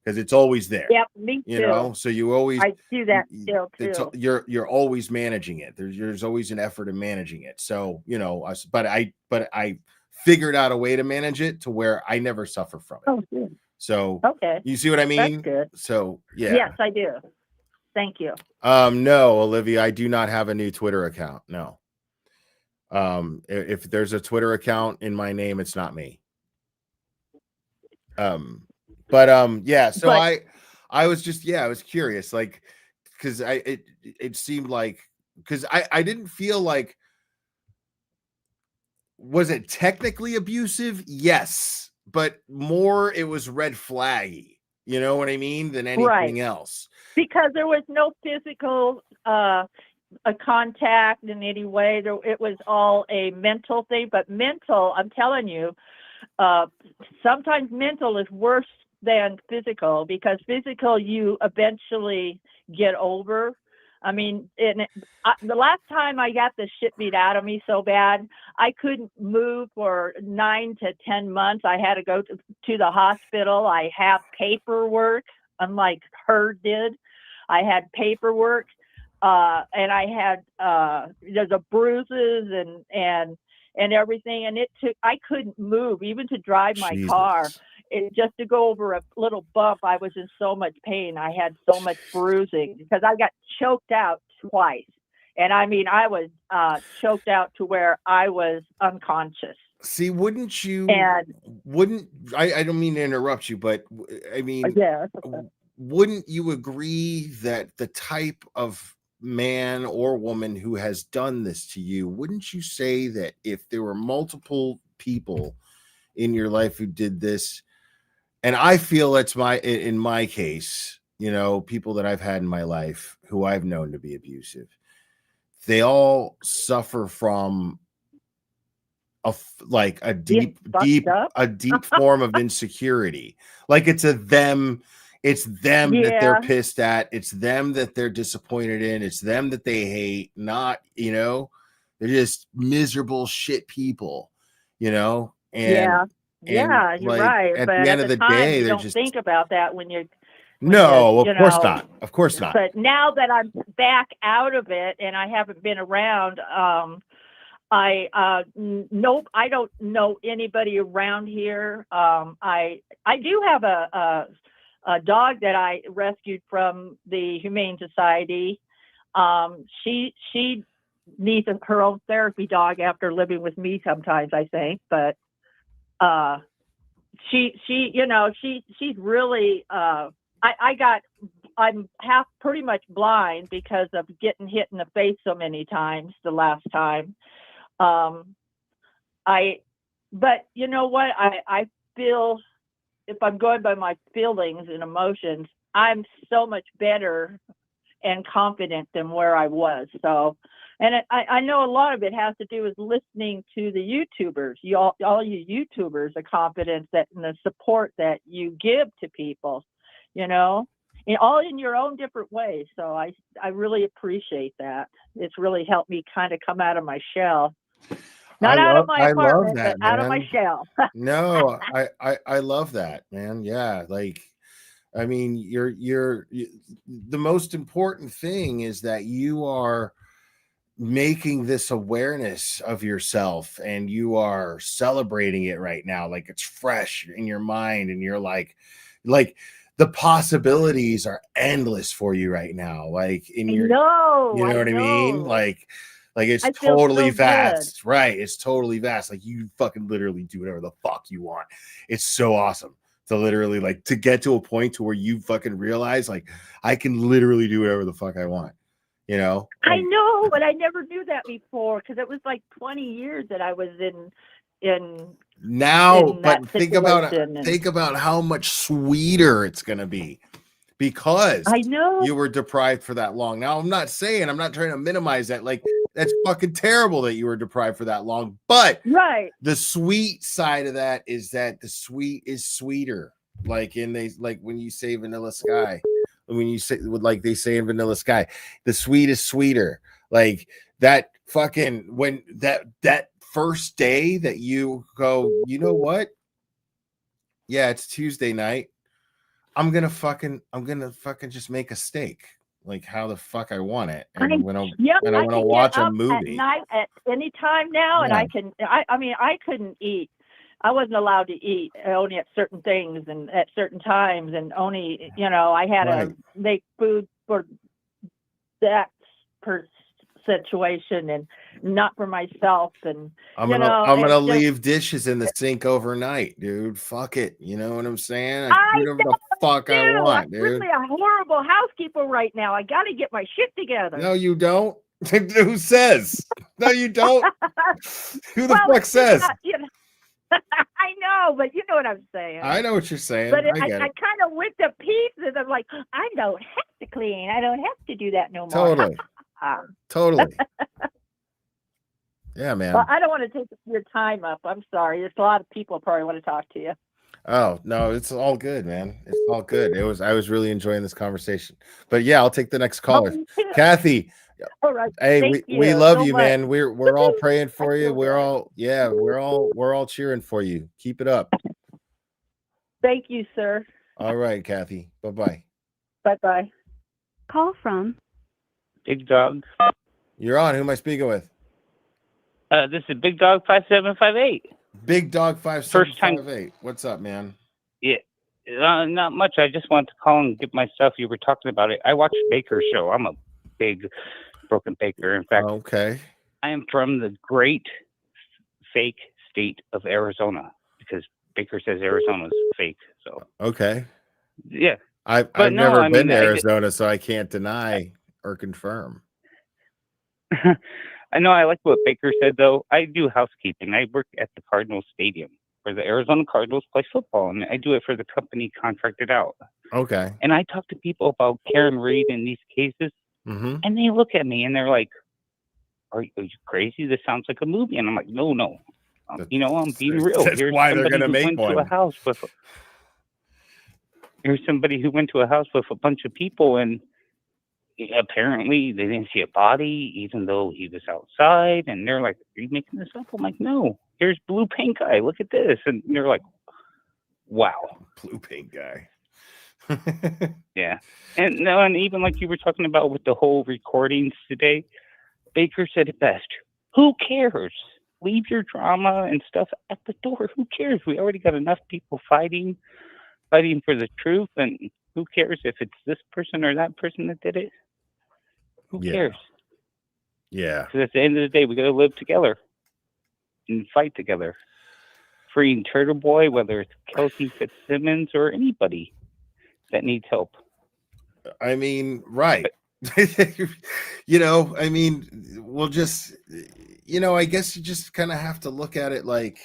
Because it's always there. Yep, me too. So you always I do that still too. You're always managing it. There's always an effort in managing it. So but I figured out a way to manage it to where I never suffer from it. Oh, good. So okay, you see what I mean? That's good. So yeah. Yes, I do. Thank you. No, Olivia, I do not have a new Twitter account. No. If there's a Twitter account in my name, it's not me. Yeah, so I was just I was curious, like, because it seemed like, because I didn't feel like, was it technically abusive? Yes, but more it was red flaggy, you know what I mean, than anything else. Because there was no physical a contact in any way. It was all a mental thing, but mental, I'm telling you, sometimes mental is worse than physical, because physical you eventually get over. I mean, the last time I got the shit beat out of me so bad, I couldn't move for 9 to 10 months. I had to go to the hospital. I have paperwork, unlike her did. I had paperwork, and I had the bruises and everything, and I couldn't move even to drive my car. Just to go over a little bump, I was in so much pain. I had so much bruising because I got choked out twice. And I mean, I was choked out to where I was unconscious. See, wouldn't you, I don't mean to interrupt you, but I mean, wouldn't you agree that the type of man or woman who has done this to you, wouldn't you say that if there were multiple people in your life who did this, and I feel that's in my case, people that I've had in my life who I've known to be abusive, they all suffer from a deep form of insecurity. Like it's them that they're pissed at. It's them that they're disappointed in. It's them that they hate. Not, they're just miserable shit people, and you're right. At but the end of the day, you they're don't just think about that when you're. No, of course not. Of course not. But now that I'm back out of it and I haven't been around, Nope, I don't know anybody around here. I do have a dog that I rescued from the Humane Society. She needs her own therapy dog after living with me sometimes, I think, but she's really I'm half pretty much blind because of getting hit in the face so many times the last time. But you know what? I feel, if I'm going by my feelings and emotions, I'm so much better and confident than where I was. So, and I know a lot of it has to do with listening to the YouTubers, all you YouTubers, the confidence and the support that you give to people, all in your own different ways. So I really appreciate that. It's really helped me kind of come out of my shell. Not out of my apartment, but out of my shell. No, I love that, man. Yeah, like, I mean, you're the most important thing is that you are making this awareness of yourself and you are celebrating it right now, like it's fresh in your mind, and you're like the possibilities are endless for you right now. Like in your, you know what I mean? Like it's totally vast, right? It's totally vast. Like you fucking literally do whatever the fuck you want. It's so awesome to literally to get to a point to where you fucking realize like I can literally do whatever the fuck I want. I know, but I never knew that before because it was like 20 years that I was in now. In but that think about situation how much sweeter it's gonna be because I know you were deprived for that long. Now I'm not trying to minimize that. Like that's fucking terrible that you were deprived for that long. But right, the sweet side of that is that the sweet is sweeter. Like when you say Vanilla Sky. When you say they say in Vanilla Sky, the sweet is sweeter. Like that fucking when that first day that you go, you know what? Yeah, it's Tuesday night. I'm gonna fucking just make a steak, like how the fuck I want it. And when I want to watch a movie at night at any time now, and I can. I mean, I couldn't eat. I wasn't allowed to eat only at certain things and at certain times, and only I had to make food for that situation and not for myself. And I'm gonna leave dishes in the sink overnight, dude. Fuck it, you know what I'm saying? I do whatever the fuck I want, dude. I'm really a horrible housekeeper right now. I got to get my shit together. No, you don't. Who says? No, you don't. Who the fuck says? I know, but you know what I'm saying. I know what you're saying. But I kind of went to pieces. I'm like, I don't have to clean. I don't have to do that no more. Totally. Yeah, man. Well, I don't want to take your time up. I'm sorry. There's a lot of people probably want to talk to you. Oh, no, it's all good, man. It's all good. I was really enjoying this conversation. But yeah, I'll take the next caller. Kathy. All right. Hey, we love you, man. We're all praying for you. We're all cheering for you. Keep it up. Thank you, sir. All right, Kathy. Bye-bye. Bye-bye. Call from Big Dog. You're on. Who am I speaking with? This is Big Dog 5758. Big Dog 5758. What's up, man? Yeah. Not much. I just wanted to call and get my stuff. You were talking about it. I watched Baker's show. I'm a big Broken Baker. In fact, okay. I am from the great fake state of Arizona because Baker says Arizona's fake. So okay. Yeah. I've never been to Arizona, so I can't deny or confirm. I know I like what Baker said, though. I do housekeeping. I work at the Cardinals Stadium where the Arizona Cardinals play football, and I do it for the company contracted out. Okay. And I talk to people about Karen Reed in these cases, and they look at me and they're like, are you crazy? This sounds like a movie. And I'm like, no. I'm being real. That's why they're going to make one. Here's somebody who went to a house with a bunch of people, and apparently they didn't see a body, even though he was outside. And they're like, are you making this up? I'm like, no. Here's blue paint guy. Look at this. And they're like, wow. Blue paint guy. Yeah. And even like you were talking about with the whole recordings today, Baker said it best. Who cares? Leave your drama and stuff at the door. Who cares? We already got enough people fighting for the truth, and who cares if it's this person or that person that did it? Who cares? Yeah. Because at the end of the day, we got to live together and fight together. Freeing Turtle Boy, whether it's Kelsey Fitzsimmons or anybody that needs help. I mean, right. You know, I mean, we'll just, you know, I guess you just kind of have to look at it like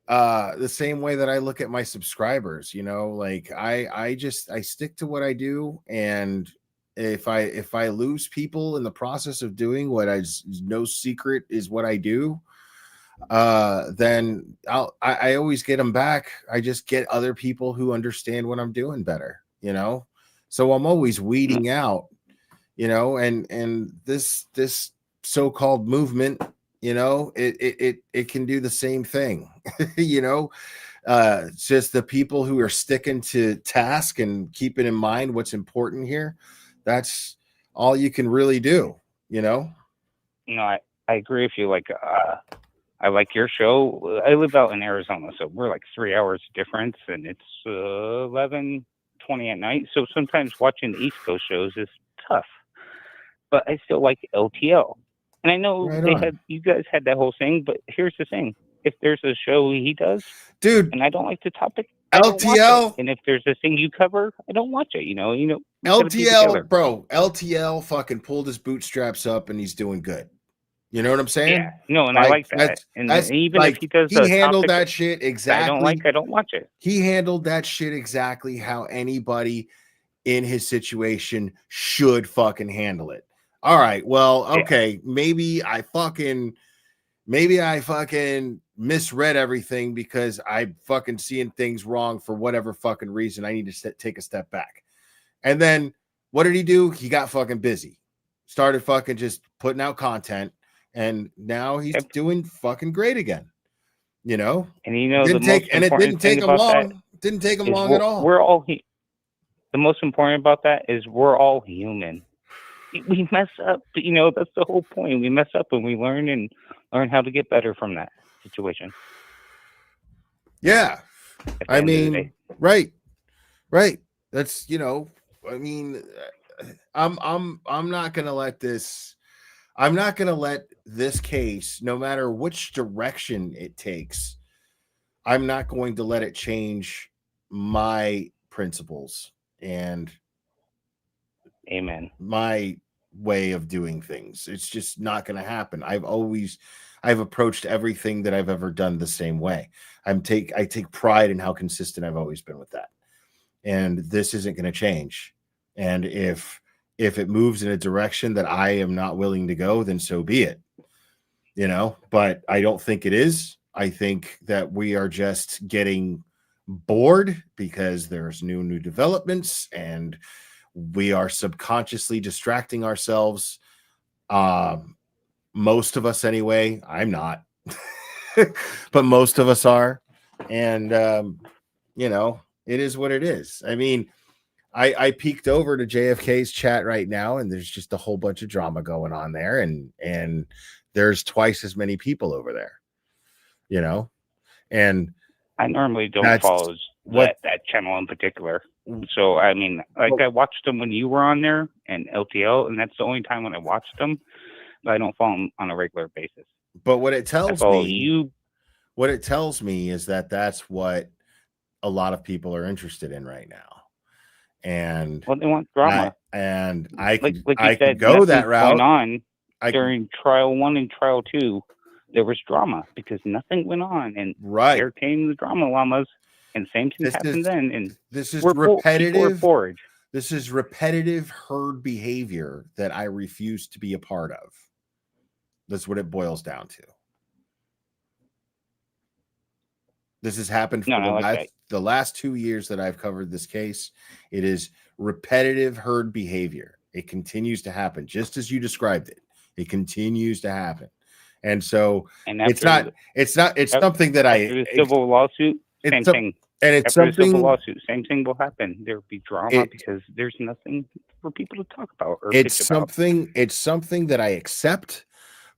the same way that I look at my subscribers, you know, like I stick to what I do, and if I lose people in the process of doing what no secret is what I do, then I always get them back. I just get other people who understand what I'm doing better, you know. So I'm always weeding out, you know, and this so-called movement, you know, it can do the same thing, you know. It's just the people who are sticking to task and keeping in mind what's important here. That's all you can really do, you know. No, I agree with you. Like, I like your show. I live out in Arizona, so we're like 3 hours difference, and it's 11:20 at night. So sometimes watching the East Coast shows is tough, but I still like LTL. And I know you guys had that whole thing, but here's the thing: if there's a show he does, dude, and I don't like the topic, I don't watch LTL, it. And if there's a thing you cover, I don't watch it. You know, LTL, bro, LTL fucking pulled his bootstraps up, and he's doing good. You know what I'm saying? Yeah, no, and I like that. And even like, if he does, he handled that shit exactly. I don't watch it. He handled that shit exactly how anybody in his situation should fucking handle it. All right, well, okay, maybe I fucking misread everything because I fucking seeing things wrong for whatever fucking reason. I need to take a step back. And then what did he do? He got fucking busy, started fucking just putting out content. And now he's doing fucking great again, you know. And you know, it didn't take him long. Didn't take him long at all. The most important about that is we're all human. We mess up, but, you know, that's the whole point. We mess up and we learn how to get better from that situation. Yeah, I mean, right. That's, you know, I mean, I'm not gonna let this. I'm not going to let this case, no matter which direction it takes, I'm not going to let it change my principles and my way of doing things. It's just not going to happen. I've approached everything that I've ever done the same way. I take pride in how consistent I've always been with that. And this isn't going to change. And if it moves in a direction that I am not willing to go, then so be it, you know, but I don't think it is. I think that we are just getting bored because there's new developments and we are subconsciously distracting ourselves. Most of us anyway. I'm not, but most of us are. And, you know, it is what it is. I mean, I peeked over to JFK's chat right now, and there's just a whole bunch of drama going on there, and there's twice as many people over there, you know. And I normally don't follow that channel in particular. So I mean, like I watched them when you were on there and LTL, and that's the only time when I watched them. But I don't follow them on a regular basis. But what it tells me is that that's what a lot of people are interested in right now. And they want drama. I said, could go that route. During trial 1 and trial 2, there was drama because nothing went on, and here came the drama llamas, and same thing happened then. And this is repetitive. This is repetitive herd behavior that I refuse to be a part of. That's what it boils down to. This has happened for the last 2 years that I've covered this case. It is repetitive herd behavior. It continues to happen, just as you described it. It continues to happen, and so it's something that the civil lawsuit. Same thing. And it's after something. The civil lawsuit, same thing will happen. There'll be drama because there's nothing for people to talk about or It's something that I accept,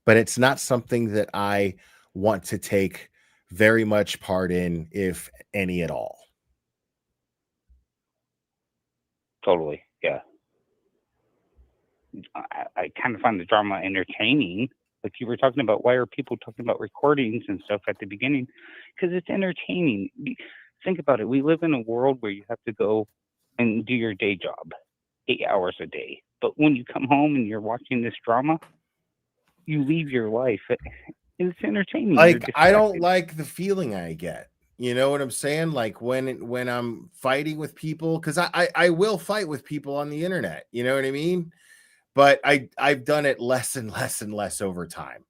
but it's not something that I want to take very much part in, if any at all. Totally, yeah. I kind of find the drama entertaining. Like you were talking about, why are people talking about recordings and stuff at the beginning? Because it's entertaining. Think about it. We live in a world where you have to go and do your day job 8 hours a day. But when you come home and you're watching this drama, you leave your life. It's entertaining. Like, I don't like the feeling I get. You know what I'm saying? Like when I'm fighting with people, because I will fight with people on the internet. You know what I mean? But I've done it less and less and less over time.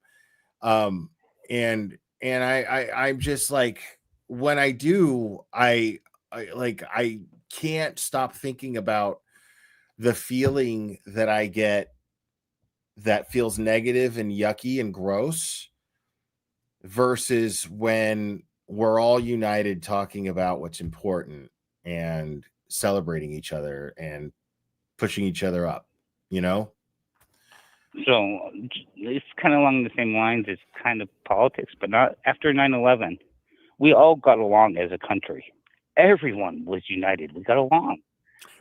And I'm just like, when I do, I can't stop thinking about the feeling that I get that feels negative and yucky and gross, versus when we're all united talking about what's important and celebrating each other and pushing each other up, you know? So it's kind of along the same lines as kind of politics, but not after 9/11. We all got along as a country. Everyone was united. We got along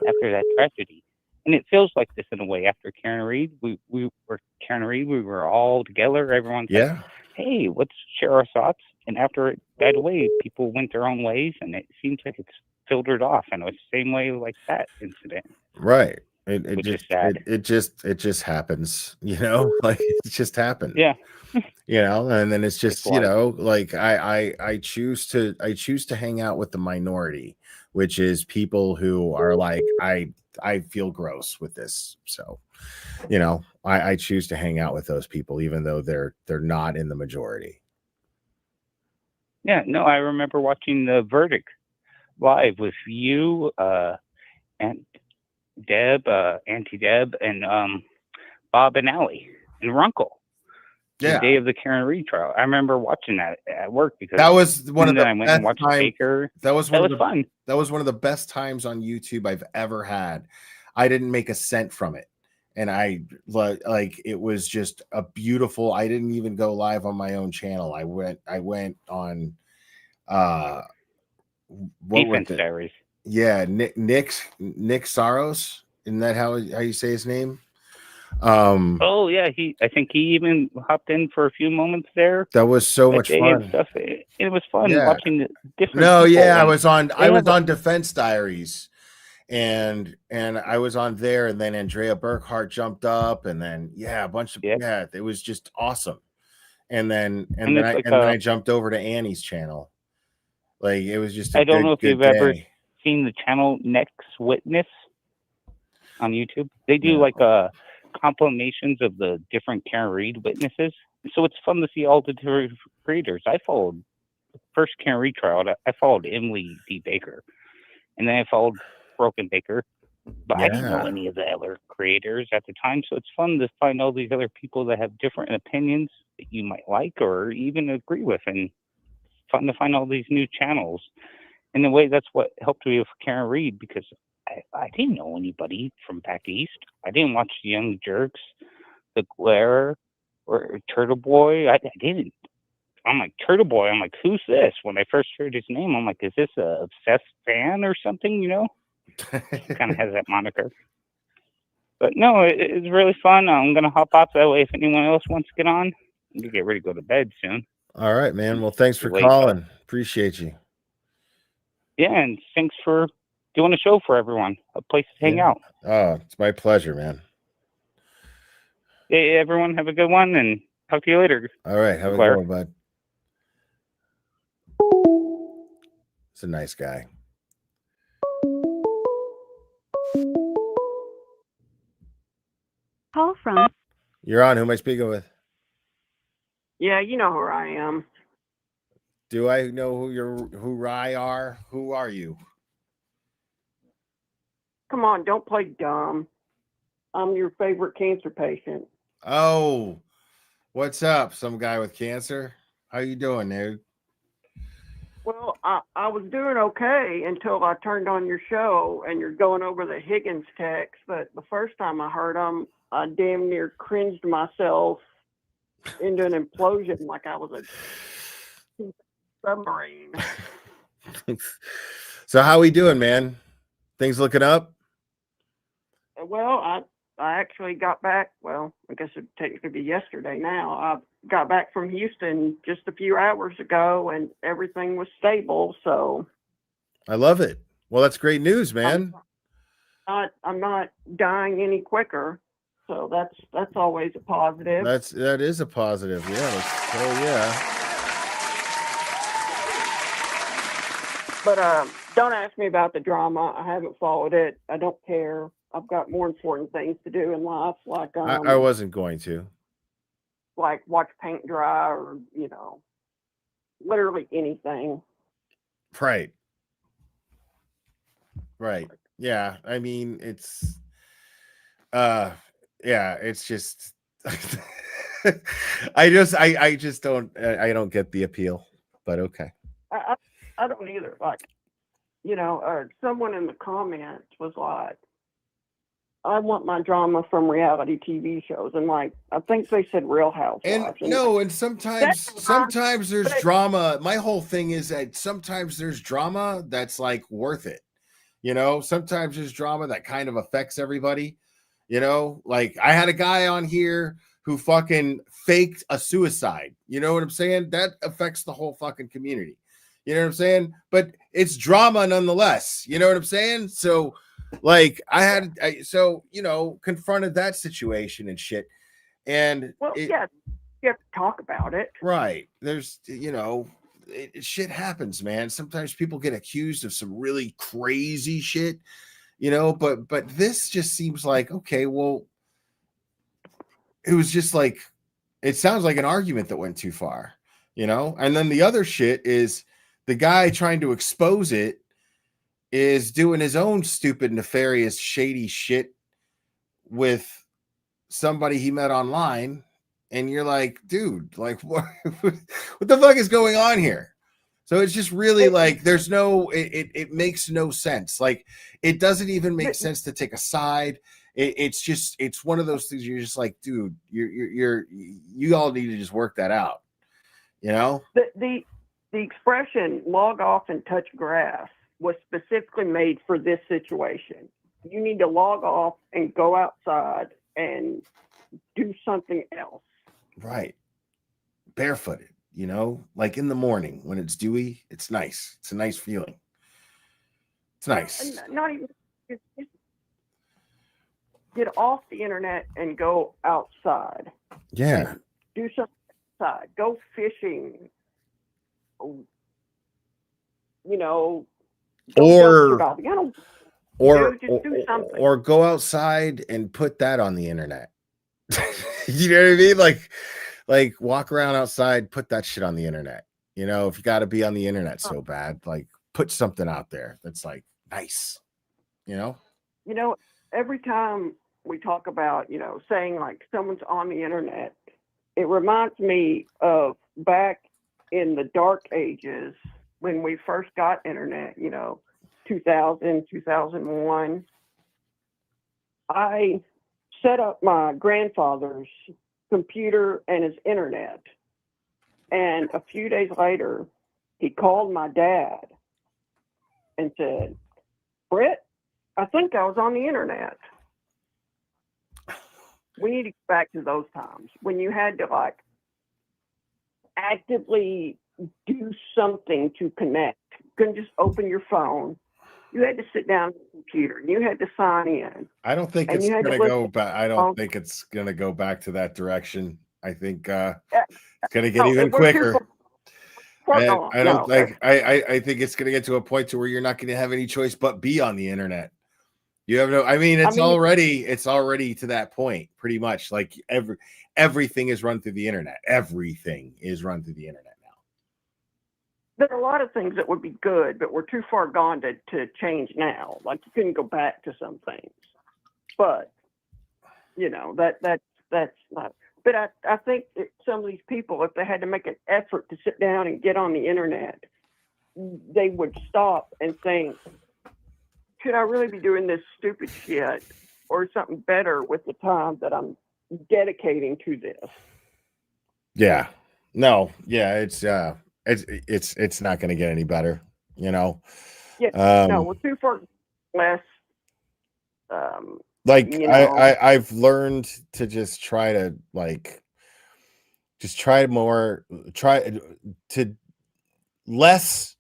after that tragedy. And it feels like this in a way after Karen Reed. We were all together. Everyone said, Yeah. hey, let's share our thoughts. And after it died away, people went their own ways, and it seems like it's filtered off. And it was the same way like that incident. Right. It which just is sad. it just happens, you know, like it just happened. Yeah. You know, and then it's just, It's you life. know, like I choose to hang out with the minority, which is people who are like, I feel gross with this. So, you know, I choose to hang out with those people, even though they're not in the majority. Yeah, no, I remember watching the verdict live with you, and Deb, Auntie Deb, and Bob and Allie and Runkle. Yeah. The day of the Karen Reed trial. I remember watching that at work because That was one of the I went and watched Baker. That was fun. That was one of the best times on YouTube I've ever had. I didn't make a cent from it. And I like it was just a beautiful. I didn't even go live on my own channel. I went on Defense Diaries. Yeah, Nick Saros. Isn't that how you say his name? Oh yeah, I think he even hopped in for a few moments there. That was so much day fun. And stuff. It was fun Yeah. watching the different. No, people, yeah, I and was on they have on Defense Diaries, and I was on there, and then Andrea Burkhart jumped up, and then a bunch of it was just awesome. And then I jumped over to Annie's channel. Like it was just I don't know if you've ever seen the channel Next Witness on YouTube. They do like compilations of the different Karen Reed witnesses. So it's fun to see all the different creators. I followed the first Karen Reed trial. I followed Emily D. Baker, and then I followed Broken Baker. But I didn't know any of the other creators at the time. So it's fun to find all these other people that have different opinions that you might like or even agree with, and fun to find all these new channels. In a way, that's what helped me with Karen Reed, because I didn't know anybody from back east. I didn't watch the Young Jerks, the Glare, or Turtle Boy. I didn't. I'm like, Turtle Boy. I'm like, who's this? When I first heard his name, I'm like, is this a obsessed fan or something? You know, kind of has that moniker. But no, it's really fun. I'm gonna hop off that way. If anyone else wants to get on, I'm gonna get ready to go to bed soon. All right, man. Well, thanks for calling. Appreciate you. Yeah, and thanks for doing a show for everyone. A place to hang out. Oh, it's my pleasure, man. Hey, everyone, have a good one, and talk to you later. All right, have a good one, bud. It's a nice guy. Call from. You're on. Who am I speaking with? Yeah, you know who I am. Do I know who I are? Who are you? Come on, don't play dumb. I'm your favorite cancer patient. Oh, what's up? Some guy with cancer? How you doing, dude? Well, I was doing okay until I turned on your show and you're going over the Higgins text. But the first time I heard them, I damn near cringed myself into an implosion like I was a submarine. So how we doing, man? Things looking up? Well, I actually got back. Well, I guess it'd technically be yesterday now. I got back from Houston just a few hours ago, and everything was stable. So I love it. Well, that's great news, man. I'm not dying any quicker. So that's always a positive. That is a positive. Yeah. Oh yeah. But don't ask me about the drama. I haven't followed it. I don't care. I've got more important things to do in life, like I wasn't going to. Like watch paint dry, or literally anything. Right. Right. Yeah. I mean, it's yeah, it's just I just don't get the appeal, but okay. I don't either. Like, someone in the comments was like, I want my drama from reality TV shows. And like, I think they said Real Housewives. And sometimes there's drama. My whole thing is that sometimes there's drama that's like worth it. Sometimes there's drama that kind of affects everybody. Like I had a guy on here who fucking faked a suicide. You know what I'm saying? That affects the whole fucking community. You know what I'm saying? But it's drama nonetheless. You know what I'm saying? So like confronted that situation and shit. And you have to talk about it. Right. There's, shit happens, man. Sometimes people get accused of some really crazy shit, but this just seems like, okay, well, it was just like, it sounds like an argument that went too far, and then the other shit is the guy trying to expose it is doing his own stupid, nefarious, shady shit with somebody he met online. And you're like, dude, like, what the fuck is going on here? So it's just really like, there's no, it makes no sense. Like, it doesn't even make sense to take a side. It's one of those things you're just like, dude, you all need to just work that out. The expression log off and touch grass was specifically made for this situation. You need to log off and go outside and do something else. Right. Barefooted, like in the morning when it's dewy, it's nice. It's a nice feeling. It's nice. Not even just get off the internet and go outside. Yeah. Do something outside. Go fishing. Or go outside and put that on the internet. You know what I mean? Like walk around outside, put that shit on the internet. If you got to be on the internet so bad, like put something out there that's like nice. Every time we talk about, saying like someone's on the internet, it reminds me of back in the dark ages when we first got internet, 2000, 2001. I set up my grandfather's computer and his internet. And a few days later, he called my dad and said, Brett, I think I was on the internet. We need to get back to those times when you had to like actively do something to connect. You couldn't just open your phone. You had to sit down at the computer and you had to sign in. I don't think it's going to go back. I don't think it's going to go back to that direction. I think it's going to get even quicker. I think it's going to get to a point to where you're not going to have any choice but be on the internet. You have no, it's already to that point, pretty much. Like everything is run through the internet. Everything is run through the internet now. There are a lot of things that would be good, but we're too far gone to change now. Like you couldn't go back to some things, but that's not. But I think some of these people, if they had to make an effort to sit down and get on the internet, they would stop and think, should I really be doing this stupid shit or something better with the time that I'm dedicating to this? Yeah. No. Yeah. It's not going to get any better. You know. Yeah. No, we're too far less. Like you know, I've learned to just try to try to less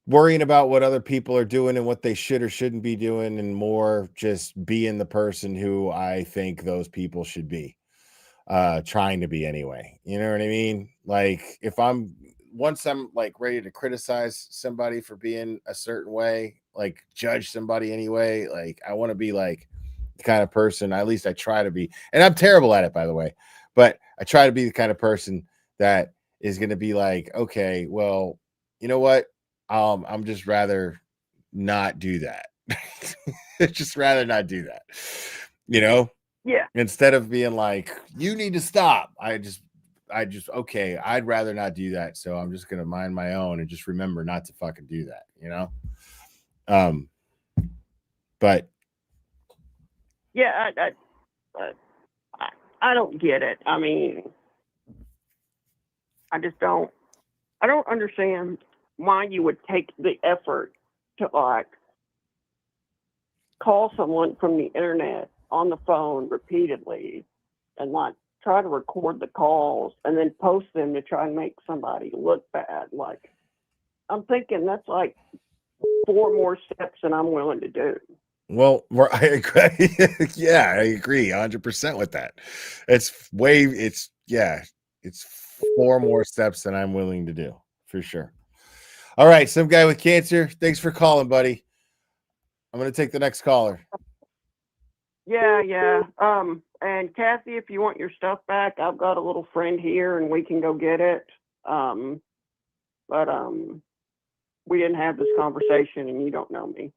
worrying about what other people are doing and what they should or shouldn't be doing, and more just being the person who I think those people should be trying to be anyway. You know what I mean? Like once I'm like ready to criticize somebody for being a certain way, like judge somebody anyway, like I want to be like the kind of person, at least I try to be, and I'm terrible at it, by the way, but I try to be the kind of person that is going to be like, okay, well, you know what? I'm just rather not do that. Just rather not do that. You know? Yeah. Instead of being like, you need to stop. I just okay, I'd rather not do that. So I'm just gonna mind my own and just remember not to fucking do that, you know? But yeah, I don't get it. I mean, I don't understand why you would take the effort to like call someone from the internet on the phone repeatedly and like try to record the calls and then post them to try and make somebody look bad. Like, I'm thinking that's like 4 more steps than I'm willing to do. well, I agree. Yeah, I agree 100% with that. It's 4 more steps than I'm willing to do for sure. All right, some guy with cancer. Thanks for calling, buddy. I'm gonna take the next caller. Yeah. And Kathy, if you want your stuff back, I've got a little friend here and we can go get it. But we didn't have this conversation and you don't know me.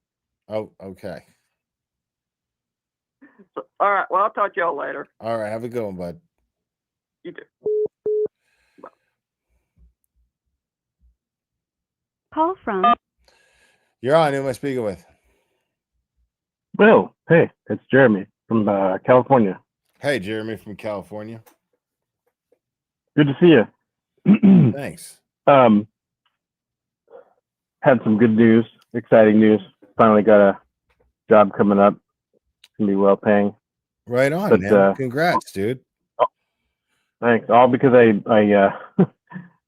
Oh, okay. So, all right. Well, I'll talk to y'all later. All right, have a good one, bud. You too. Call from. You're on. Who am I speaking with? Well, hey, it's Jeremy from California. Hey, Jeremy from California. Good to see you. Thanks. Had some good news, exciting news. Finally got a job coming up. It's gonna be well paying. Right on, man. Congrats, dude. Thanks. All because I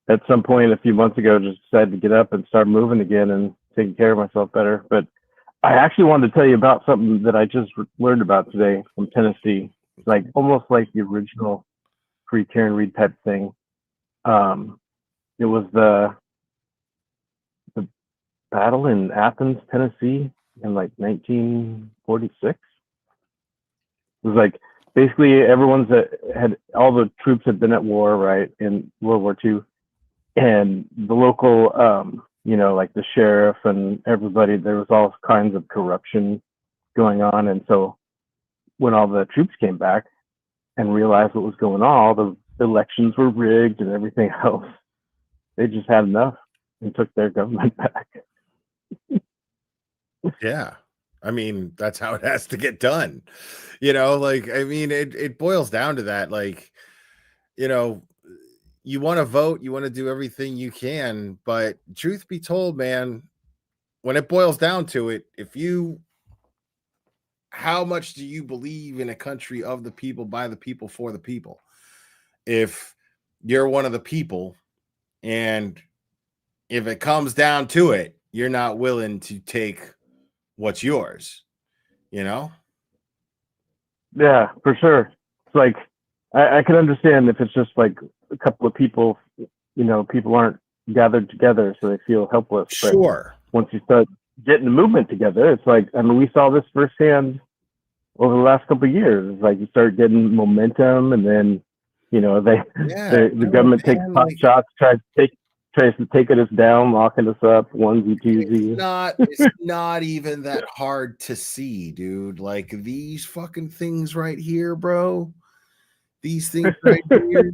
at some point a few months ago just decided to get up and start moving again and taking care of myself better. But I actually wanted to tell you about something that I just learned about today from Tennessee. Like almost like the original free Karen Reed type thing. It was the battle in Athens, Tennessee in like 1946. It was like basically everyone's all the troops had been at war, right, in World War II, and the local like the sheriff and everybody, there was all kinds of corruption going on. And so when all the troops came back and realized what was going on, all the elections were rigged and everything else, they just had enough and took their government back. Yeah. I mean, that's how it has to get done. You know, like, I mean, it boils down to that. Like, you know, you want to vote, you want to do everything you can, but truth be told, man, when it boils down to it, how much do you believe in a country of the people, by the people, for the people? If you're one of the people, and if it comes down to it, you're not willing to take what's yours, you know? Yeah, for sure. It's like, I can understand if it's just like a couple of people, people aren't gathered together, so they feel helpless. Sure. But once you start getting the movement together, it's like, I mean, we saw this firsthand over the last couple of years. It's like you start getting momentum, and then, the government takes pot shots, tries to take us down, locking us up, onesie, twosie. It's not even that hard to see, dude. Like these fucking things right here, bro. These things right here,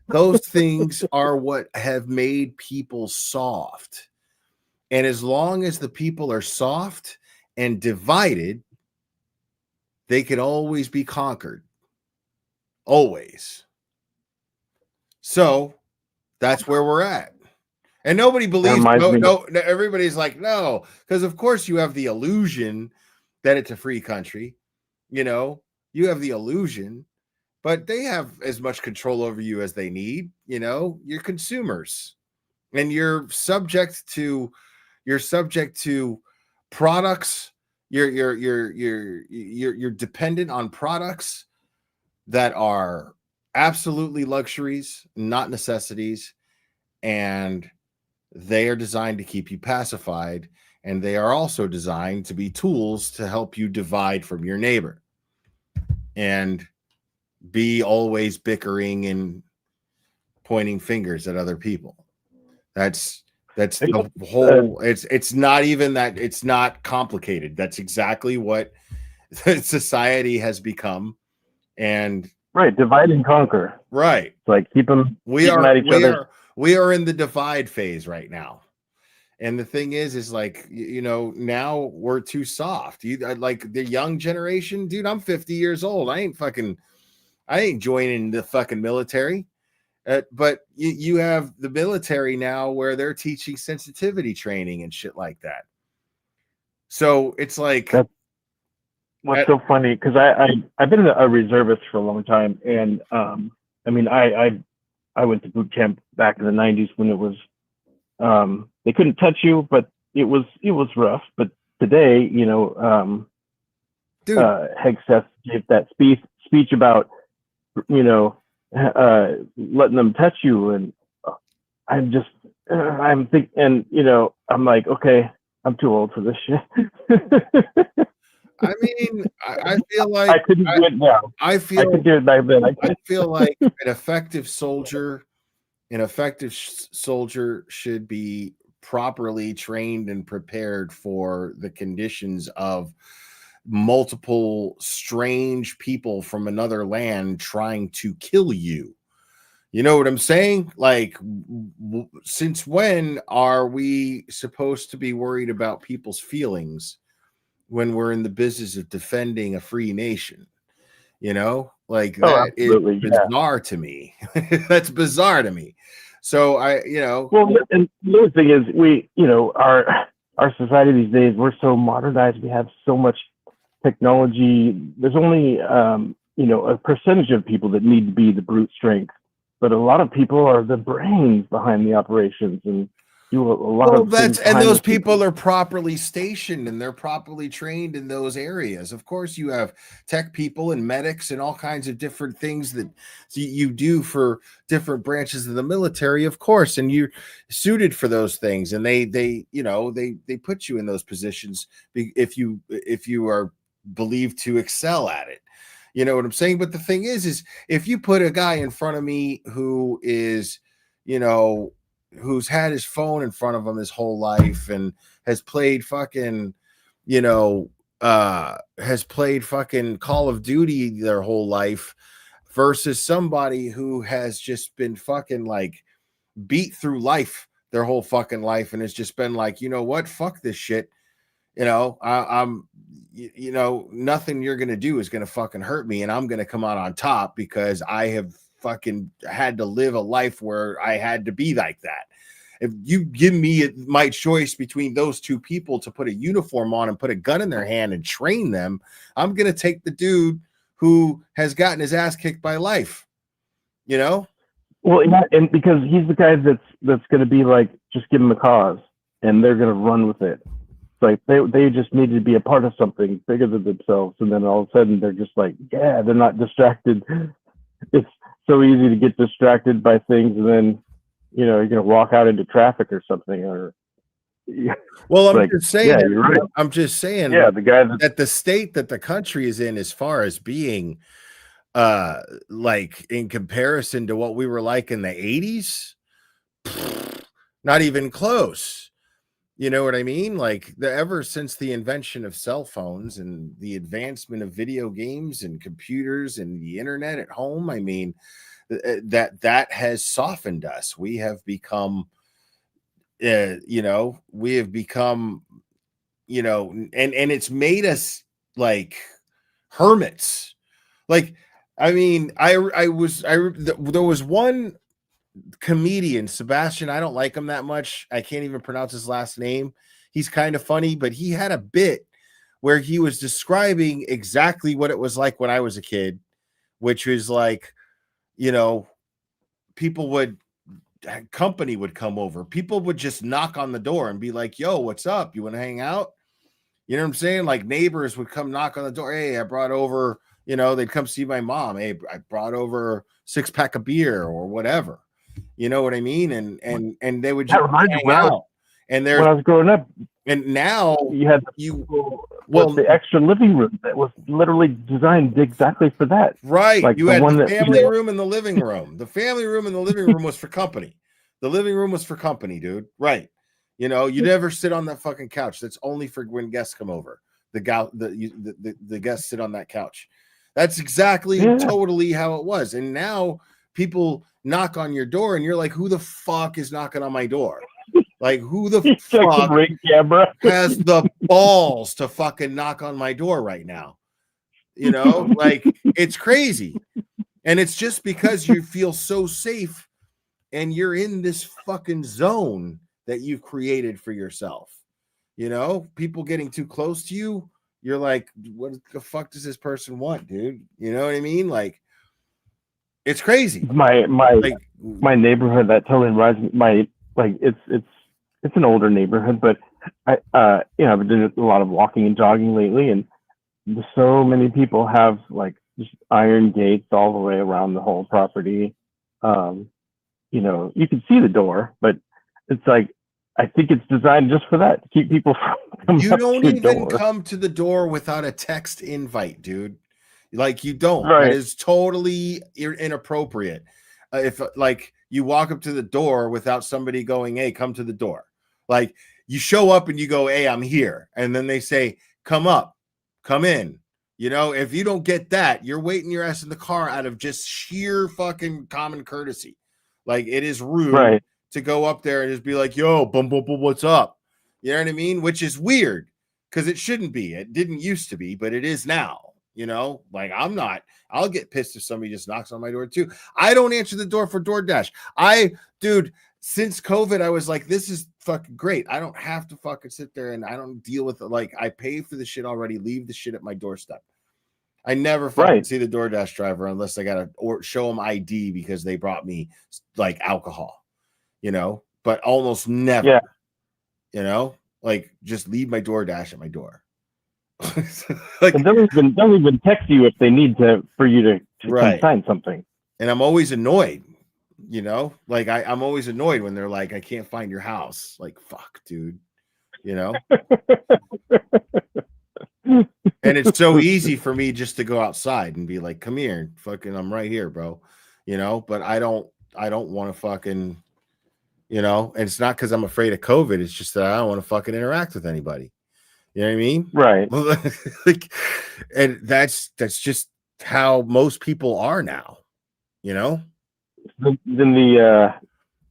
those things are what have made people soft. And as long as the people are soft and divided, they can always be conquered. Always. So that's where we're at. And nobody believes, reminds me- no, everybody's like, no, because of course you have the illusion that it's a free country. You know, you have the illusion, but they have as much control over you as they need. You know, you're consumers, and you're subject to products. You're dependent on products that are absolutely luxuries, not necessities, and they are designed to keep you pacified, and they are also designed to be tools to help you divide from your neighbor and be always bickering and pointing fingers at other people. That's the whole. It's not even that. It's not complicated. That's exactly what society has become. And right, divide and conquer. Right, it's like keep them we at each other. We are in the divide phase right now. And the thing is like, you know, now we're too soft. Like the young generation, dude, I'm 50 years old. I ain't joining the fucking military. But you have the military now where they're teaching sensitivity training and shit like that. So it's like, what's so funny, because I've been a reservist for a long time, and I mean I went to boot camp back in the 90s when it was they couldn't touch you, but it was rough. But today, you know, Hegseth gave that speech about, you know, letting them touch you, and I'm thinking, and you know, I'm like, okay, I'm too old for this shit. I mean, I feel like I couldn't do it now. I could do it back then. I feel like an effective soldier should be properly trained and prepared for the conditions of multiple strange people from another land trying to kill you. You know what I'm saying? Like, since when are we supposed to be worried about people's feelings when we're in the business of defending a free nation? You know, like that is bizarre to me. That's bizarre to me. So well, and the other thing is, we, you know, our society these days, we're so modernized. We have so much technology. There's only you know, a percentage of people that need to be the brute strength, but a lot of people are the brains behind the operations and do a lot of things. And those people are properly stationed and they're properly trained in those areas. Of course, you have tech people and medics and all kinds of different things that you do for different branches of the military, of course, and you're suited for those things. And they you know, they put you in those positions if you are believed to excel at it. You know what I'm saying? But the thing is if you put a guy in front of me who is, you know, who's had his phone in front of him his whole life and has played fucking, you know, has played fucking Call of Duty their whole life versus somebody who has just been fucking like beat through life their whole fucking life and has just been like, you know what, fuck this shit. You know, I'm, you know, nothing you're going to do is going to fucking hurt me. And I'm going to come out on top because I have fucking had to live a life where I had to be like that. If you give me my choice between those two people to put a uniform on and put a gun in their hand and train them, I'm going to take the dude who has gotten his ass kicked by life, you know? Well, and because he's the guy that's going to be like, just give him a cause and they're going to run with it. Like they just need to be a part of something bigger than themselves. And then all of a sudden they're just like, yeah, they're not distracted. It's so easy to get distracted by things. And then, you know, you're going to walk out into traffic or something, or. Well, I'm just saying, yeah, you're right. I'm just saying the guy that the state that the country is in, as far as being like in comparison to what we were like in the 80s, not even close. You know what I mean? Like ever since the invention of cell phones and the advancement of video games and computers and the internet at home, I mean, that has softened us. We have become, you know, and it's made us like hermits. Like, I mean, there was one comedian Sebastian. I don't like him that much. I can't even pronounce his last name. He's kind of funny, but he had a bit where he was describing exactly what it was like when I was a kid, which was like, you know, company would come over. People would just knock on the door and be like, yo, what's up? You want to hang out? You know what I'm saying? Like neighbors would come knock on the door. Hey, I brought over, you know, they'd come see my mom. Hey, I brought over a 6-pack of beer or whatever. You know what I mean? And they would just hang out. And when I was growing up, and now you had the extra living room that was literally designed exactly for that. Right. Like You the had one the that, family room and the living room. The family room and the living room was for company. The living room was for company, dude. Right. You know, you never sit on that fucking couch. That's only for when guests come over. The guests sit on that couch. That's exactly totally how it was. And now people knock on your door and you're like, who the fuck is knocking on my door? Like, who the fuck has the balls to fucking knock on my door right now? You know, like, it's crazy. And it's just because you feel so safe and you're in this fucking zone that you've created for yourself. You know, people getting too close to you, you're like, what the fuck does this person want, dude? You know what I mean? Like, it's crazy. My neighborhood that totally rides my, like, it's an older neighborhood, but I've been doing a lot of walking and jogging lately, and so many people have like just iron gates all the way around the whole property. You know, you can see the door, but it's like, I think it's designed just for that, to keep people from coming You up don't to your even door. come to the door without a text invite, dude. Like, you don't. Right. That is totally inappropriate. If like you walk up to the door without somebody going, hey, come to the door. Like, you show up and you go, hey, I'm here. And then they say, come up, come in. You know, if you don't get that, you're waiting your ass in the car out of just sheer fucking common courtesy. Like, it is rude to go up there and just be like, yo, boom, boom, boom, what's up? You know what I mean? Which is weird because it shouldn't be. It didn't used to be, but it is now. You know, like, I'll get pissed if somebody just knocks on my door too. I don't answer the door for DoorDash. Dude, since COVID, I was like, this is fucking great. I don't have to fucking sit there and I don't deal with it. Like, I pay for the shit already. Leave the shit at my doorstep. I never fucking see the DoorDash driver unless I gotta show them ID because they brought me like alcohol, you know, but almost never. Yeah. You know, like, just leave my DoorDash at my door. Like, and they'll even text you if they need for you to come sign something. And I'm always annoyed, you know, like I'm always annoyed when they're like, I can't find your house. Like, fuck, dude, you know. And it's so easy for me just to go outside and be like, come here, fucking, I'm right here, bro, you know. But I don't want to fucking, you know. And it's not because I'm afraid of COVID. It's just that I don't want to fucking interact with anybody. You know what I mean? Right. Like, and that's just how most people are now, you know? Then the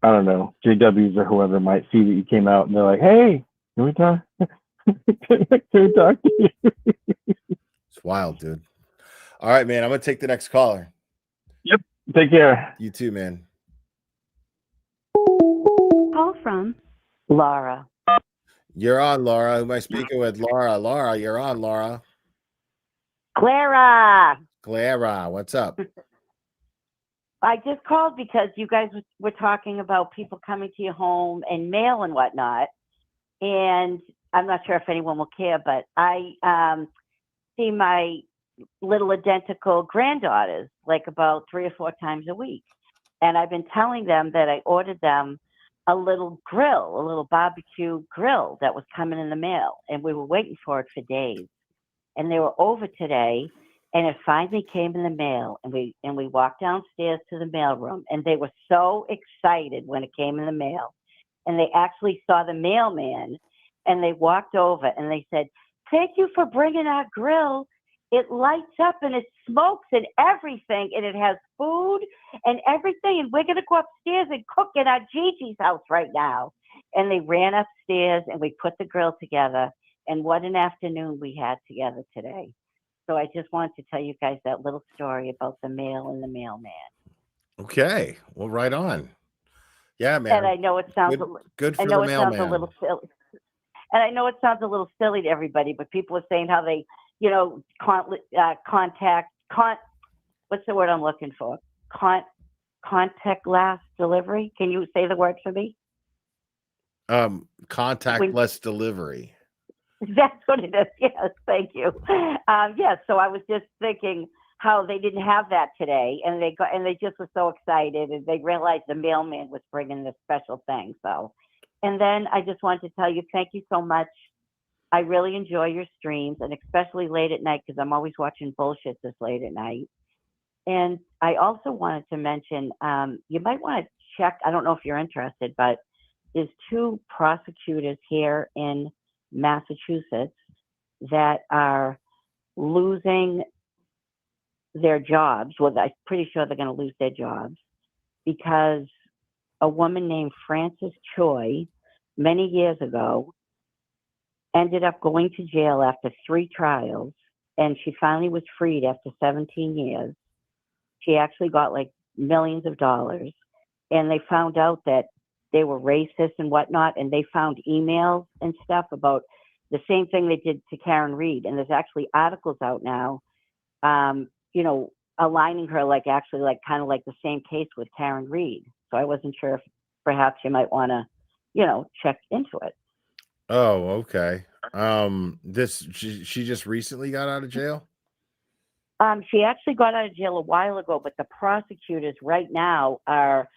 I don't know, JWs or whoever might see that you came out and they're like, hey, can we talk? Can we talk to you? It's wild, dude. All right, man. I'm gonna take the next caller. Yep. Take care. You too, man. Call from Laura. You're on, Laura. Who am I speaking with? Laura. Laura, you're on, Laura. Clara. Clara, what's up? I just called because you guys were talking about people coming to your home and mail and whatnot. And I'm not sure if anyone will care, but I see my little identical granddaughters like about 3 or 4 times a week. And I've been telling them that I ordered them a little grill, a little barbecue grill that was coming in the mail. And we were waiting for it for days. And they were over today, and it finally came in the mail. And we walked downstairs to the mailroom, and they were so excited when it came in the mail. And they actually saw the mailman, and they walked over and they said, thank you for bringing our grill. It lights up and it smokes and everything, and it has food and everything. And we're going to go upstairs and cook at our Gigi's house right now. And they ran upstairs and we put the grill together. And what an afternoon we had together today. So I just wanted to tell you guys that little story about the mail and the mailman. Okay. Well, right on. Yeah, man. And I know it sounds Good I for know the it sounds a mailman. little silly. And I know it sounds a little silly to everybody, but people are saying how they, you know, what's the word I'm looking for? Contactless delivery. Can you say the word for me? Contactless delivery. That's what it is. Yes, thank you. Yes, so I was just thinking how they didn't have that today, and they just were so excited, and they realized the mailman was bringing this special thing. So, and then I just wanted to tell you, thank you so much. I really enjoy your streams, and especially late at night, because I'm always watching bullshit this late at night. And I also wanted to mention, you might want to check, I don't know if you're interested, but there's 2 prosecutors here in Massachusetts that are losing their jobs. Well, I'm pretty sure they're going to lose their jobs because a woman named Frances Choi, many years ago, ended up going to jail after 3 trials, and she finally was freed after 17 years. She actually got like millions of dollars, and they found out that they were racist and whatnot, and they found emails and stuff about the same thing they did to Karen Reed. And there's actually articles out now, you know, aligning her like actually like kind of like the same case with Karen Reed. So I wasn't sure if perhaps you might want to, you know, check into it. Oh, okay. She just recently got out of jail? She actually got out of jail a while ago, but the prosecutors right now are,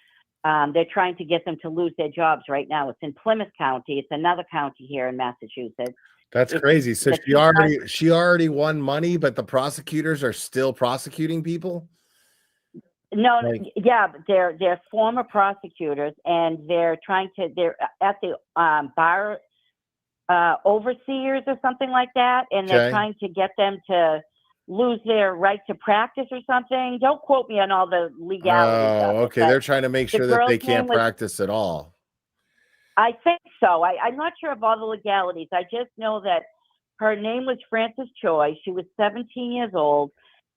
they're trying to get them to lose their jobs right now. It's in Plymouth County. It's another county here in Massachusetts. That's crazy. So she already won money, but the prosecutors are still prosecuting people? No, yeah, but they're former prosecutors, and they're at the bar overseers or something like that, and they're trying to get them to lose their right to practice or something. Don't quote me on all the legalities. Oh, okay. They're trying to make sure that they can't practice at all. I think so. I'm not sure of all the legalities. I just know that her name was Frances Choi. She was 17 years old.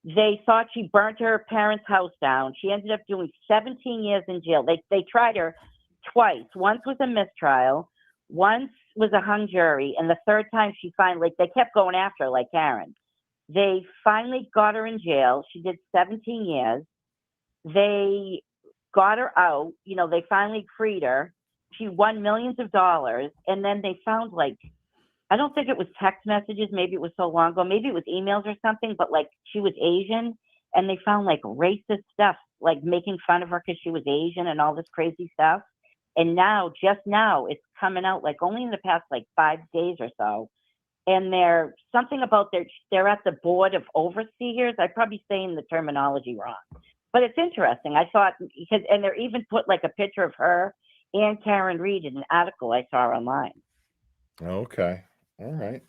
They thought she burnt her parents' house down. She ended up doing 17 years in jail. They tried her twice. Once was a mistrial. Once was a hung jury. And the third time she finally, they kept going after her like Karen. They finally got her in jail. She did 17 years. They got her out. You know, they finally freed her. She won millions of dollars. And then they found like, I don't think it was text messages. Maybe it was so long ago. Maybe it was emails or something, but like she was Asian, and they found like racist stuff, like making fun of her because she was Asian and all this crazy stuff. And now, just now, it's coming out like only in the past like 5 days or so. And they're something about they're at the board of overseers. I'm probably saying the terminology wrong, but it's interesting. I thought because, and they're even put like a picture of her and Karen Reed in an article I saw online. Okay. All right.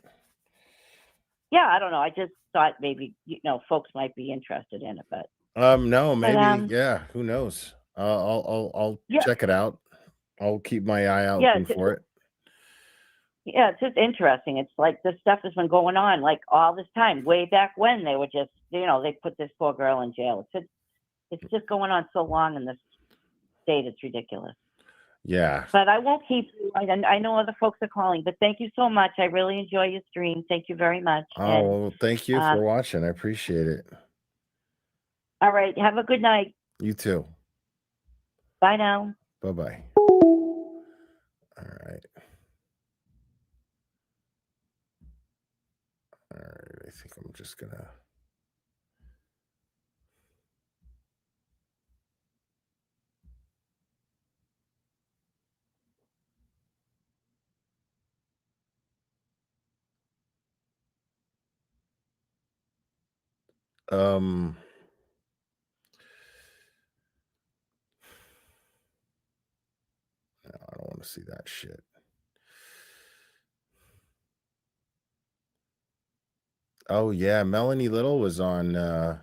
Yeah, I don't know. I just thought maybe, you know, folks might be interested in it, but No, maybe, but, yeah, who knows? I'll check it out. I'll keep my eye out for it. Yeah, it's just interesting. It's like this stuff has been going on like all this time, way back when they were just, you know, they put this poor girl in jail. It's just going on so long in this state. It's ridiculous. Yeah. But I won't keep you. I know other folks are calling, but thank you so much. I really enjoy your stream. Thank you very much. Oh, well, thank you for watching. I appreciate it. All right. Have a good night. You too. Bye now. Bye-bye. All right. All right. I think I'm just gonna. I don't want to see that shit. Oh yeah, Melanie Little was on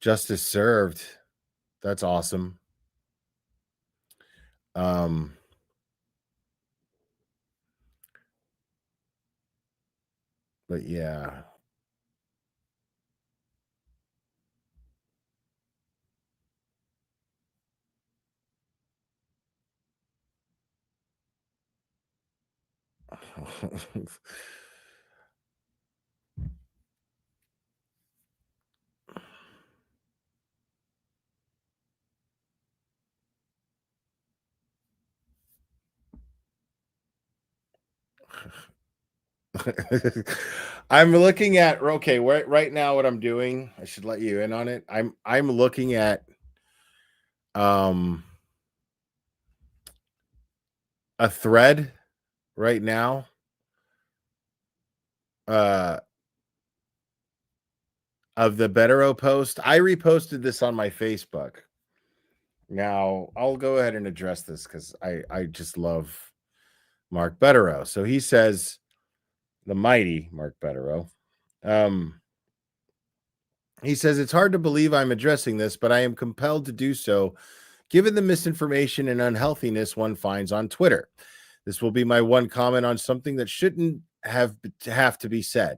Justice Served. That's awesome. But yeah. I'm looking at right now what I'm doing. I should let you in on it. I'm looking at a thread right now of the Bederow post. I reposted this on my Facebook. Now I'll go ahead and address this because I just love Mark Bederow. So he says, the mighty Mark Bederow. He says, it's hard to believe I'm addressing this, but I am compelled to do so given the misinformation and unhealthiness one finds on Twitter. This will be my one comment on something that shouldn't have to be said.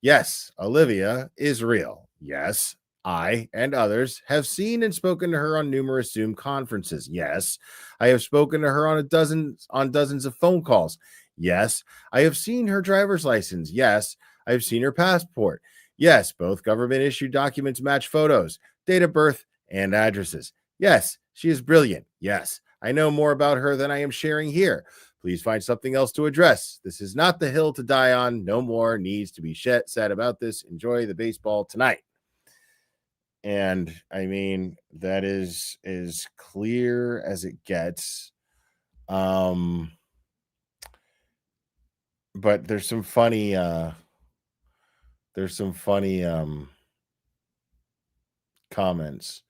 Yes, Olivia is real. Yes, I and others have seen and spoken to her on numerous Zoom conferences. Yes, I have spoken to her on dozens of phone calls. Yes, I have seen her driver's license. Yes, I have seen her passport. Yes, both government issued documents match photos, date of birth, and addresses. Yes, she is brilliant. Yes, I know more about her than I am sharing here. Please find something else to address. This is not the hill to die on. No more needs to be said about this. Enjoy the baseball tonight. And I mean, that is as clear as it gets. But there's some funny comments.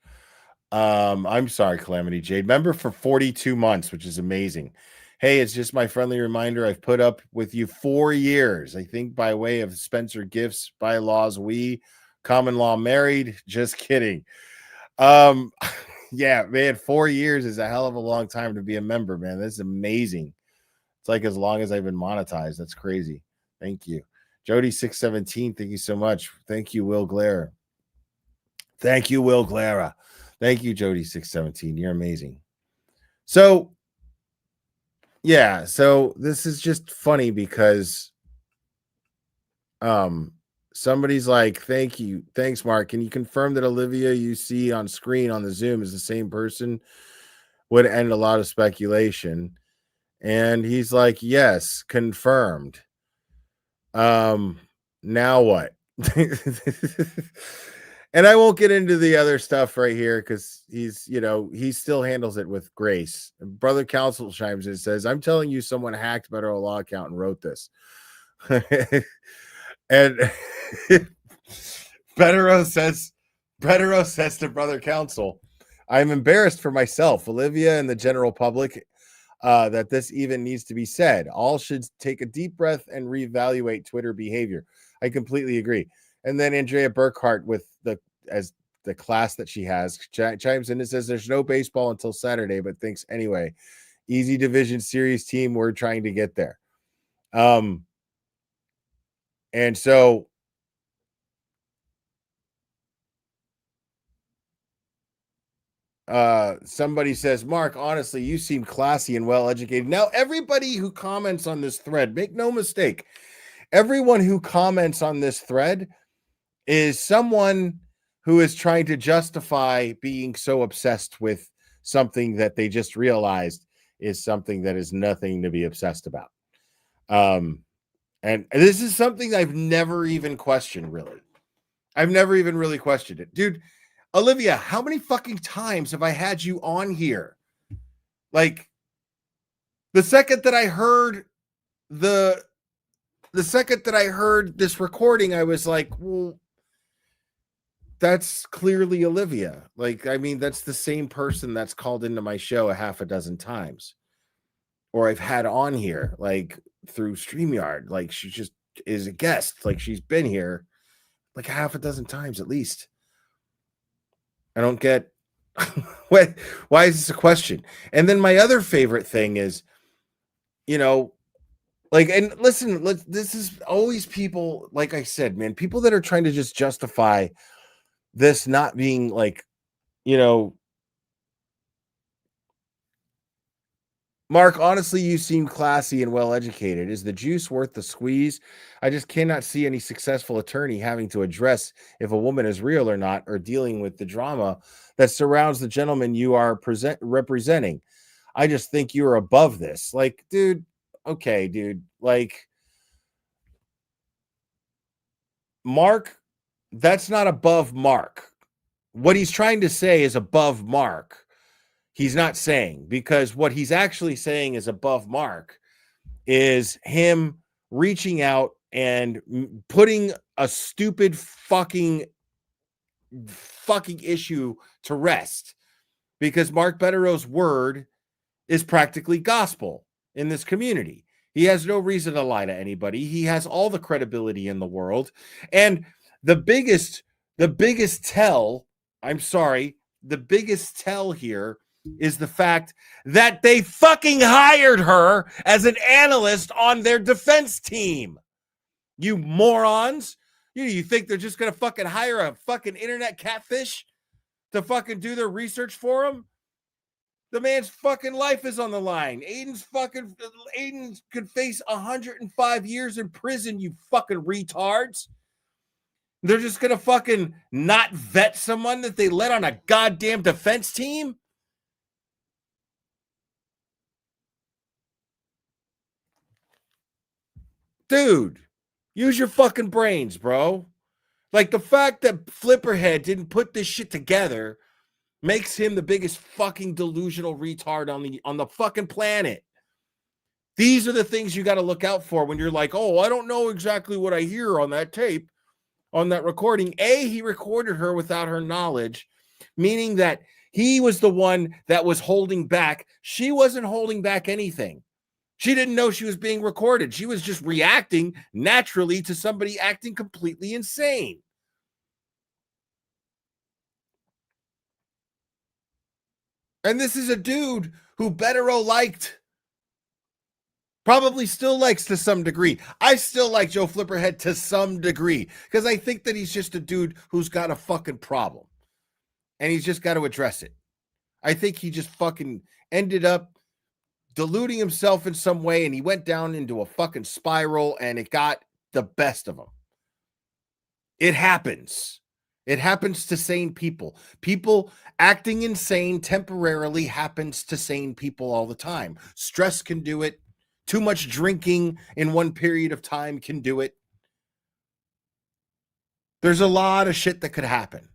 I'm sorry, Calamity Jade. Member for 42 months, which is amazing. Hey, it's just my friendly reminder. I've put up with you 4 years. I think by way of Spencer Gifts, bylaws, we common law married. Just kidding. Yeah, man, 4 years is a hell of a long time to be a member, man. That's amazing. It's like as long as I've been monetized. That's crazy. Thank you. Jody 617, thank you so much. Thank you, Will Glare. Thank you, Will Glare. Thank you, Jody 617. You're amazing. So, yeah, so this is just funny because somebody's like, thank you. Thanks, Mark. Can you confirm that Olivia you see on screen on the Zoom is the same person? Would end a lot of speculation. And he's like, yes, confirmed. Now what? And I won't get into the other stuff right here because he still handles it with grace. Brother Counsel chimes in and says, I'm telling you, someone hacked Bederow Law account and wrote this. And Bederow says to Brother Counsel, I'm embarrassed for myself, Olivia, and the general public that this even needs to be said. All should take a deep breath and reevaluate Twitter behavior. I completely agree. And then Andrea Burkhart with the class that she has chimes in and says there's no baseball until Saturday, but thinks anyway. Easy division series team. We're trying to get there. And so somebody says, Mark, honestly, you seem classy and well educated. Now, everybody who comments on this thread, make no mistake, everyone who comments on this thread is someone who is trying to justify being so obsessed with something that they just realized is something that is nothing to be obsessed about. And this is something I've never even questioned, really. I've never even really questioned it. Dude, Olivia, how many fucking times have I had you on here? Like, the second that I heard this recording, I was like, well, that's clearly Olivia. Like, I mean, that's the same person that's called into my show a half a dozen times. Or I've had on here, like, through StreamYard. Like, she just is a guest. Like, she's been here like a half a dozen times at least. I don't get why is this a question? And then my other favorite thing is, like, and listen, this is always people, like I said, man, people that are trying to just justify this not being like, Mark, honestly, you seem classy and well educated. Is the juice worth the squeeze? I just cannot see any successful attorney having to address if a woman is real or not, or dealing with the drama that surrounds the gentleman you are representing. I just think you're above this. Like, dude, okay, dude. Like, Mark, that's not above Mark. What he's trying to say is above Mark. He's not saying, because what he's actually saying is above Mark is him reaching out and putting a stupid fucking issue to rest, because Mark Bederow's word is practically gospel in this community. He has no reason to lie to anybody. He has all the credibility in the world. And the biggest tell, I'm sorry, the biggest tell here is the fact that they fucking hired her as an analyst on their defense team. You morons. You think they're just going to fucking hire a fucking internet catfish to fucking do their research for them? The man's fucking life is on the line. Aiden could face 105 years in prison, you fucking retards. They're just going to fucking not vet someone that they let on a goddamn defense team? Dude, use your fucking brains, bro. Like, the fact that Flipperhead didn't put this shit together makes him the biggest fucking delusional retard on the fucking planet. These are the things you got to look out for when you're like, oh, I don't know exactly what I hear on that tape, on that recording. A, he recorded her without her knowledge, meaning that he was the one that was holding back. She wasn't holding back anything. She didn't know she was being recorded. She was just reacting naturally to somebody acting completely insane. And this is a dude who Bederow liked. Probably still likes to some degree. I still like Joe Flipperhead to some degree, because I think that he's just a dude who's got a fucking problem. And he's just got to address it. I think he just fucking ended up deluding himself in some way, and he went down into a fucking spiral, and it got the best of him. It happens. It happens to sane people. People acting insane temporarily happens to sane people all the time. Stress can do it. Too much drinking in one period of time can do it. There's a lot of shit that could happen.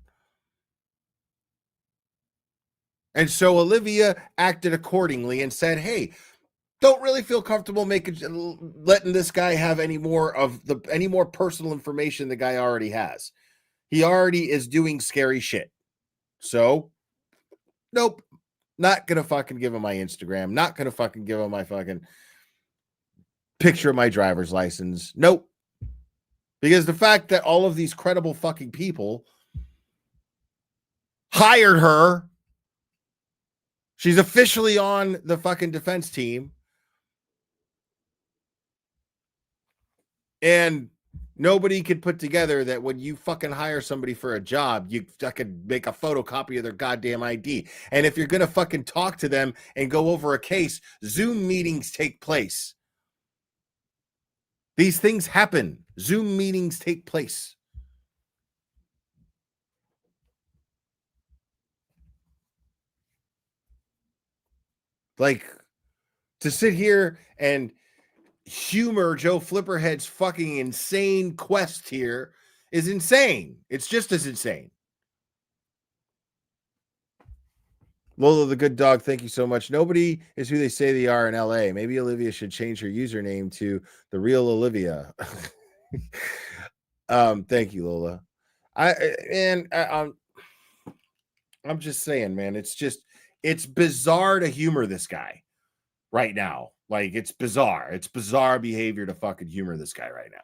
And so Olivia acted accordingly and said, hey, don't really feel comfortable letting this guy have any more personal information the guy already has. He already is doing scary shit. So, nope. Not going to fucking give him my Instagram. Not going to fucking give him my fucking picture of my driver's license. Nope. Because the fact that all of these credible fucking people hired her, she's officially on the fucking defense team, and nobody could put together that when you fucking hire somebody for a job, you fucking make a photocopy of their goddamn ID. And if you're going to fucking talk to them and go over a case, Zoom meetings take place. These things happen. Zoom meetings take place. Like, to sit here and humor Joe Flipperhead's fucking insane quest here is insane. It's just as insane. Lola the good dog, thank you so much. Nobody is who they say they are in LA. Maybe Olivia should change her username to the real Olivia. Thank you, Lola. I'm just saying, man, it's bizarre to humor this guy right now. Like, it's bizarre. It's bizarre behavior to fucking humor this guy right now.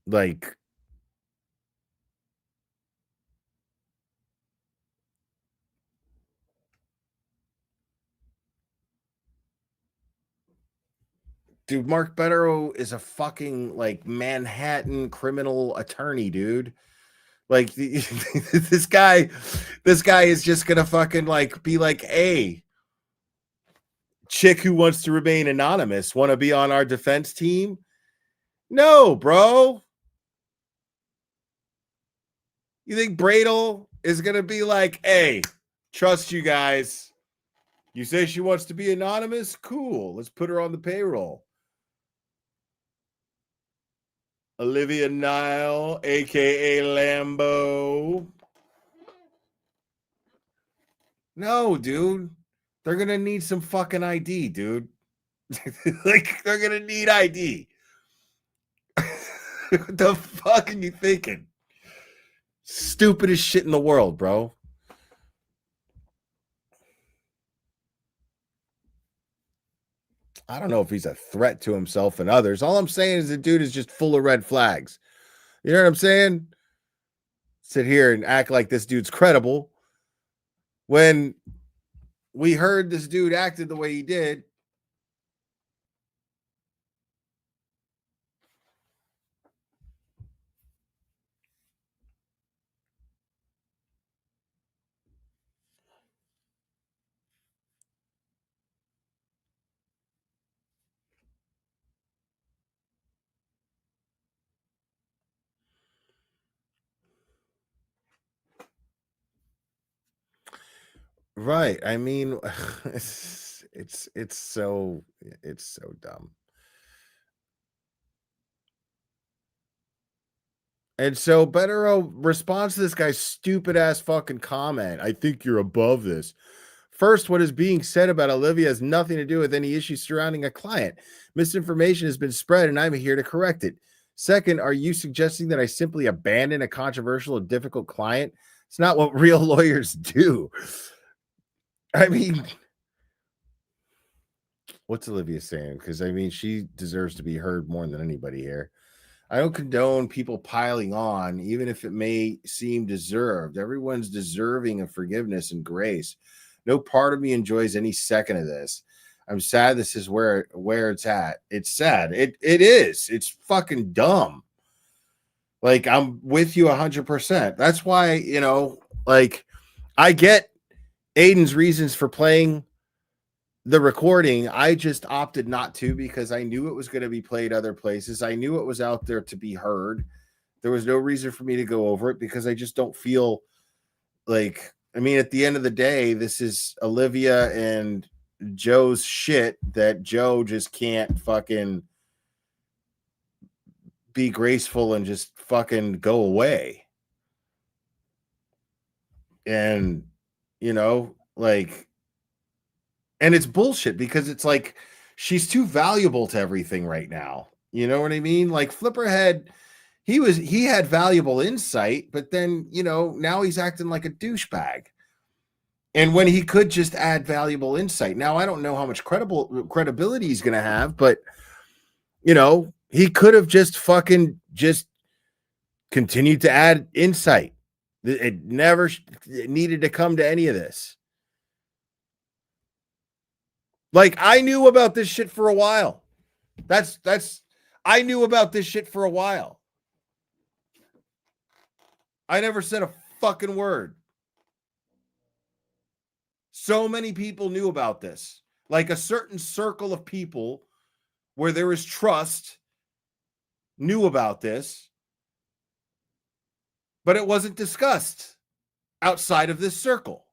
Like, dude, Mark Bederow is a fucking like Manhattan criminal attorney, dude. Like this guy is just gonna fucking like be like, hey, chick who wants to remain anonymous, want to be on our defense team? No, bro. You think Bradel is gonna be like, hey, trust you guys. You say she wants to be anonymous? Cool. Let's put her on the payroll. Olivia Nile, aka Lambo. No, dude. They're gonna need some fucking ID, dude. Like, they're gonna need ID. What the fuck are you thinking? Stupidest shit in the world, bro. I don't know if he's a threat to himself and others. All I'm saying is the dude is just full of red flags. You know what I'm saying? Sit here and act like this dude's credible. When we heard this dude acted the way he did, right. I mean, it's so dumb. And so Bederow responds to this guy's stupid ass fucking comment. I think you're above this. First, what is being said about Olivia has nothing to do with any issues surrounding a client. Misinformation has been spread, and I'm here to correct it. Second, are you suggesting that I simply abandon a controversial or difficult client? It's not what real lawyers do. I mean, what's Olivia saying? Because, I mean, she deserves to be heard more than anybody here. I don't condone people piling on, even if it may seem deserved. Everyone's deserving of forgiveness and grace. No part of me enjoys any second of this. I'm sad this is where it's at. It's sad. It is. It's fucking dumb. Like, I'm with you 100%. That's why, you know, like, I get Aiden's reasons for playing the recording. I just opted not to because I knew it was going to be played other places. I knew it was out there to be heard. There was no reason for me to go over it because I just don't feel like, I mean, at the end of the day, this is Olivia and Joe's shit that Joe just can't fucking be graceful and just fucking go away. And, you know, like, and it's bullshit because it's like she's too valuable to everything right now. You know what I mean? Like Flipperhead, he had valuable insight, but then, you know, now he's acting like a douchebag. And when he could just add valuable insight. Now, I don't know how much credibility he's going to have, but, you know, he could have just fucking just continued to add insight. It never needed to come to any of this. Like, I knew about this shit for a while. I knew about this shit for a while. I never said a fucking word. So many people knew about this. Like a certain circle of people where there is trust knew about this, but it wasn't discussed outside of this circle.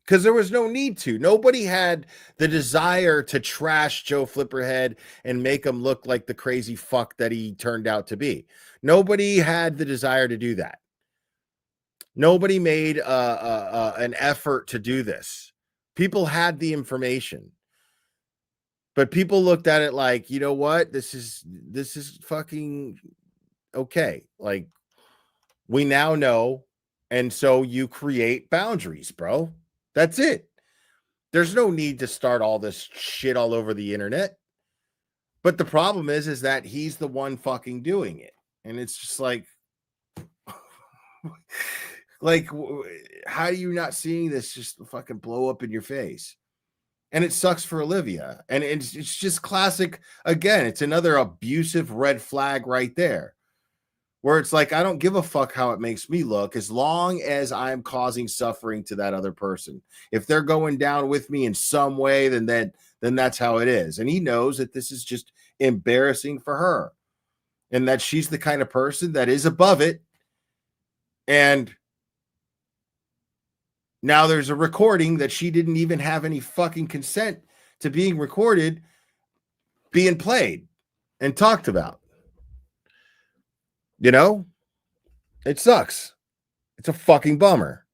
Because there was no need to. Nobody had the desire to trash Joe Flipperhead and make him look like the crazy fuck that he turned out to be. Nobody had the desire to do that. Nobody made an effort to do this. People had the information. But people looked at it like, you know what? This is fucking okay. Like, we now know. And so you create boundaries, bro. That's it. There's no need to start all this shit all over the internet. But the problem is that he's the one fucking doing it. And it's just like, Like, how are you not seeing this just fucking blow up in your face? And it sucks for Olivia. And it's just classic. Again, it's another abusive red flag right there, where it's like, I don't give a fuck how it makes me look as long as I'm causing suffering to that other person. If they're going down with me in some way, then that's how it is. And he knows that this is just embarrassing for her and that she's the kind of person that is above it. And now there's a recording that she didn't even have any fucking consent to being recorded, being played and talked about. You know, it sucks. It's a fucking bummer.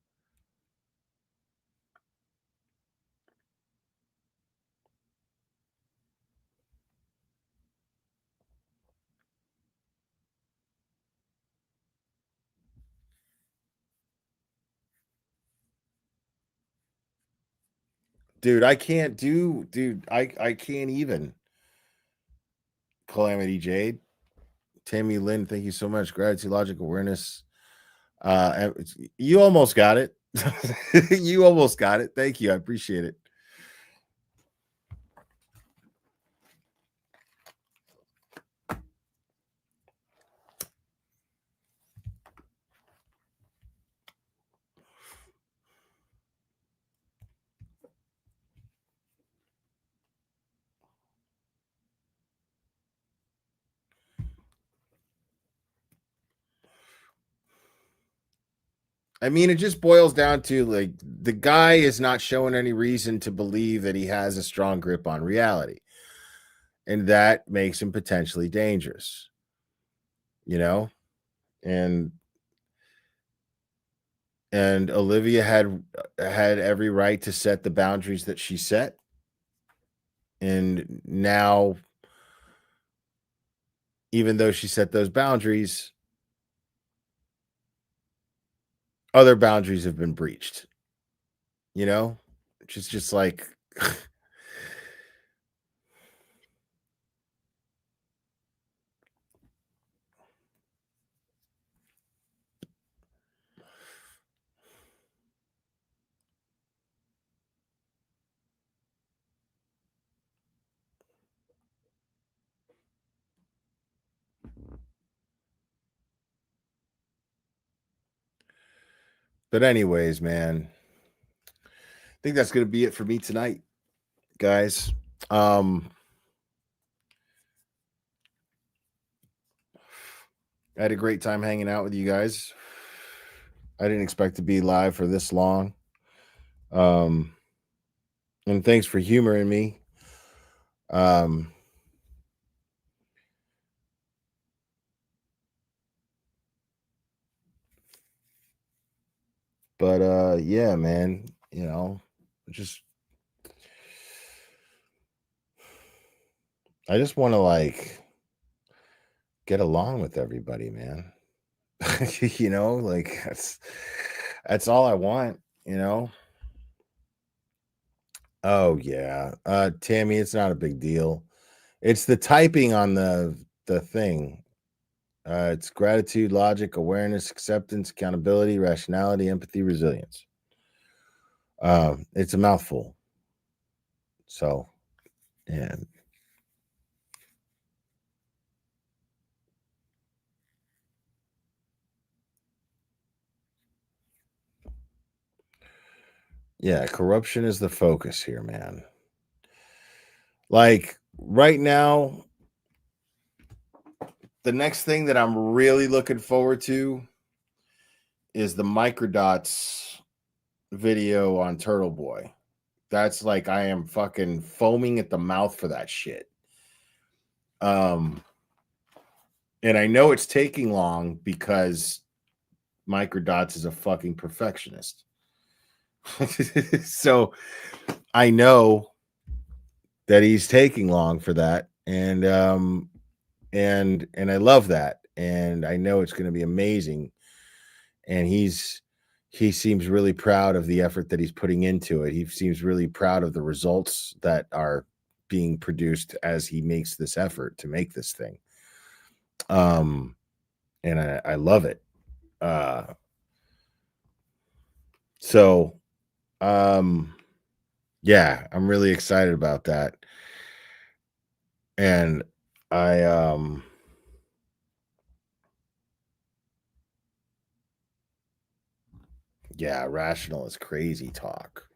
Dude, I can't even. Calamity Jade. Tammy Lynn, thank you so much. Gratitude, logic, awareness. You almost got it. You almost got it. Thank you. I appreciate it. I mean, it just boils down to like the guy is not showing any reason to believe that he has a strong grip on reality. And that makes him potentially dangerous. You know? And Olivia had every right to set the boundaries that she set. And now, even though she set those boundaries, other boundaries have been breached. You know, which is just like but anyways, man, I think that's going to be it for me tonight, guys. I had a great time hanging out with you guys. I didn't expect to be live for this long. And thanks for humoring me. But yeah, man, you know, I just want to like get along with everybody, man. You know, like that's all I want, you know. Oh yeah. Tammy, it's not a big deal. It's the typing on the thing. It's gratitude, logic, awareness, acceptance, accountability, rationality, empathy, resilience. It's a mouthful. So, yeah. Yeah, corruption is the focus here, man. Like right now, the next thing that I'm really looking forward to is the microdots video on Turtle Boy. That's like I am fucking foaming at the mouth for that shit. And I know it's taking long because Microdots is a fucking perfectionist. So I know that he's taking long for that. And I love that. And I know it's going to be amazing. And he seems really proud of the effort that he's putting into it. He seems really proud of the results that are being produced as he makes this effort to make this thing. And I love it. So, yeah, I'm really excited about that. And yeah, rational is crazy talk.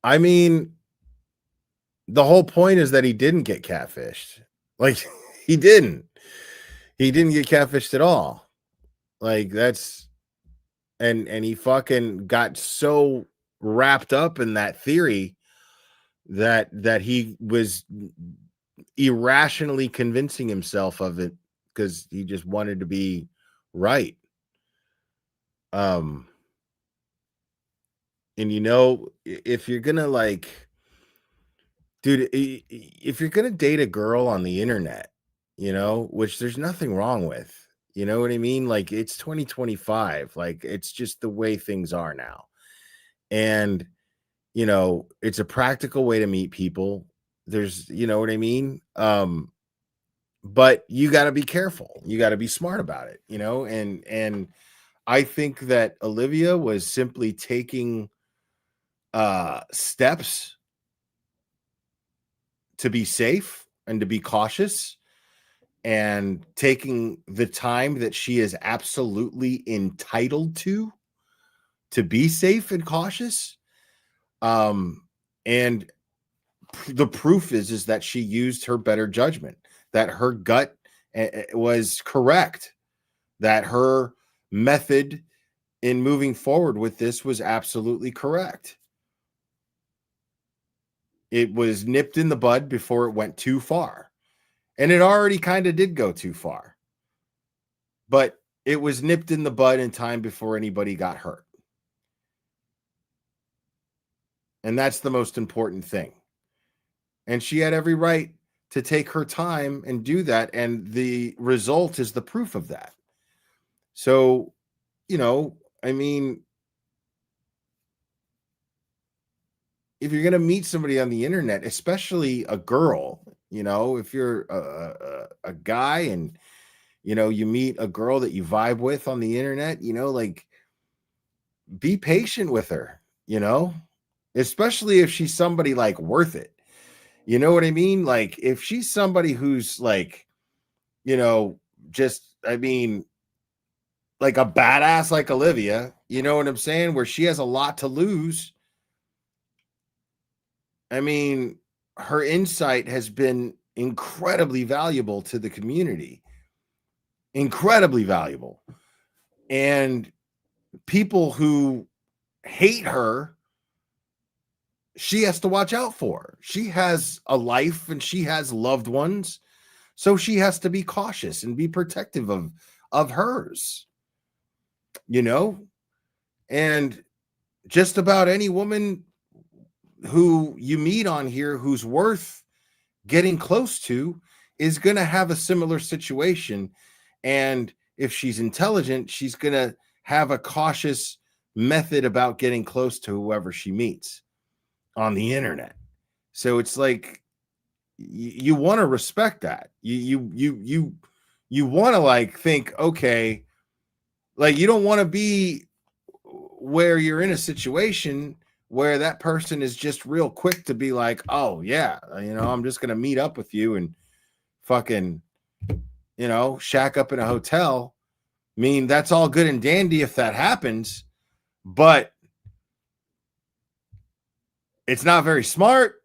I mean, the whole point is that he didn't get catfished. Like, he didn't. He didn't get catfished at all. Like, that's and he fucking got so wrapped up in that theory that he was irrationally convincing himself of it because he just wanted to be right. And if you're gonna like, dude, if you're gonna date a girl on the internet, which there's nothing wrong with, you know what I mean? Like, it's 2025, like, it's just the way things are now. And it's a practical way to meet people. There's, you know what I mean? But you got to be careful. You got to be smart about it, and I think that Olivia was simply taking steps to be safe and to be cautious and taking the time that she is absolutely entitled to be safe and cautious. And the proof is that she used her better judgment, that her gut was correct, that her method in moving forward with this was absolutely correct. It was nipped in the bud before it went too far. And it already kind of did go too far. But it was nipped in the bud in time before anybody got hurt. And that's the most important thing. And she had every right to take her time and do that. And the result is the proof of that. So, I mean, if you're going to meet somebody on the internet, especially a girl, if you're a guy and, you meet a girl that you vibe with on the internet, like, be patient with her, especially if she's somebody like worth it. You know what I mean? Like, if she's somebody who's like, just, I mean, like a badass like Olivia, you know what I'm saying? Where she has a lot to lose. I mean, her insight has been incredibly valuable to the community. Incredibly valuable. And people who hate her, she has to watch out for. She has a life and she has loved ones. So she has to be cautious and be protective of hers. And just about any woman who you meet on here who's worth getting close to is going to have a similar situation. And if she's intelligent, she's going to have a cautious method about getting close to whoever she meets on the internet. So it's like, you want to respect that. You want to like think, okay, like, you don't want to be where you're in a situation where that person is just real quick to be like, oh yeah, I'm just gonna meet up with you and fucking, shack up in a hotel. I mean, that's all good and dandy if that happens, but it's not very smart.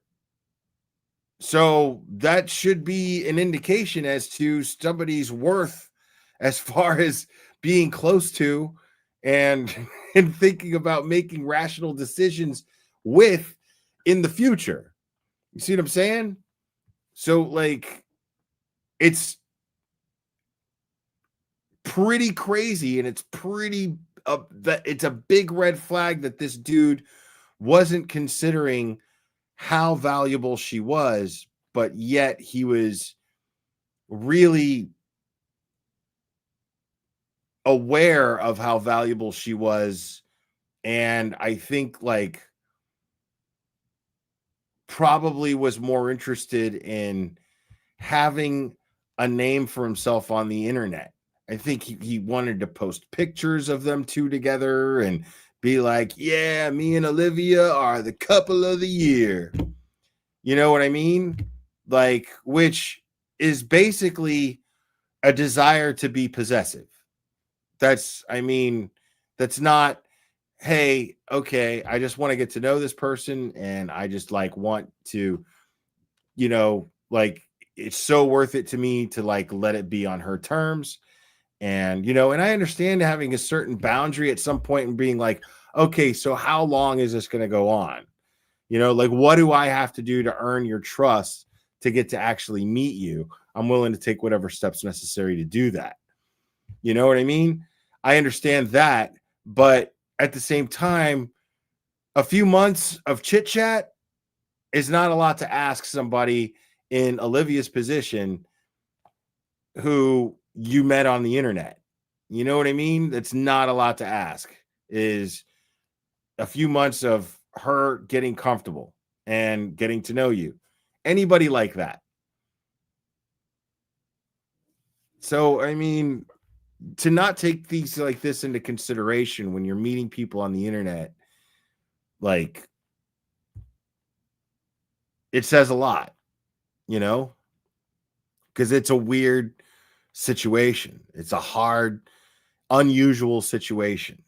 So that should be an indication as to somebody's worth as far as being close to and thinking about making rational decisions with in the future. You see what I'm saying? So, like, it's pretty crazy, and it's pretty that it's a big red flag that this dude wasn't considering how valuable she was, but yet he was really aware of how valuable she was. And I think, like, probably was more interested in having a name for himself on the internet. I think he wanted to post pictures of them two together and be like, yeah, me and Olivia are the couple of the year. You know what I mean? Like, which is basically a desire to be possessive. That's not, hey, okay, I just want to get to know this person and I just like want to, like, it's so worth it to me to like let it be on her terms. And, and I understand having a certain boundary at some point and being like, okay, so how long is this going to go on? Like, what do I have to do to earn your trust to get to actually meet you? I'm willing to take whatever steps necessary to do that. You know what I mean? I understand that. But at the same time, a few months of chit chat is not a lot to ask somebody in Olivia's position who you met on the internet. You know what I mean? That's not a lot to ask, is a few months of her getting comfortable and getting to know you. Anybody like that. So, I mean, to not take things like this into consideration when you're meeting people on the internet, like, it says a lot, because it's a weird situation. It's a hard, unusual situation.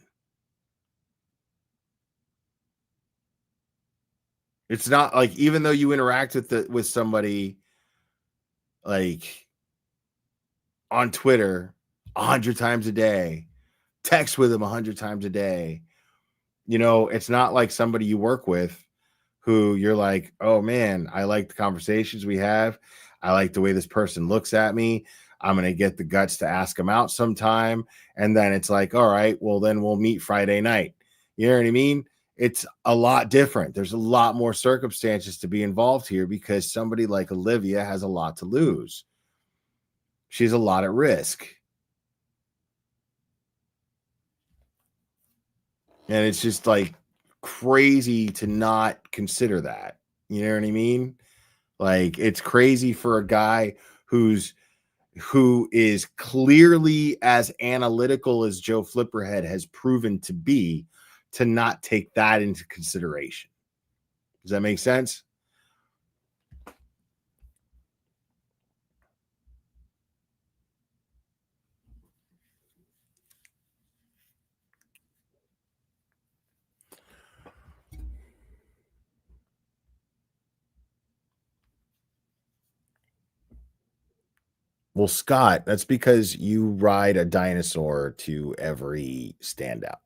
It's not like, even though you interact with somebody like on Twitter 100 times a day, text with them 100 times a day, it's not like somebody you work with who you're like, oh man, I like the conversations we have. I like the way this person looks at me. I'm going to get the guts to ask them out sometime. And then it's like, all right, well, then we'll meet Friday night. You know what I mean? It's a lot different. There's a lot more circumstances to be involved here because somebody like Olivia has a lot to lose. She's a lot at risk. And it's just like crazy to not consider that. You know what I mean? Like, it's crazy for a guy who is clearly as analytical as Joe Flipperhead has proven to be, to not take that into consideration. Does that make sense? Well, Scott, that's because you ride a dinosaur to every standout.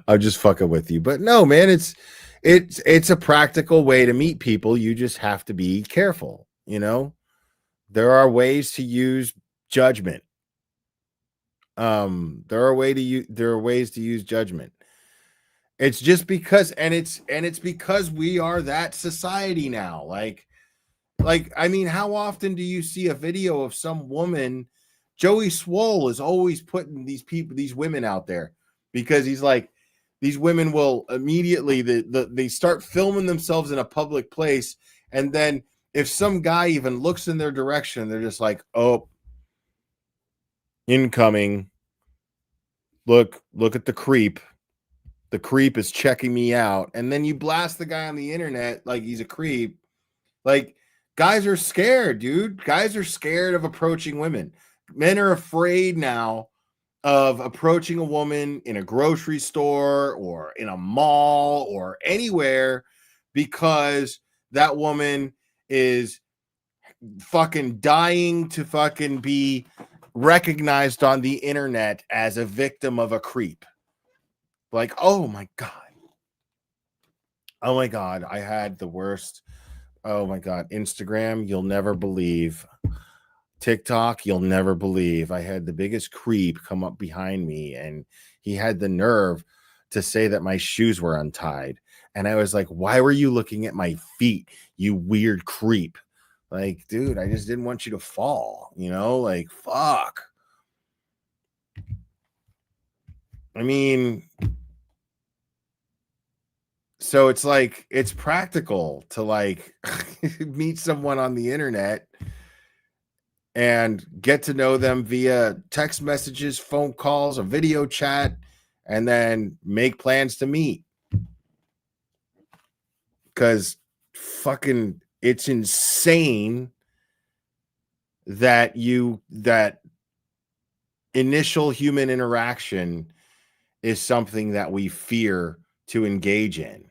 I'm just fucking with you. But no, man, it's a practical way to meet people. You just have to be careful, There are ways to use judgment. There are ways to use judgment. It's just because it's because we are that society now. Like, I mean, how often do you see a video of some woman? Joey Swole is always putting these women out there because he's like, these women will immediately, they start filming themselves in a public place. And then if some guy even looks in their direction, they're just like, oh, incoming. Look at the creep. The creep is checking me out. And then you blast the guy on the internet like he's a creep. Like, guys are scared, dude. Guys are scared of approaching women. Men are afraid now of approaching a woman in a grocery store or in a mall or anywhere because that woman is fucking dying to fucking be recognized on the internet as a victim of a creep. Like, oh my God. Oh my God. I had the worst. Oh my God. Instagram, you'll never believe. TikTok, you'll never believe. I had the biggest creep come up behind me and he had the nerve to say that my shoes were untied. And I was like, why were you looking at my feet, you weird creep? Like, dude, I just didn't want you to fall, like, fuck. I mean, So it's like it's practical to like meet someone on the internet and get to know them via text messages, phone calls, a video chat, and then make plans to meet. Because fucking it's insane that that initial human interaction is something that we fear to engage in.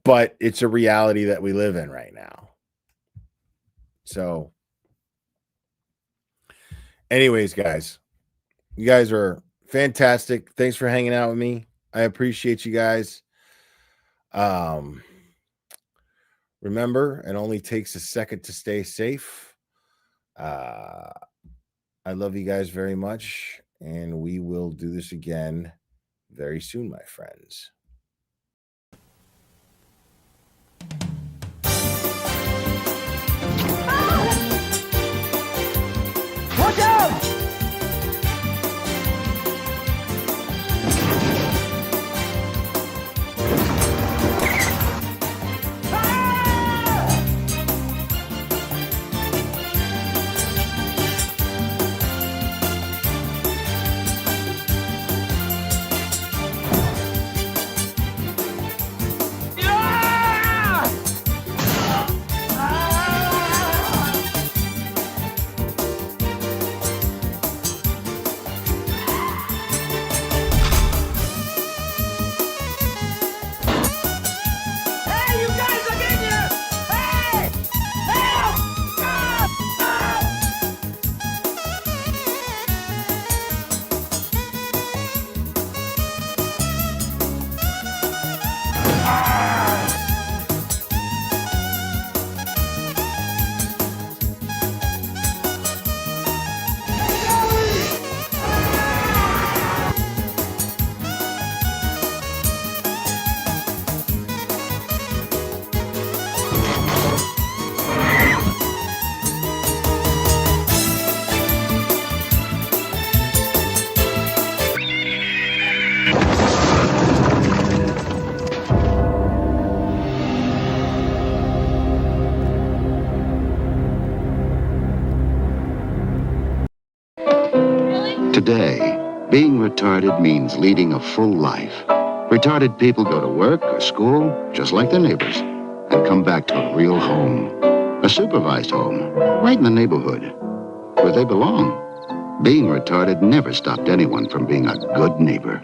But it's a reality that we live in right now. So anyways, guys, you guys are fantastic. Thanks for hanging out with me. I appreciate you guys. Remember, it only takes a second to stay safe. I love you guys very much, and we will do this again very soon, my friends. Watch out! Today, being retarded means leading a full life. Retarded people go to work or school, just like their neighbors, and come back to a real home. A supervised home, right in the neighborhood, where they belong. Being retarded never stopped anyone from being a good neighbor.